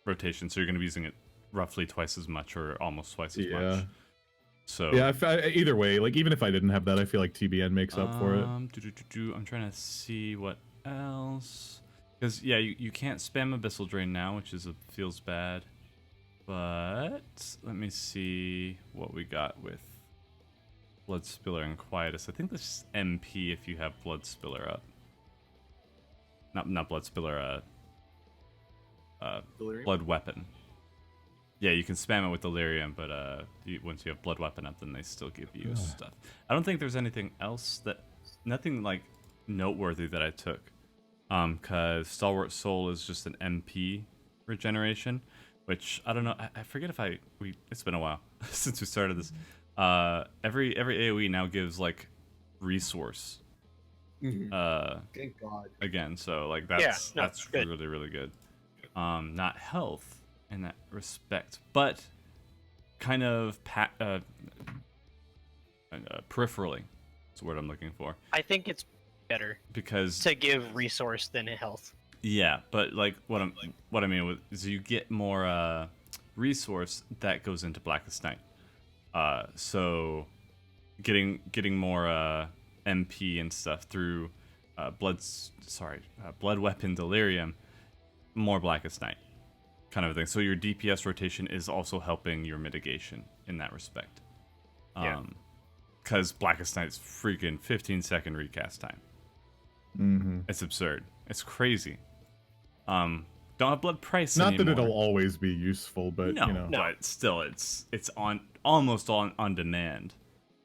rotation, so you're going to be using it roughly twice as much or almost twice as Yeah. much. So Yeah, either way, like even if I didn't have that, I feel like TBN makes up for it. I'm trying to see what else. Because, yeah, you can't spam Abyssal Drain now, which feels bad. But let me see what we got with Blood Spiller and Quietus. I think this is MP if you have Blood Spiller up. Not Blood Spiller, Delirium? Blood Weapon. Yeah, you can spam it with Delirium, but once you have Blood Weapon up, then they still give you stuff. I don't think there's anything else nothing like noteworthy that I took. Cause Stalwart Soul is just an MP regeneration, which I don't know. I forget if it's been a while since we started this. Every AoE now gives like resource. Thank God. Again, so like that's good. really really good. Not health in that respect, but kind of peripherally. That's the word I'm looking for. I think it's better Because to give resource than health. yeah, but like what I mean with is you get more resource that goes into Blackest Night. So getting more MP and stuff through Blood Weapon Delirium, more Blackest Night kind of thing. So your DPS rotation is also helping your mitigation in that respect. Because Blackest Night's freaking 15-second recast time. Mm-hmm. It's absurd. It's crazy. Don't have blood price Not anymore. that it'll always be useful, but no, you know. but still, it's almost on demand,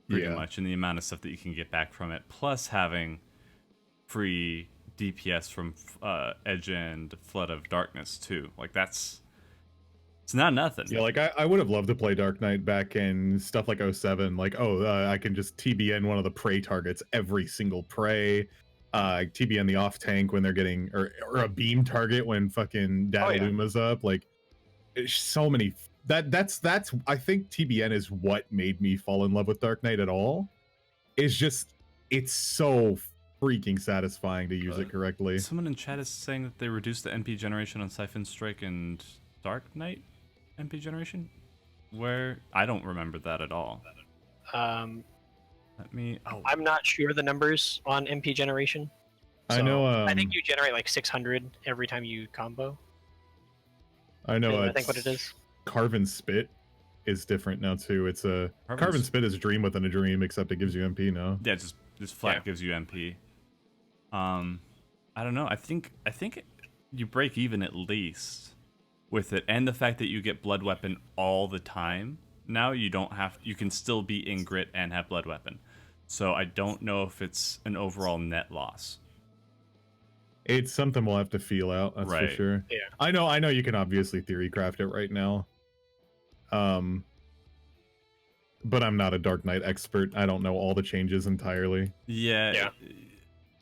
pretty Yeah. much, in the amount of stuff that you can get back from it. Plus having free DPS from Edge and Flood of Darkness too. Like it's not nothing. Yeah, like I would have loved to play Dark Knight back in stuff like 07. Like, I can just TBN one of the prey targets every single prey. TBN the off tank when they're getting, or a beam target when fucking Dadaluma's up. Like, so many. That's I think TBN is what made me fall in love with Dark Knight at all. It's just it's so freaking satisfying to use it correctly. Someone in chat is saying that they reduced the MP generation on Siphon Strike and Dark Knight MP generation. Where I don't remember that at all. Let me. Oh, I'm not sure the numbers on MP generation. I know. I think you generate like 600 every time you combo. I know. I think what it is. Carven Spit is different now too. It's a Carven Spit is Dream within a Dream, except it gives you MP now. yeah, just flat gives you MP. I don't know. I think you break even at least with it, and the fact that you get Blood Weapon all the time. Now you can still be in Grit and have Blood Weapon. So I don't know if it's an overall net loss. It's something we'll have to feel out, that's for sure. Yeah. I know you can obviously theory craft it right now. But I'm not a Dark Knight expert. I don't know all the changes entirely. Yeah.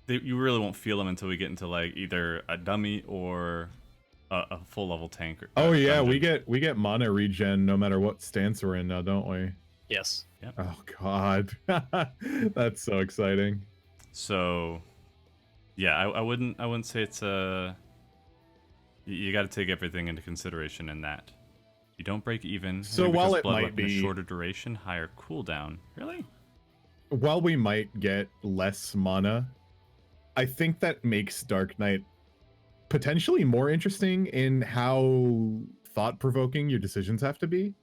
You really won't feel them until we get into like either a dummy or a full level tank. Oh yeah, dungeon. we get mana regen no matter what stance we're in now, don't we? Yes. Yep. Oh god. That's so exciting. So yeah, I wouldn't say it's you got to take everything into consideration in that. You don't break even. So maybe while because it Blood might Weapon is be shorter duration, higher cooldown. Really? While we might get less mana, I think that makes Dark Knight potentially more interesting in how thought-provoking your decisions have to be.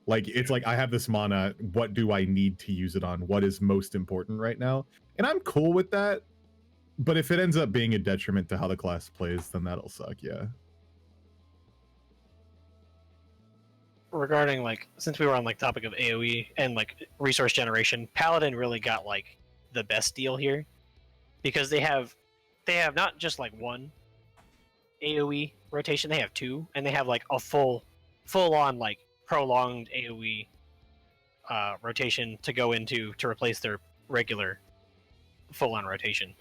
Like, it's like, I have this mana, what do I need to use it on? What is most important right now? And I'm cool with that, but if it ends up being a detriment to how the class plays, then that'll suck, yeah. Regarding like, since we were on like topic of AoE and like resource generation, Paladin really got like the best deal here, because they have not just like one AoE rotation, they have two, and they have like a full on like prolonged AoE rotation to go into to replace their regular full on rotation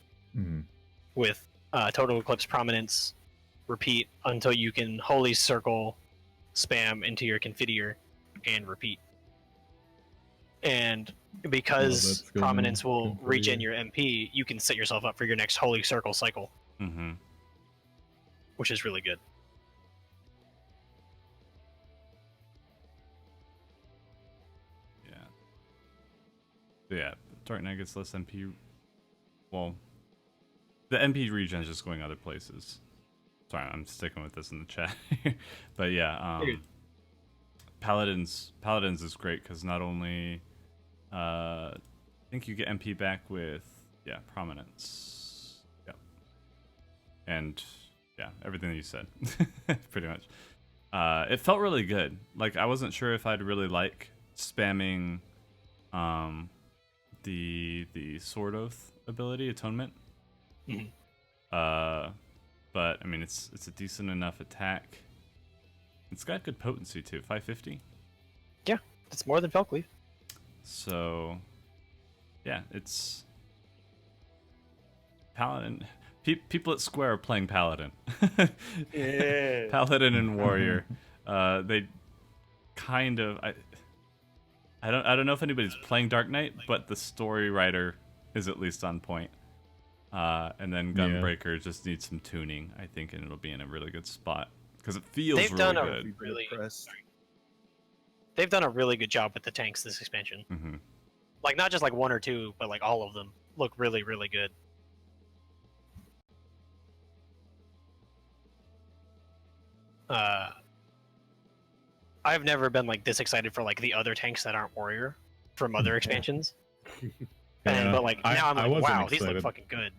with total eclipse prominence, repeat until you can holy circle spam into your Confidier and repeat. And because prominence will regen your MP, you can set yourself up for your next holy circle cycle, which is really good. Yeah, Dark Knight gets less MP. Well, the MP regen is just going other places. Sorry, I'm sticking with this in the chat. But yeah, Paladins is great because not only I think you get MP back with prominence. Yep. And yeah, everything that you said, pretty much. It felt really good. Like I wasn't sure if I'd really like spamming the Sword Oath ability, Atonement. Mhm. But I mean it's a decent enough attack. It's got good potency too, 550. Yeah, it's more than Felcleave. So yeah, it's Paladin. People at Square are playing Paladin. Yeah. Paladin and Warrior. They kind of I don't know if anybody's playing Dark Knight, but the story writer is at least on point. And then Gunbreaker just needs some tuning, I think, and it'll be in a really good spot because it feels They've really done a good. They've done a really good job with the tanks this expansion. Mm-hmm. Like not just like one or two, but like all of them look really, really good. I've never been like this excited for like the other tanks that aren't Warrior from other expansions. But like now I'm like, wow, these look fucking good.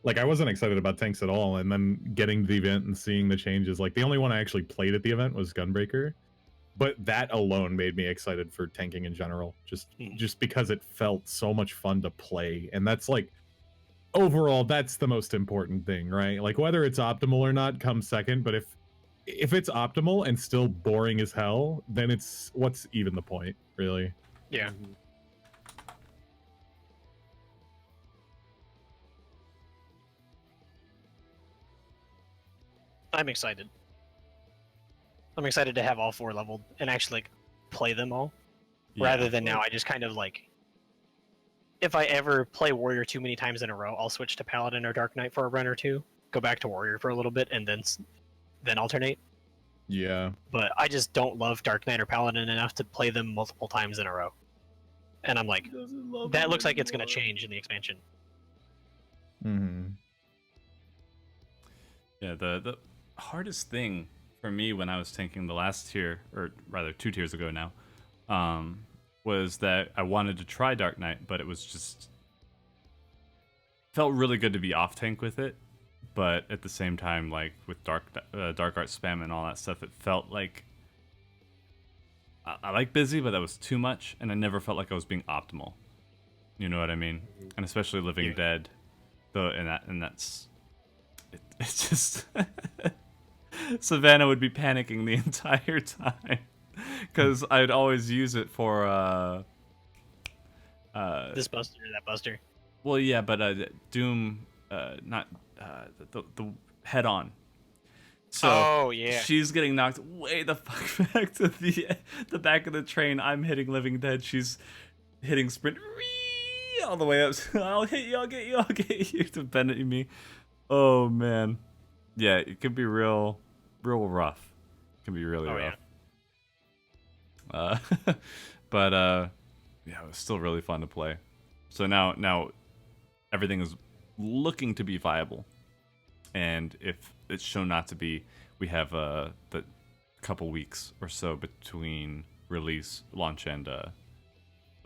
Like I wasn't excited about tanks at all, and then getting to the event and seeing the changes. Like the only one I actually played at the event was Gunbreaker, but that alone made me excited for tanking in general. Just because it felt so much fun to play, and that's like overall that's the most important thing, right? Like whether it's optimal or not comes second, but if it's optimal and still boring as hell, then it's what's even the point, really? Yeah. I'm excited. I'm excited to have all four leveled and actually like play them all, rather than now I just kind of like. If I ever play Warrior too many times in a row, I'll switch to Paladin or Dark Knight for a run or two, go back to Warrior for a little bit, and then alternate. Yeah. But I just don't love Dark Knight or Paladin enough to play them multiple times in a row. And I'm like, that looks like it's going to change in the expansion. Mm-hmm. Yeah, the hardest thing for me when I was tanking the last tier, or rather 2 tiers ago now, was that I wanted to try Dark Knight, but it was just felt really good to be off tank with it. But at the same time, like with Dark Art spam and all that stuff, it felt like I like busy, but that was too much, and I never felt like I was being optimal. You know what I mean? And especially Living Dead, though, and that's it's just Savannah would be panicking the entire time because I'd always use it for This buster or that buster. Well, yeah, but Doom, not the head on. So she's getting knocked way the fuck back to the back of the train. I'm hitting Living Dead. She's hitting sprint all the way up. I'll hit you. I'll get you. I'll get you. Defending me. Oh man, yeah, it can be real rough. It can be really rough. Yeah. But yeah, it was still really fun to play. So now everything is looking to be viable, and if it's shown not to be, we have the couple weeks or so between release, launch, and the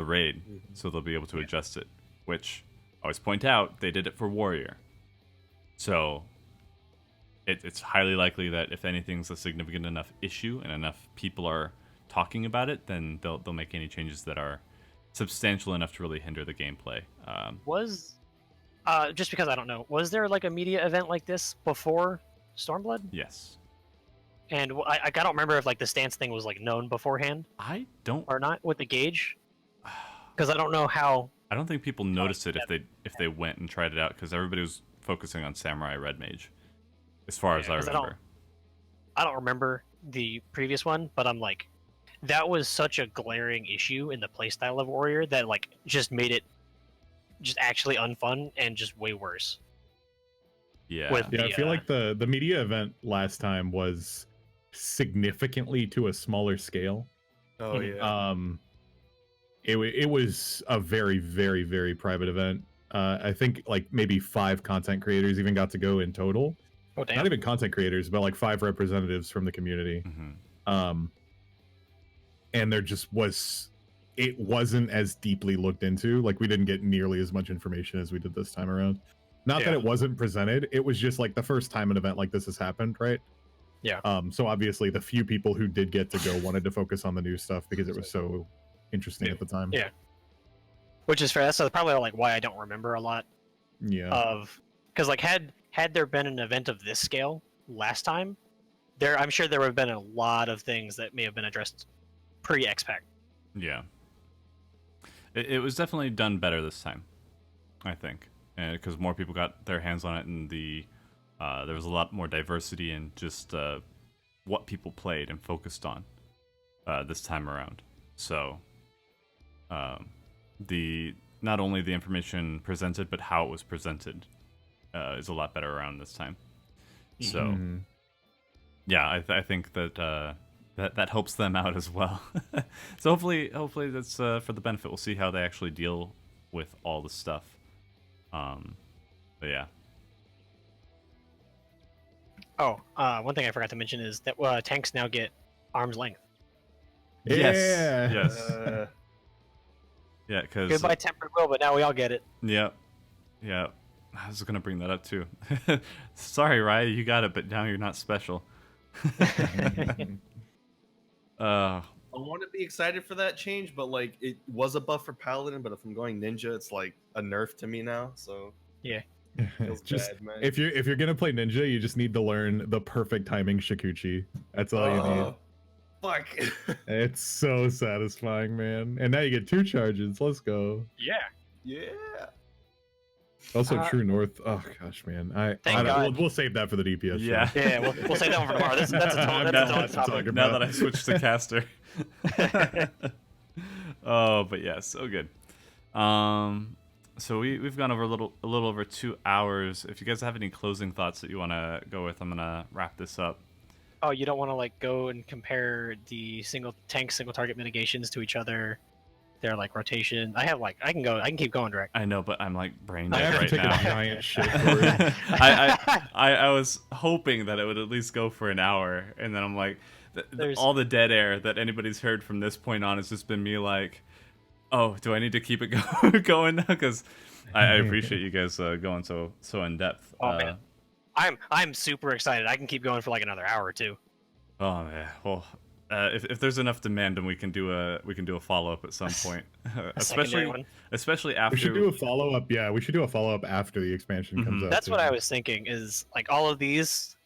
raid, so they'll be able to adjust it. Which I always point out, they did it for Warrior, so it's highly likely that if anything's a significant enough issue and enough people are talking about it, then they'll make any changes that are substantial enough to really hinder the gameplay. Just because I don't know, was there like a media event like this before Stormblood? Yes. And I don't remember if like the stance thing was like known beforehand. I don't or not with the gauge, because I don't know how. I don't think people noticed it if they went and tried it out, because everybody was focusing on Samurai Red Mage, as far as I remember. I don't remember the previous one, but I'm like, that was such a glaring issue in the playstyle of Warrior that like just made it just actually unfun and just way worse. Yeah. I feel like the media event last time was significantly to a smaller scale. Oh yeah. It was a very, very, very private event. I think like maybe 5 content creators even got to go in total. Oh damn. Not even content creators, but like 5 representatives from the community. Mm-hmm. And there just was it wasn't as deeply looked into. Like we didn't get nearly as much information as we did this time around. Not that it wasn't presented, it was just like the first time an event like this has happened, right? Yeah. So obviously the few people who did get to go wanted to focus on the new stuff because it was so interesting at the time. Yeah. Which is fair. That's probably like why I don't remember a lot Yeah. of, because like had there been an event of this scale last time, I'm sure there would have been a lot of things that may have been addressed pre-XPAC. Yeah. It was definitely done better this time, I think, because more people got their hands on it, and there was a lot more diversity in just what people played and focused on this time around. So, not only the information presented, but how it was presented is a lot better around this time. So, yeah, I think that that helps them out as well. So hopefully that's for the benefit. We'll see how they actually deal with all the stuff. But yeah. Oh, one thing I forgot to mention is that tanks now get arm's length. Yes. Yeah. Yes. Yeah, because Goodbye tempered will, but now we all get it. Yeah. I was gonna bring that up too. Sorry, Raya, you got it, but now you're not special. I want to be excited for that change, but like it was a buff for Paladin, but if I'm going ninja, it's like a nerf to me now. So Yeah. feels Just bad, man. if you're gonna play ninja, you just need to learn the perfect timing Shikuchi. That's all you need. Fuck. It's so satisfying, man. And now you get 2 charges. Let's go. Yeah. Yeah. Also, True North. Oh gosh, man. Thank God. We'll save that for the DPS. Yeah. show. Yeah, we'll save that one for tomorrow. That's a total topic. Now that I switched to caster. Oh, but yeah, so good. So we've gone over a little over 2 hours. If you guys have any closing thoughts that you want to go with, I'm gonna wrap this up. Oh, you don't want to like go and compare the single target mitigations to each other. They're like rotation. I can keep going direct. I know, but I'm like brain I dead have right to take now. a giant shit for it. I was hoping that it would at least go for an hour, and then I'm like, all the dead air that anybody's heard from this point on has just been me like, oh, do I need to keep it going now? Because I appreciate you guys going so in depth. Oh man, I'm super excited. I can keep going for like another hour or two. Oh man, well. If there's enough demand, then we can do a follow up at some point, especially after. We should do a follow up. Yeah, we should do a follow up after the expansion comes out. That's what I was thinking. Is like all of these,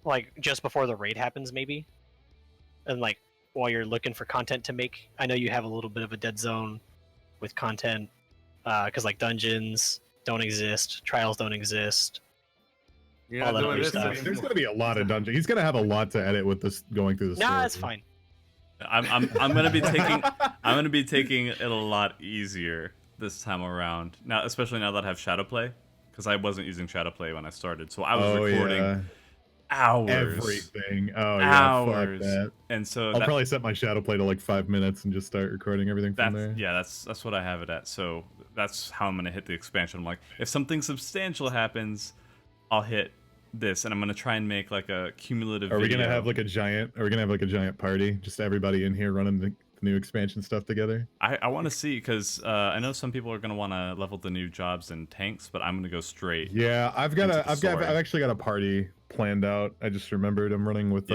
like just before the raid happens, maybe, and like while you're looking for content to make. I know you have a little bit of a dead zone with content, because like dungeons don't exist, trials don't exist. You're all not that doing other this stuff. anymore. There's gonna be a lot of dungeons. He's gonna have a lot to edit with this going through the story. Nah, that's fine. I'm gonna be taking it a lot easier this time around. Now, especially now that I have Shadowplay, because I wasn't using Shadowplay when I started, so I was recording hours, everything. Oh yeah, hours, fuck that. and so I'll probably set my Shadowplay to like 5 minutes and just start recording everything from there. Yeah, that's what I have it at. So that's how I'm gonna hit the expansion. I'm like, if something substantial happens, I'll hit this, and I'm gonna try and make like a cumulative. Are we video. gonna have like a giant party? Just everybody in here running the new expansion stuff together? I want to see, because I know some people are gonna want to level the new jobs and tanks, but I'm gonna go straight. Yeah, I've actually got a party planned out. I just remembered I'm running with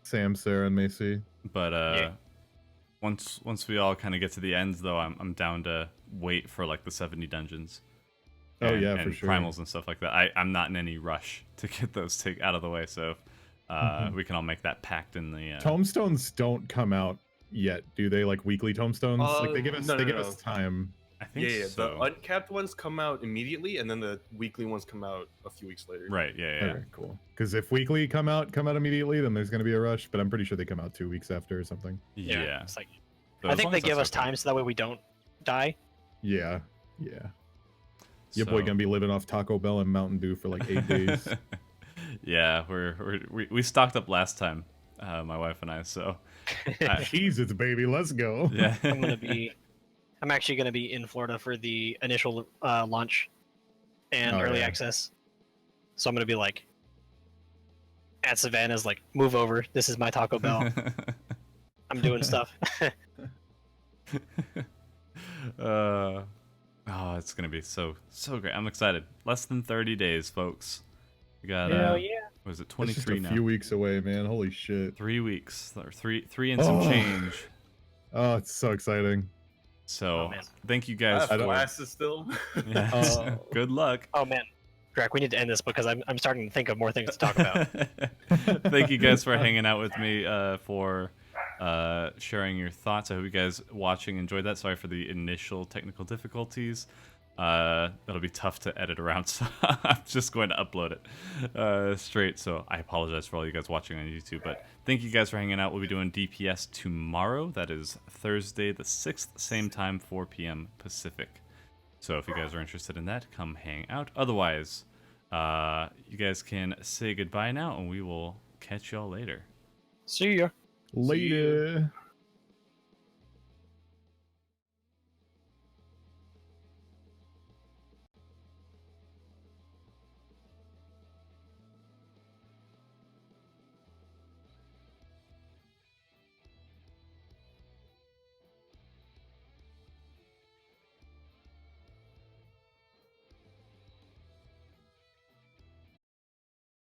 Sam, Sarah, and Macy. But once we all kind of get to the ends, though, I'm down to wait for like the 70 dungeons. And for sure. Primals and stuff like that. I'm not in any rush to get those out of the way, so we can all make that pact in the. Tomestones don't come out yet, do they? Like weekly tomestones? Like they give us time. I think Yeah. so. The uncapped ones come out immediately, and then the weekly ones come out a few weeks later. Right. Yeah. Okay, cool. Because if weekly come out immediately, then there's gonna be a rush. But I'm pretty sure they come out 2 weeks after or something. Yeah. It's like, So I as think long they as give us that's okay. time so that way we don't die. Yeah. Your boy gonna be living off Taco Bell and Mountain Dew for like 8 days. Yeah, we stocked up last time, my wife and I. So Jesus, baby, let's go. yeah. I'm actually gonna be in Florida for the initial launch and early access. So I'm gonna be like at Savannah's, like, move over. This is my Taco Bell. I'm doing stuff. Oh, it's gonna be so great. I'm excited. Less than 30 days, folks. We got Hell yeah. what is it, It's 23 just a now? few weeks away, man. Holy shit. 3 weeks, or three and some Oh. change. Oh, it's so exciting. So man. thank you I guys have for classes still. yeah, good luck. Oh man, Drac, we need to end this because I'm starting to think of more things to talk about. Thank you guys for hanging out with me, for sharing your thoughts. I hope you guys watching enjoyed that. Sorry for the initial technical difficulties. It'll be tough to edit around, so I'm just going to upload it straight. So I apologize for all you guys watching on YouTube, but thank you guys for hanging out. We'll be doing DPS tomorrow. That is Thursday the 6th, same time, 4 p.m. Pacific. So if you guys are interested in that, come hang out. Otherwise, you guys can say goodbye now, and we will catch y'all later. See ya. Later.